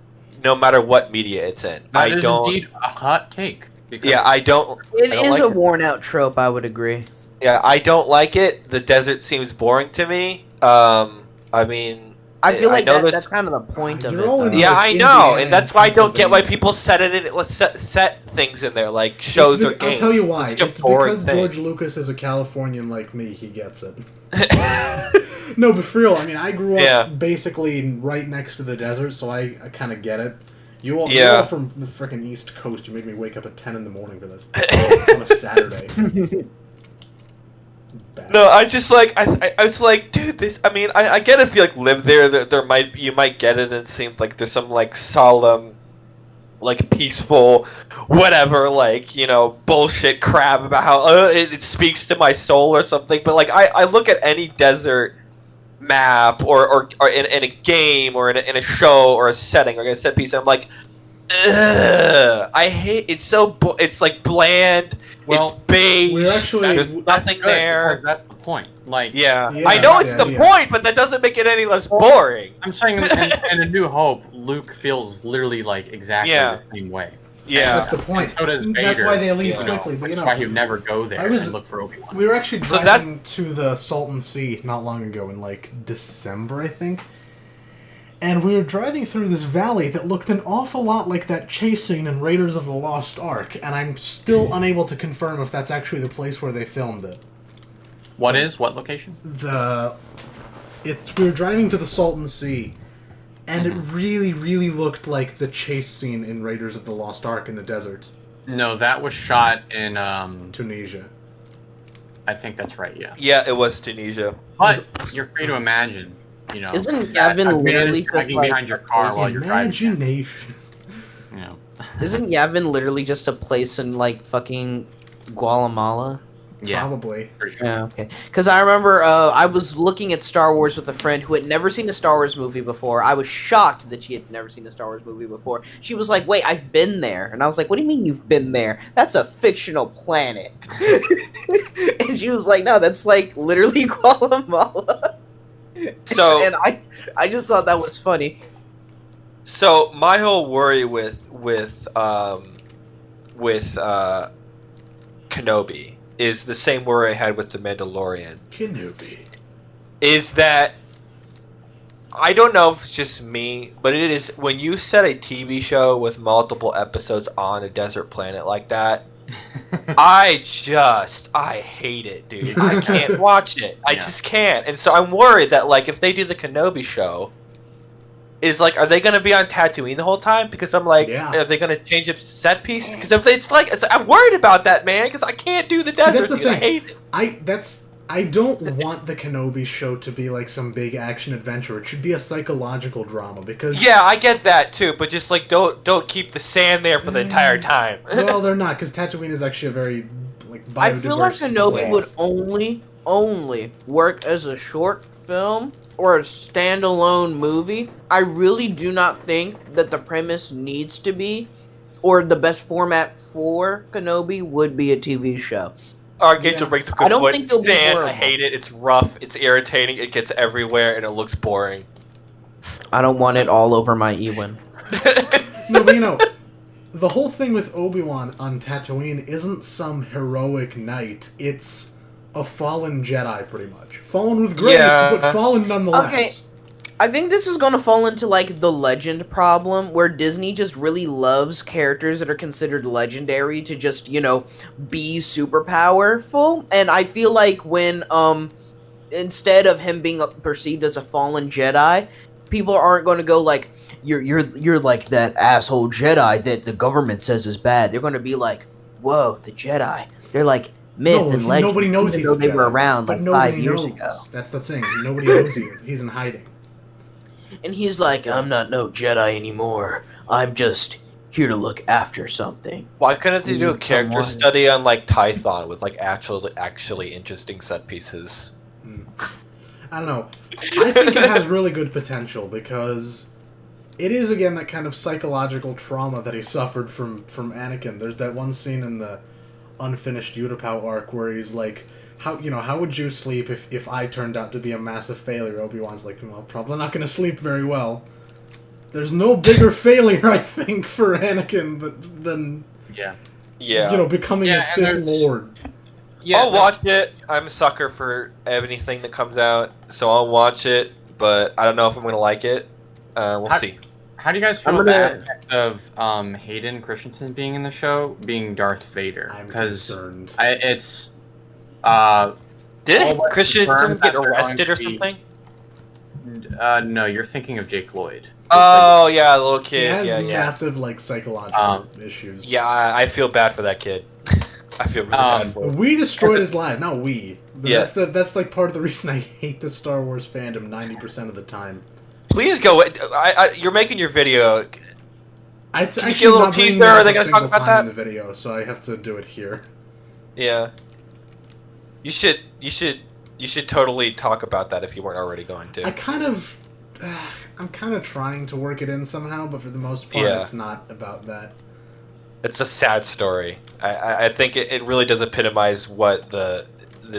no matter what media it's in. That I is don't. indeed a hot take. Because Yeah, I don't. It I don't is like a it. worn out trope, I would agree. Yeah, I don't like it. The desert seems boring to me. I mean, I feel like know that's there's- kind of the point of You're it. all Though. in Yeah, like I know, Indiana and that's and why I don't get why Pennsylvania. people set it in. Let's set things in there like shows or I'll games. tell you why. It's such a It's boring because thing. George Lucas is a Californian like me. He gets it. No, but for real, I mean, I grew up Yeah. basically right next to the desert, so I kind of get it. You're Yeah. all from the freaking East Coast. You made me wake up at 10 in the morning for this on a Saturday. No, I just like I was like, dude, this. I mean, I get if you like live there, you might get it, and it seems like there's some like solemn, like peaceful, whatever, like bullshit crap about how it speaks to my soul or something. But like I look at any desert map or in a game or in a show or a setting or a set piece, and I'm like, ugh, I hate it's so it's like bland. Well, it's beige. we're actually- there's nothing Good, there. because that's the point. Like, Yeah. Yeah, I know it's yeah, the yeah. point, but that doesn't make it any less boring. I'm saying in A New Hope, Luke feels literally like exactly Yeah. the same way. Yeah. That's the point. And so does That's Vader, why they leave Yeah. quickly. But Which you is know, why he would never go there I was- and look for Obi-Wan. we were actually So driving to the Salton Sea not long ago in like December, I think. And we were driving through this valley that looked an awful lot like that chase scene in Raiders of the Lost Ark, and I'm still unable to confirm if that's actually the place where they filmed it. What location? We were driving to the Salton Sea, and it really, really looked like the chase scene in Raiders of the Lost Ark in the desert, No, that was shot in Tunisia. I think that's right, yeah. Yeah, it was Tunisia. But you're free to imagine, Isn't that Gavin a man literally is dragging just, like, behind your car while you're driving. Imagination. You know. Isn't Yavin literally just a place in like fucking Guatemala? Yeah, Probably. pretty sure. Yeah, okay. Because I remember I was looking at Star Wars with a friend who had never seen a Star Wars movie before. I was shocked that she had never seen a Star Wars movie before. She was like, wait, I've been there. And I was like, what do you mean you've been there? That's a fictional planet. And she was like, no, that's like literally Guatemala. So And I just thought that was funny. So my whole worry with Kenobi is the same worry I had with the Mandalorian. Kenobi. Is that I don't know if it's just me, but it is when you set a TV show with multiple episodes on a desert planet like that. I hate it, dude. I can't watch it. I just can't. And so I'm worried that like if they do the Kenobi show, is like, are they going to be on Tatooine the whole time? Because I'm like, are they going to change up set piece? Because if it's like, I'm worried about that, man. Because I can't do the desert. That's the dude. I thing. hate it. I don't want the Kenobi show to be like some big action adventure. It should be a psychological drama because Yeah, I get that too, but just like don't keep the sand there for the entire time. well, they're not because Tatooine is actually a very like biodiverse I feel like Kenobi place. would only work as a short film or a standalone movie. I really do not think that the premise needs to be, or the best format for Kenobi would be a TV show. Archangel brings a good I don't point. think they'll be Sand, I horrible. hate it. It's rough. It's irritating. It gets everywhere, and it looks boring. I don't want it all over my Ewan. No, but you know, the whole thing with Obi-Wan on Tatooine isn't some heroic knight. It's a fallen Jedi, pretty much. Fallen with grace, but fallen nonetheless. Okay. I think this is going to fall into, like, the legend problem, where Disney just really loves characters that are considered legendary to just, you know, be super powerful. And I feel like when, instead of him being perceived as a fallen Jedi, people aren't going to go, like, you're like that asshole Jedi that the government says is bad. They're going to be like, whoa, the Jedi. They're like myth and legend. Nobody knows he's a they Jedi, were around, but like, nobody 5 years knows. ago. That's the thing. Nobody knows he is. He's in hiding. And he's like, I'm not no Jedi anymore. I'm just here to look after something. Why couldn't they do a character someone. study on like Tython with like actually interesting set pieces? I don't know. I think it has really good potential because it is again that kind of psychological trauma that he suffered from Anakin. There's that one scene in the unfinished Utapau arc where he's like, how would you sleep if I turned out to be a massive failure? Obi-Wan's like, well, probably not going to sleep very well. There's no bigger failure, I think, for Anakin than becoming a Sith Lord. I'll watch it. I'm a sucker for anything that comes out, so I'll watch it. But I don't know if I'm gonna like it. We'll see. How do you guys feel about the aspect of Hayden Christensen being in the show, being Darth Vader? I'm Because concerned. it's Did Christensen confirmed get that they're arrested or going to something? No, you're thinking of Jake Lloyd. Oh yeah, the little He kid. has Yeah. massive psychological issues. Yeah, I feel bad for that kid. I feel really bad for him. We destroyed his life, not we. Yeah. That's like part of the reason I hate the Star Wars fandom 90% of the time. Please go. You're making your video. It's Can you actually get a little not bringing teaser? it up Are they a gonna single talk about time that? in the video, so I have to do it here. Yeah. You should totally talk about that if you weren't already going to. I'm kind of trying to work it in somehow, but for the most part, it's not about that. It's a sad story. I think it really does epitomize what the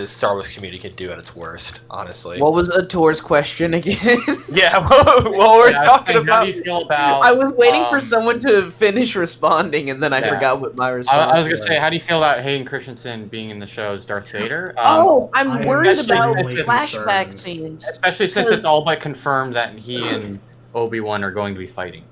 Star Wars community can do at its worst, honestly. What was ArTorr's question again? Yeah, what we're talking How about. do you feel about? I was waiting for someone to finish responding, and then I forgot what my response was. I was gonna say, how do you feel about Hayden Christensen being in the show as Darth Vader? I'm worried about really flashback concerned. scenes. Especially since it's all but confirmed that he and Obi-Wan are going to be fighting.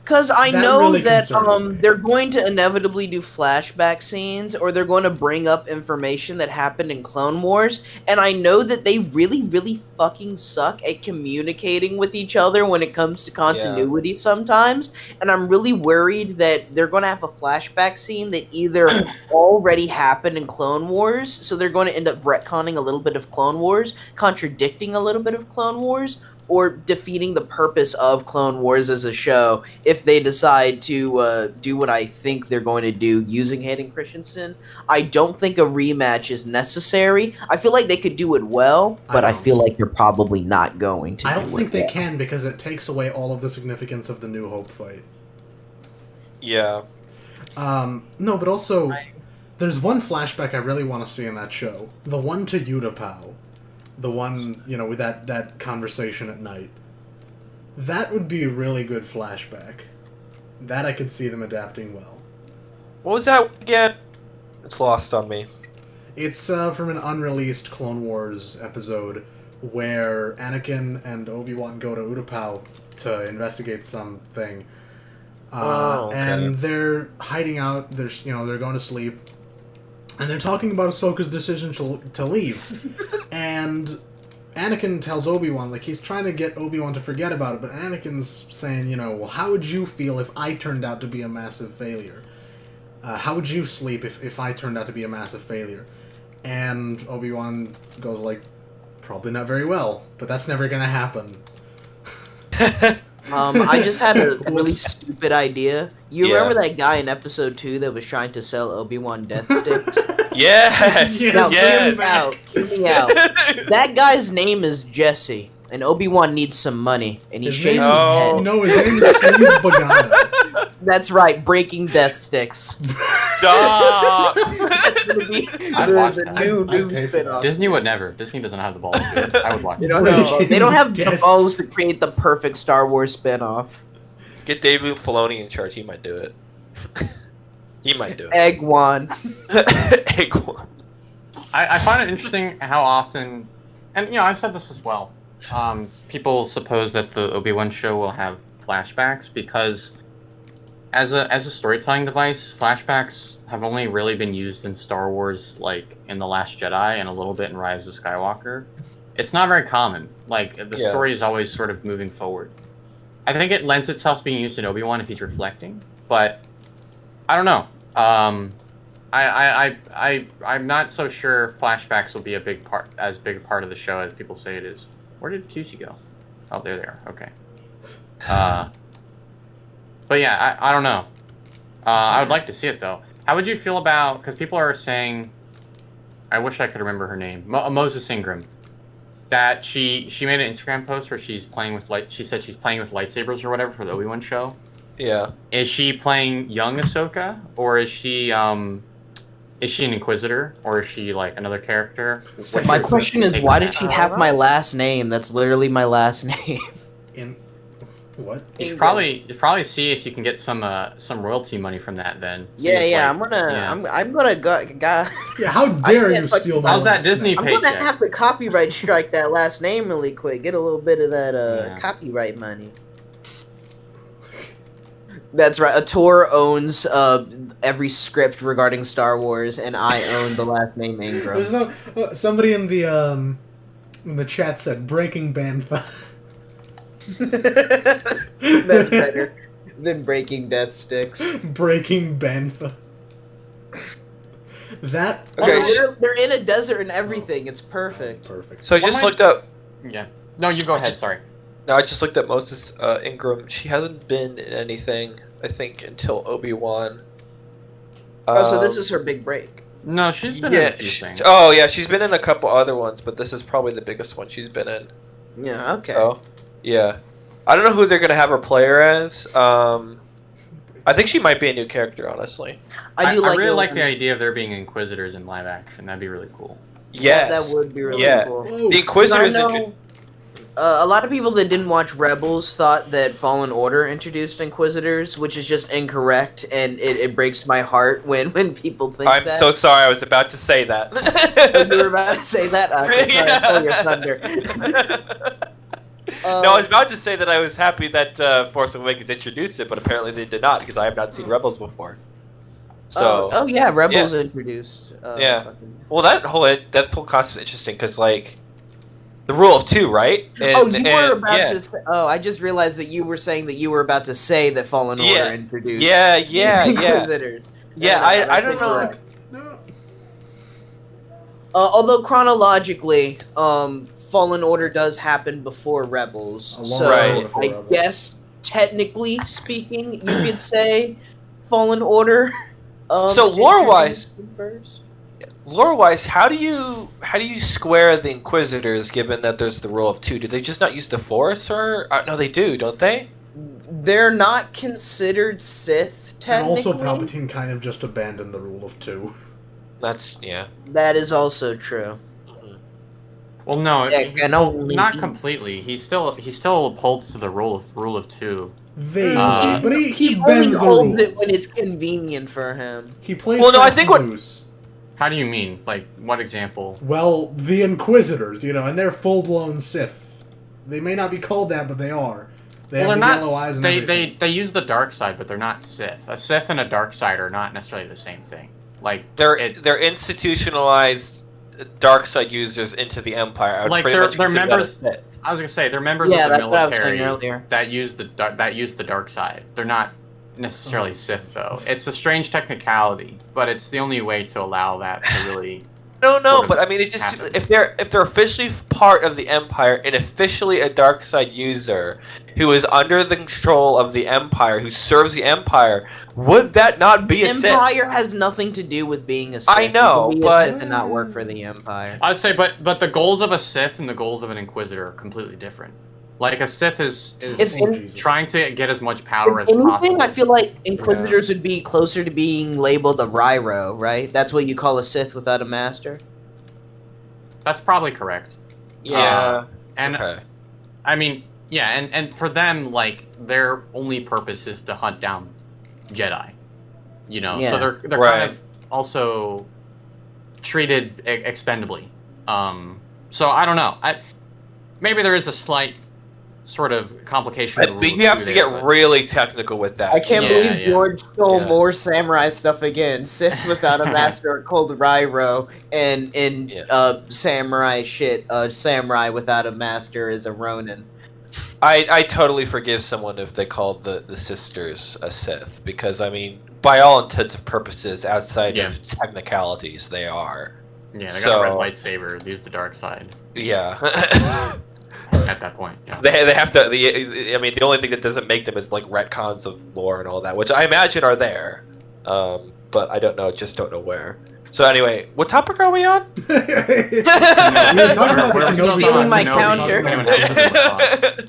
Because I That know really that concerns me. they're going to inevitably do flashback scenes, or they're going to bring up information that happened in Clone Wars, and I know that they really, really fucking suck at communicating with each other when it comes to continuity sometimes, and I'm really worried that they're going to have a flashback scene that either already happened in Clone Wars, so they're going to end up retconning a little bit of Clone Wars, contradicting a little bit of Clone Wars, or defeating the purpose of Clone Wars as a show if they decide to do what I think they're going to do using Hayden Christensen. I don't think a rematch is necessary. I feel like they could do it well, but I feel like they're probably not going to. I don't think they can because it takes away all of the significance of the New Hope fight. Yeah. No, but also, there's one flashback I really want to see in that show. The one to Utapau. The one, with that conversation at night. That would be a really good flashback. That I could see them adapting well. What was that again? It's lost on me. It's from an unreleased Clone Wars episode where Anakin and Obi-Wan go to Utapau to investigate something. Okay. And they're hiding out. They're going to sleep, and they're talking about Ahsoka's decision to leave. And Anakin tells Obi-Wan, like, he's trying to get Obi-Wan to forget about it, but Anakin's saying, well, how would you feel if I turned out to be a massive failure? How would you sleep if I turned out to be a massive failure? And Obi-Wan goes like, probably not very well, but that's never gonna happen. I just had a really stupid idea. You Yeah. remember that guy in episode 2 that was trying to sell Obi-Wan death sticks? Yes! Now, yes! hear me out. Hear me out. That guy's name is Jesse, and Obi-Wan needs some money, and he shaves his Oh. head. No, his name is Sleaze Bagana. That's right, breaking death sticks. Stop! That's gonna be I'd watch the that. new I'd pay for spin-off. Disney would never. Disney doesn't have the balls to do it. I would watch They it. don't have, they don't have the Death- balls to create the perfect Star Wars spin-off. Get David Filoni in charge. He might do it. He might do it. Egg one. Egg one. I find it interesting how often, and I've said this as well. People suppose that the Obi-Wan show will have flashbacks because, as a storytelling device, flashbacks have only really been used in Star Wars, like in The Last Jedi and a little bit in Rise of Skywalker. It's not very common. Like the Yeah. story is always sort of moving forward. I think it lends itself to being used in Obi-Wan if he's reflecting, but I don't know. I'm not so sure flashbacks will be as big a part of the show as people say it is. Where did Tusi go? Oh, there they are. Okay. But yeah, I don't know. I would like to see it though. How would you feel about? Because people are saying, I wish I could remember her name, Moses Ingram. That she made an Instagram post where she's playing with She said she's playing with lightsabers or whatever for the Obi-Wan show. Yeah. Is she playing young Ahsoka, or is she an Inquisitor, or is she like another character? What's My your question is, take why on did that? she have my last name? That's literally my last name. In what? You should probably see if you can get some royalty money from that. Then See Yeah, if, yeah. like- I'm gonna go. Yeah, how I dare can't you fucking- steal my How's that last Disney name? I'm gonna paycheck? have to copyright strike that last name really quick. Get a little bit of that Yeah. copyright money. That's right. ArTorr owns every script regarding Star Wars, and I own the last name There's Ingram. somebody in the chat said Breaking Bantha. That's better than breaking death sticks. Breaking Bantha. That Okay. They're in a desert and everything. It's perfect. perfect. So I What just am I- looked up. Yeah. No, you go ahead. Sorry. No, I just looked up Moses Ingram. She hasn't been in anything, I think, until Obi-Wan. So this is her big break. No, she's been in Yeah. a few things. Oh, yeah. She's been in a couple other ones, but this is probably the biggest one she's been in. Yeah. Okay. So, yeah. I don't know who they're gonna have her play her as. I think she might be a new character, honestly. I do I really it like when- the idea of there being Inquisitors in live action. That'd be really cool. Yes. That would be really Yeah. cool. Whoa. The Inquisitors. I know, a lot of people that didn't watch Rebels thought that Fallen Order introduced Inquisitors, which is just incorrect, and it breaks my heart when people think I'm that. so sorry. I was about to say that. You were about to say that? Okay, sorry, I stole your thunder. No, I was about to say that I was happy that Force Awakens introduced it, but apparently they did not because I have not seen Rebels before. So, oh yeah, Rebels introduced. Yeah. fucking- well, that whole concept is interesting because like the rule of two, right? Oh, you were about yeah. to say, oh, I just realized that you were saying that you were about to say that Fallen Order Yeah. introduced. Yeah. Inquisitors. Yeah, And, I don't know. correct. No. Although chronologically, Fallen Order does happen before Rebels, A long so Right. before I Rebels. guess technically speaking, you could say Fallen Order. So lore-wise- introduced first. Lore-wise, how do you square the Inquisitors given that there's the rule of two? Do they just not use the Force, or no? They do, don't they? They're not considered Sith And technically. also, Palpatine kind of just abandoned the rule of two. That's yeah. That is also true. Mhm. Well, no, There can only not be- completely. He still holds to the rule of two. Vaguely, Uh, but he only bends the holds rules. it when it's convenient for him. He plays Well, no, I fast think and what- loose. How do you mean? Like, what example? Well, the Inquisitors, and they're full-blown Sith. They may not be called that, but they are. They Well, have they're the not. yellow eyes and They everything. they use the dark side, but they're not Sith. A Sith and a dark side are not necessarily the same thing. Like They're institutionalized dark side users into the Empire. I would Like, pretty they're much consider that a members- Sith. I was gonna say, they're members Yeah, of the that's what I was saying military earlier. that use the dark side. They're not necessarily Sith though. It's a strange technicality, but it's the only way to allow that to really. No, sort of but I mean, it just happen. if they're officially part of the Empire and officially a dark side user who is under the control of the Empire, who serves the Empire, would that not be a Sith? Empire has nothing to do with being a Sith. I know, You can be a but- Sith and not work for the Empire. I'd say, but the goals of a Sith and the goals of an Inquisitor are completely different. Like a Sith is If Oh, in- Jesus. trying to get as much power as If anything, possible. I feel like Inquisitors would be closer to being labeled a Ryro, right? That's what you call a Sith without a master. That's probably correct. Yeah. And Okay. I mean, yeah, and for them, like, their only purpose is to hunt down Jedi. Yeah. So they're Right. kind of also treated expendably. So I don't know. Maybe there is a slight sort of complication. I with the think rule you of have two to there, get but- really technical with that. I can't Yeah, believe yeah. George stole Yeah. more samurai stuff again. Sith without a master called Ryro, and Yeah. samurai shit. Samurai without a master is a Ronin. I totally forgive someone if they called the sisters a Sith, because I mean, by all intents and purposes, outside Yeah. of technicalities, they are. Yeah, they got So- a red lightsaber. They use the dark side Yeah. at that point. Yeah. They have to. I mean, the only thing that doesn't make them is like retcons of lore and all that, which I imagine are there, but I don't know. Just don't know where. So anyway, what topic are we on? We were talking about We're the still Kenobi- stealing my Kenobi. counter. Anyone has any thoughts?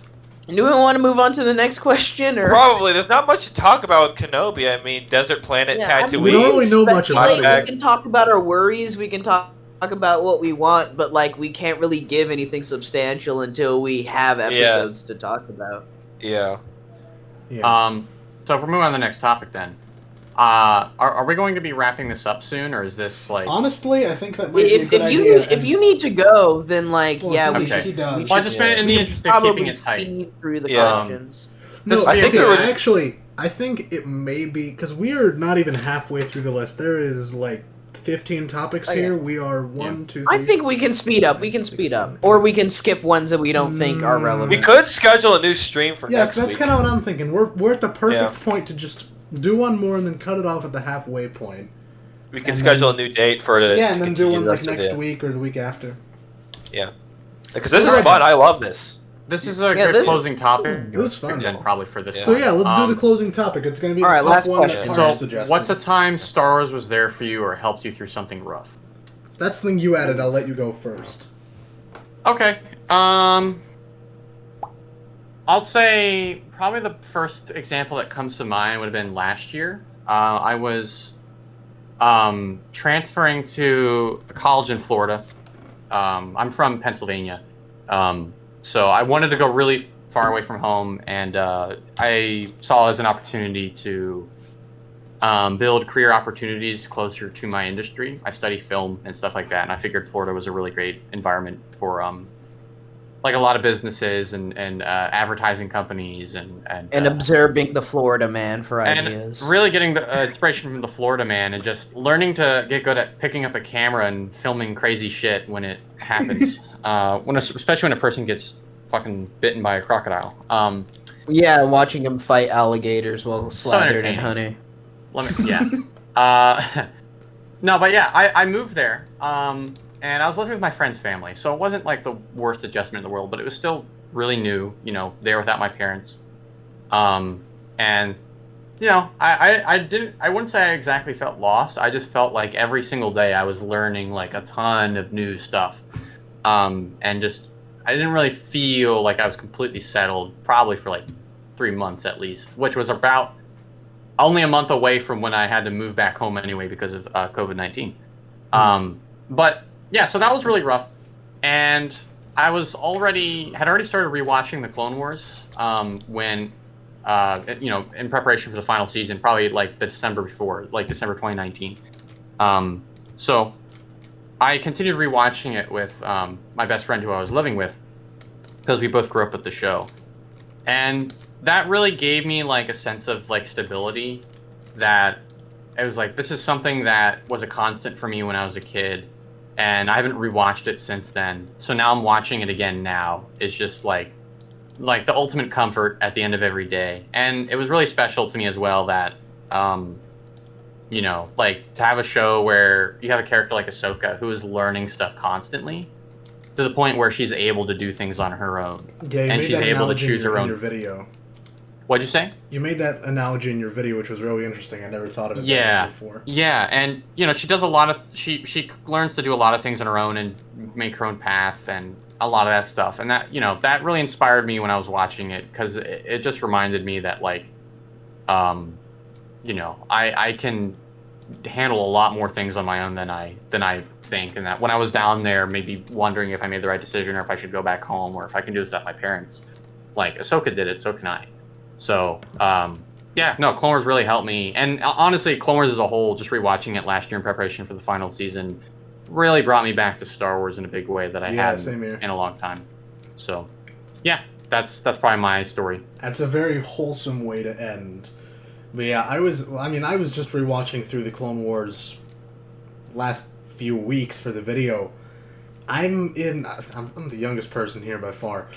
Do we want to move on to the next question, or Probably. There's not much to talk about with Kenobi. I mean, desert planet, Yeah, I mean, Tatooine. We don't really know much about speculate, it. We can talk about our worries. We can talk about what we want, but like we can't really give anything substantial until we have episodes to talk about. Yeah. Yeah. So if we're moving on to the next topic, then, are we going to be wrapping this up soon, or is this like? Honestly, I think that might be a If, good if you idea. if you need to go, then like Well, yeah, he- we Okay. should. he does. We Well, I should just meant in the Yeah. interest of keeping probably it tight. speed through the Yeah. questions. No, This- I think there was- actually, I think it may be because we are not even halfway through the list. There is like 15 topics Oh, yeah. here. We are one, two. I three, think we can speed up. We can speed up, or we can skip ones that we don't think are relevant. We could schedule a new stream for Yeah, next that's week. kind of what I'm thinking. We're at the perfect point to just do one more and then cut it off at the halfway point. We can and schedule then- a new date for it. Yeah, and then do one like the next week or the week after. Because this is Alright. fun. I love this. This is a Yeah, good this- closing topic. This is fun. Then probably for this. Yeah. So one. yeah, let's do Um, the closing topic. It's going to be all the right, tough last one that question. Connor So, suggested. what's a time Star Wars was there for you or helped you through something rough? That's the thing you added. I'll let you go first. Okay. I'll say probably the first example that comes to mind would have been last year. I was transferring to a college in Florida. I'm from Pennsylvania, so I wanted to go really far away from home, and I saw it as an opportunity to build career opportunities closer to my industry. I study film and stuff like that, and I figured Florida was a really great environment for like a lot of businesses and advertising companies and observing the Florida man for and ideas. really getting the inspiration from the Florida man and just learning to get good at picking up a camera and filming crazy shit when it happens. Especially when a person gets fucking bitten by a crocodile. Yeah, watching him fight alligators while slathered in entertaining. honey. No, but yeah, I moved there. And I was living with my friend's family, so it wasn't like the worst adjustment in the world, but it was still really new, there without my parents. And I wouldn't say I exactly felt lost. I just felt like every single day I was learning like a ton of new stuff. And just I didn't really feel like I was completely settled, probably for like 3 months at least, which was about only a month away from when I had to move back home anyway because of COVID-19. But yeah, so that was really rough. and I had already started rewatching the Clone Wars when, in preparation for the final season, probably like the December before, like December 2019. So I continued rewatching it with my best friend who I was living with, because we both grew up with the show, and that really gave me like a sense of like stability. That it was like, this is something that was a constant for me when I was a kid, and I haven't rewatched it since then. So now I'm watching it again now. It's just like the ultimate comfort at the end of every day. And it was really special to me as well that, like to have a show where you have a character like Ahsoka who is learning stuff constantly to the point where she's able to do things on her own. Yeah, you and made she's that able to analogy choose her in own. your video. What'd you say? You made that analogy in your video, which was really interesting. I never thought of it that way before. Yeah, and she does a lot of she learns to do a lot of things on her own and make her own path and a lot of that stuff. And that that really inspired me when I was watching it, because it just reminded me that like, I can handle a lot more things on my own than I think, and that when I was down there, maybe wondering if I made the right decision or if I should go back home or if I can do this without my parents, like Ahsoka did it, so can I. So, Clone Wars really helped me. And honestly, Clone Wars as a whole, just rewatching it last year in preparation for the final season, really brought me back to Star Wars in a big way that I hadn't in a long time. So, yeah, that's probably my story. That's a very wholesome way to end. But yeah, I was just rewatching through the Clone Wars last few weeks for the video. I'm the youngest person here by far.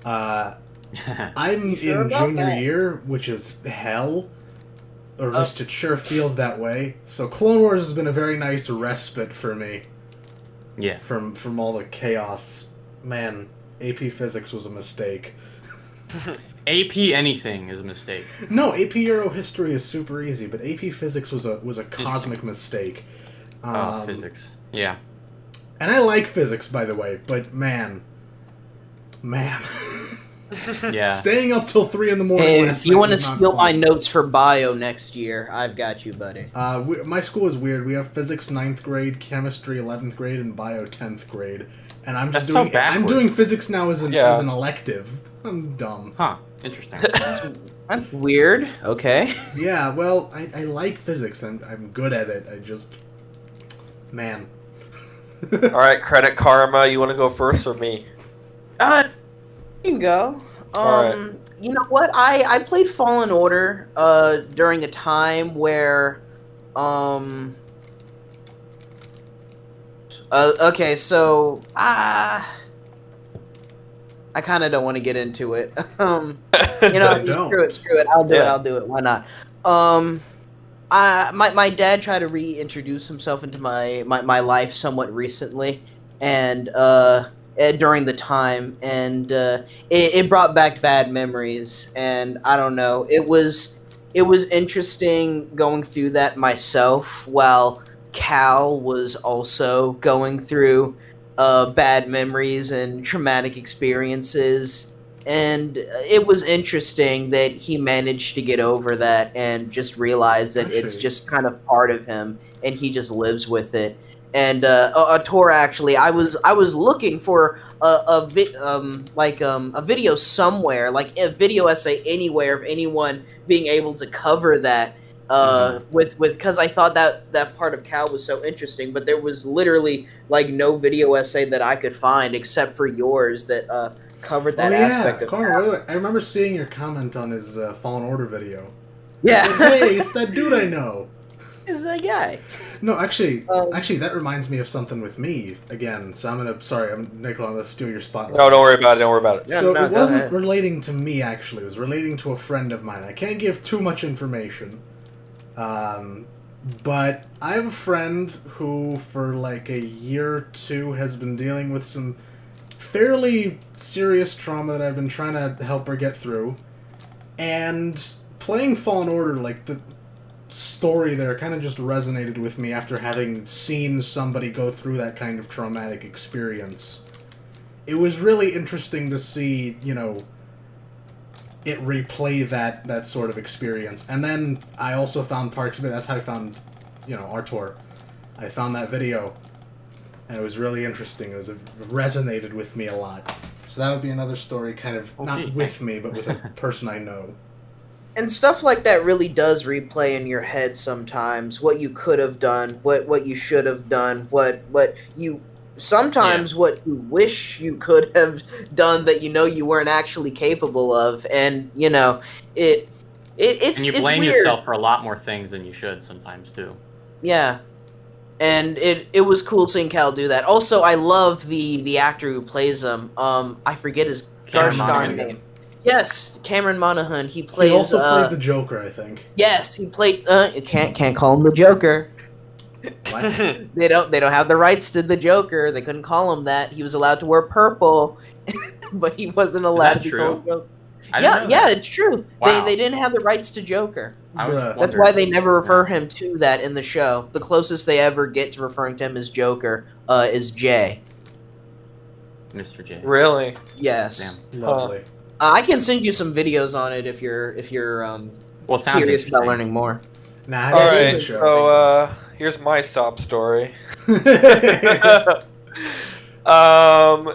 I'm in junior year, which is hell, or at least it sure feels that way. So Clone Wars has been a very nice respite for me. Yeah. From all the chaos. Man, AP Physics was a mistake. AP anything is a mistake. No, AP Euro History is super easy, but AP Physics was a cosmic mistake. Physics. Yeah. And I like physics, by the way, but man. Yeah. Staying up till 3 in the morning. Hey, if you want to steal my notes for bio next year, I've got you, buddy. My school is weird. We have physics 9th grade, chemistry 11th grade, and bio 10th grade. And I'm just I'm doing physics now as an elective. I'm dumb. Huh. Interesting. That's weird. Okay. Yeah, well, I like physics. I'm good at it. I just... Man. Alright, CreditQuarma, you want to go first or me? You can go. Alright. You know what? I played Fallen Order during a time where okay, so I kind of don't want to get into it. Screw it. I'll do it. Why not? My dad tried to reintroduce himself into my life somewhat recently, and during the time, and it brought back bad memories, and I don't know. It was interesting going through that myself while Cal was also going through bad memories and traumatic experiences, and it was interesting that he managed to get over that and just realize that it's just kind of part of him and he just lives with it. And ArTorr, actually, I was looking for a video somewhere, like a video essay anywhere of anyone being able to cover that because I thought that part of Cal was so interesting, but there was literally like no video essay that I could find except for yours that covered that aspect of Cal. I remember seeing your comment on his Fallen Order video. Yeah. Hey, it's that dude I know. Is that guy? No, actually, that reminds me of something with me again. So Nickel, I'm gonna steal your spotlight. No, don't worry about it. Yeah, So no, it wasn't ahead. relating to me, actually. It was relating to a friend of mine. I can't give too much information. But I have a friend who, for like a year or two, has been dealing with some fairly serious trauma that I've been trying to help her get through. And playing Fallen Order, like, the story there kind of just resonated with me after having seen somebody go through that kind of traumatic experience. It was really interesting to see, it replay that sort of experience. And then I also found Parkes, that's how I found, ArTorr. I found that video. and it was really interesting. It resonated with me a lot. So that would be another story, kind of not with me, but with a person I know. And stuff like that really does replay in your head sometimes. What you could have done, what you should have done, what you sometimes what you wish you could have done that you weren't actually capable of, and it's and you blame weird. yourself for a lot more things than you should sometimes too. Yeah. And it was cool seeing Cal do that. Also, I love the actor who plays him. I forget his gosh darn name. Yes, Cameron Monaghan. He plays. He also played the Joker, I think. Yes, he played. You can't call him the Joker. What? They don't have the rights to the Joker. They couldn't call him that. He was allowed to wear purple, but he wasn't allowed to be called Joker. Yeah, it's true. Wow. They didn't have the rights to Joker. That's Bruh. why they never refer him to that in the show. The closest they ever get to referring to him as Joker is Jay. Mr. J. Really? Yes. Damn. Lovely. I can send you some videos on it if you're Well, sounds curious about interesting. learning more. Nah, All it is right. a show. So here's my sob story.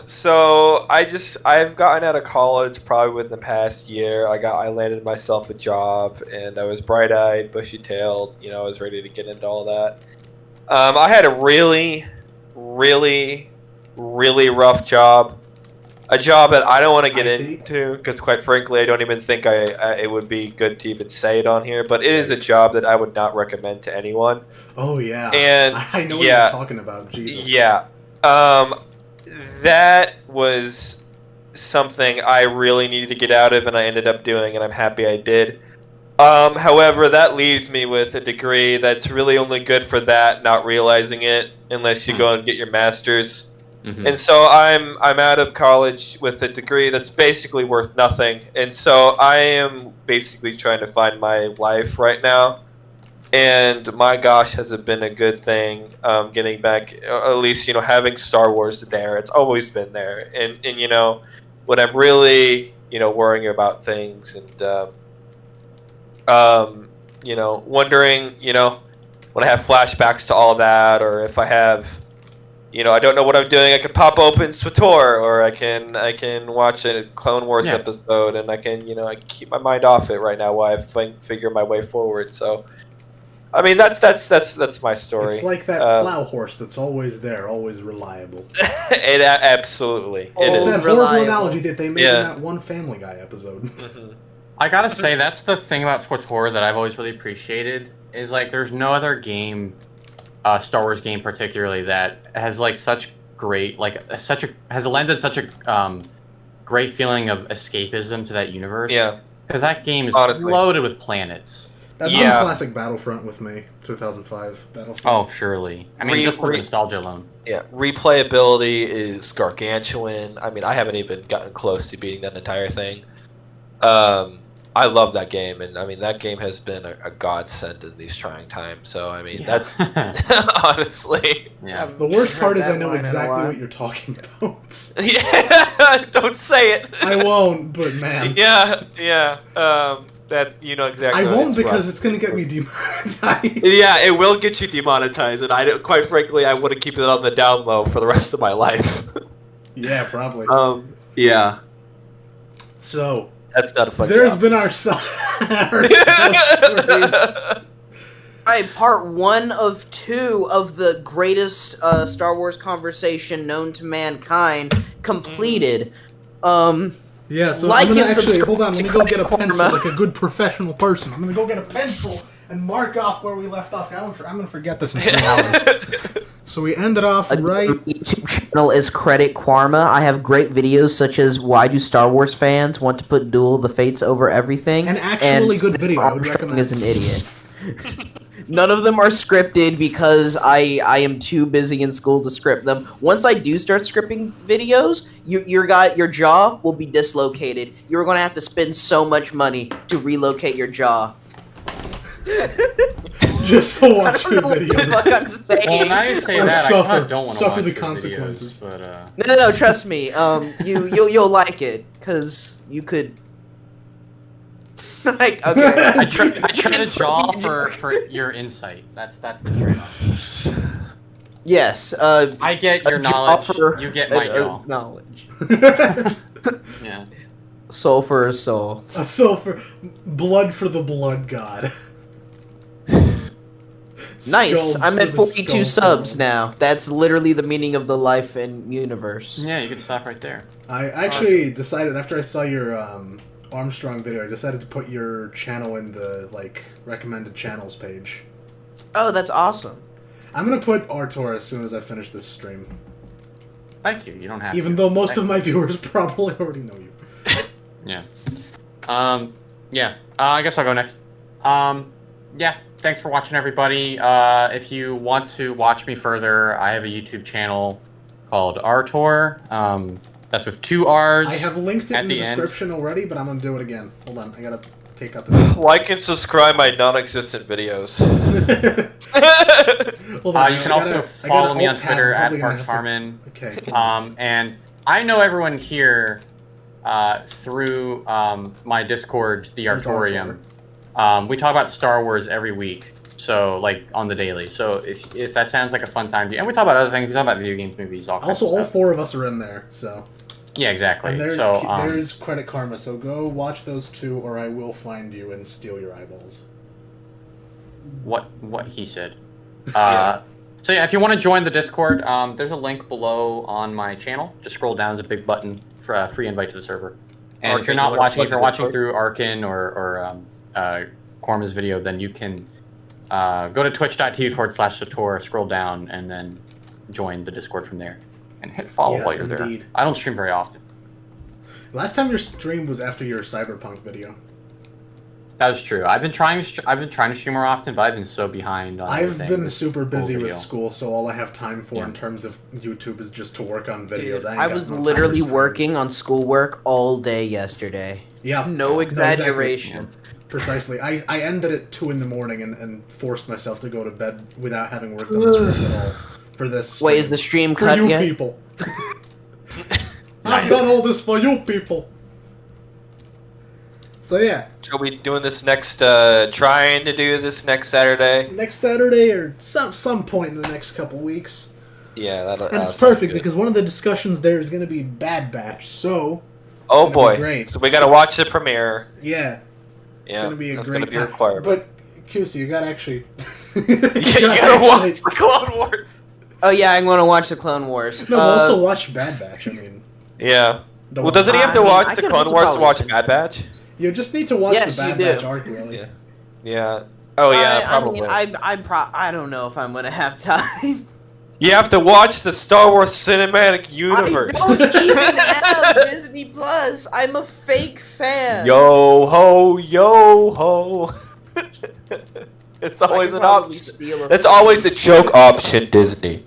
So I've gotten out of college probably within the past year. I landed myself a job, and I was bright-eyed, bushy-tailed. I was ready to get into all that. I had a really, really, really rough job. A job that I don't want to get into because, quite frankly, I don't even think it would be good to even say it on here. But it is a job that I would not recommend to anyone. Oh yeah, and I know what you're talking about. Jesus. Yeah, that was something I really needed to get out of, and I ended up doing, and I'm happy I did. However, that leaves me with a degree that's really only good for that, not realizing it, unless you go and get your master's. Mm-hmm. And so I'm out of college with a degree that's basically worth nothing. And so I am basically trying to find my life right now. And my gosh, has it been a good thing getting back, at least, having Star Wars there. It's always been there. And when I'm really, worrying about things and, wondering, when I have flashbacks to all that, or if I have... I don't know what I'm doing. I can pop open SWTOR, or I can watch a Clone Wars episode, and I can I can keep my mind off it right now while I figure my way forward. So, I mean, that's my story. It's like that plow horse that's always there, always reliable. It absolutely it is. That horrible analogy that they made in that one Family Guy episode. Mm-hmm. I gotta say, that's the thing about SWTOR that I've always really appreciated. Is like, there's no other game. Star Wars game particularly that has such great has lended such a great feeling of escapism to that universe. Yeah, because that game is honestly loaded with planets. That's on classic Battlefront with me, 2005 Battlefront. Oh, surely. I mean, just for the nostalgia alone. Yeah, replayability is gargantuan. I mean, I haven't even gotten close to beating that entire thing. I love that game, and I mean that game has been a godsend in these trying times. So I mean that's honestly. Yeah. The worst part is I know exactly what you're talking about. Yeah, don't say it. I won't, but man. Yeah. That's exactly. I won't because it's gonna get me demonetized. Yeah, it will get you demonetized, and quite frankly, I want to keep it on the down low for the rest of my life. Yeah, probably. Yeah. So. That's not a fun There's job. been our part 1 of 2 of the greatest Star Wars conversation known to mankind completed. Yeah, so like I'm gonna and actually hold on. Let me go get a CreditQuarma. pencil, like a good professional person. I'm gonna go get a pencil and mark off where we left off. I'm gonna forget this in 3 hours. So we ended off right. YouTube channel is CreditQuarma. I have great videos such as why do Star Wars fans want to put Duel of the Fates over everything? An actually good video. I would Armstrong recommend. is an idiot. None of them are scripted because I am too busy in school to script them. Once I do start scripting videos, your jaw will be dislocated. You're going to have to spend so much money to relocate your jaw. Just to watch your videos. I'm saying. Well, now you say Or that, suffer- I don't want to suffer watch the your consequences. videos, but, No, trust me. You'll like it because you could. Like, okay. I try to jaw for your insight. That's the trade-off. Yes. I get your a knowledge. jaw for You get my jaw. knowledge. Yeah. Soul for a soul. A soul for blood for the blood god. Nice. Skulls I'm for at the 42 skull subs god. now. That's literally the meaning of the life and universe. Yeah, you can stop right there. I actually decided after I saw your Armstrong video, I decided to put your channel in the recommended channels page. Oh, that's awesome. I'm gonna put ArTorr as soon as I finish this stream. Thank you. You don't have Even to. though most of my viewers probably already know you. Yeah. Yeah. I guess I'll go next. Yeah. Thanks for watching, everybody. If you want to watch me further, I have a YouTube channel called ArTorr. That's with 2 R's. I have linked it at in the end. description already, but I'm gonna do it again. Hold on, I gotta take out this. Like and subscribe my non-existent videos. Hold on, You can I also gotta follow me on alt-tab. Twitter I'm at probably gonna Parkes have to- Harman. Okay. And I know everyone here through my Discord, the Where's Artorium. We talk about Star Wars every week, so on the daily. So if that sounds like a fun time to you, and we talk about other things, we talk about video games, movies, all kinds Also, of all stuff. 4 of us are in there, so. Yeah, exactly. And there's so there's CreditQuarma, so go watch those 2, or I will find you and steal your eyeballs. what he said. So yeah, if you want to join the Discord, there's a link below on my channel. Just scroll down, there's a big button for a free invite to the server. And if you're Arkin, not you wanna watching, if plug you're watching Discord? through Arkin or Quarma's video, then you can go to twitch.tv/Sator, scroll down, and then join the Discord from there. And hit follow Yes, while you're indeed. there. I don't stream very often. Last time your stream was after your Cyberpunk video. That is true. I've been trying to stream more often, but I've been so behind on I've everything been with super full busy with video. school, so all I have time for Yeah. in terms of YouTube is just to work on videos. ain't I got was no time literally for streams. working on schoolwork all day yesterday. Yeah. No exactly. exaggeration. Precisely. I ended at 2 in the morning and forced myself to go to bed without having worked on the script at all for this. Wait, is the stream for cut you yet? people? I've done all this for you people. So yeah, So we doing this next, trying to do this next Saturday? next Saturday or some point in the next couple weeks. Yeah, that'll And it's sound perfect good. because one of the discussions there is going to be Bad Batch. So Oh gonna be boy, great. so we gotta watch the premiere. yeah, it's Yeah, going to be a that's great gonna be a time. requirement. But QC, you got to actually. you gotta watch the Clone Wars. Oh yeah, I'm going to watch the Clone Wars. No, also watch Bad Batch. I mean, Yeah. don't Well, doesn't he have to I mean, watch I the could Clone also Wars to probably watch finish Bad Batch? you just need to watch Yes, the Bad you do. Batch arc, really. Yeah. Yeah. Oh yeah, probably. I don't know if I'm going to have time. You have to watch the Star Wars cinematic universe. I don't even have Disney Plus. I'm a fake fan. Yo ho, yo ho. It's I always could an probably option. steal a It's few. always a joke option, Disney.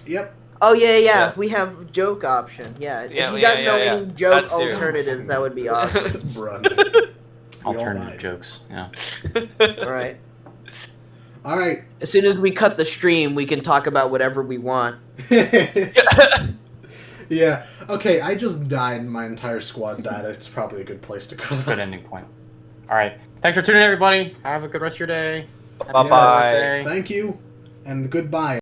Yep. Oh yeah. Yeah. We have joke option. Yeah. If Yeah, you yeah, guys yeah, know yeah. any joke That's serious. alternatives, that would be awesome. Bruh. Alternative jokes. Yeah. All right. All right. As soon as we cut the stream, we can talk about whatever we want. Yeah. Okay, I just died. My entire squad died. It's probably a good place to cut Good off. ending point. All right. Thanks for tuning in, everybody. Have a good rest of your day. Happy Bye-bye. birthday. Thank you, and goodbye.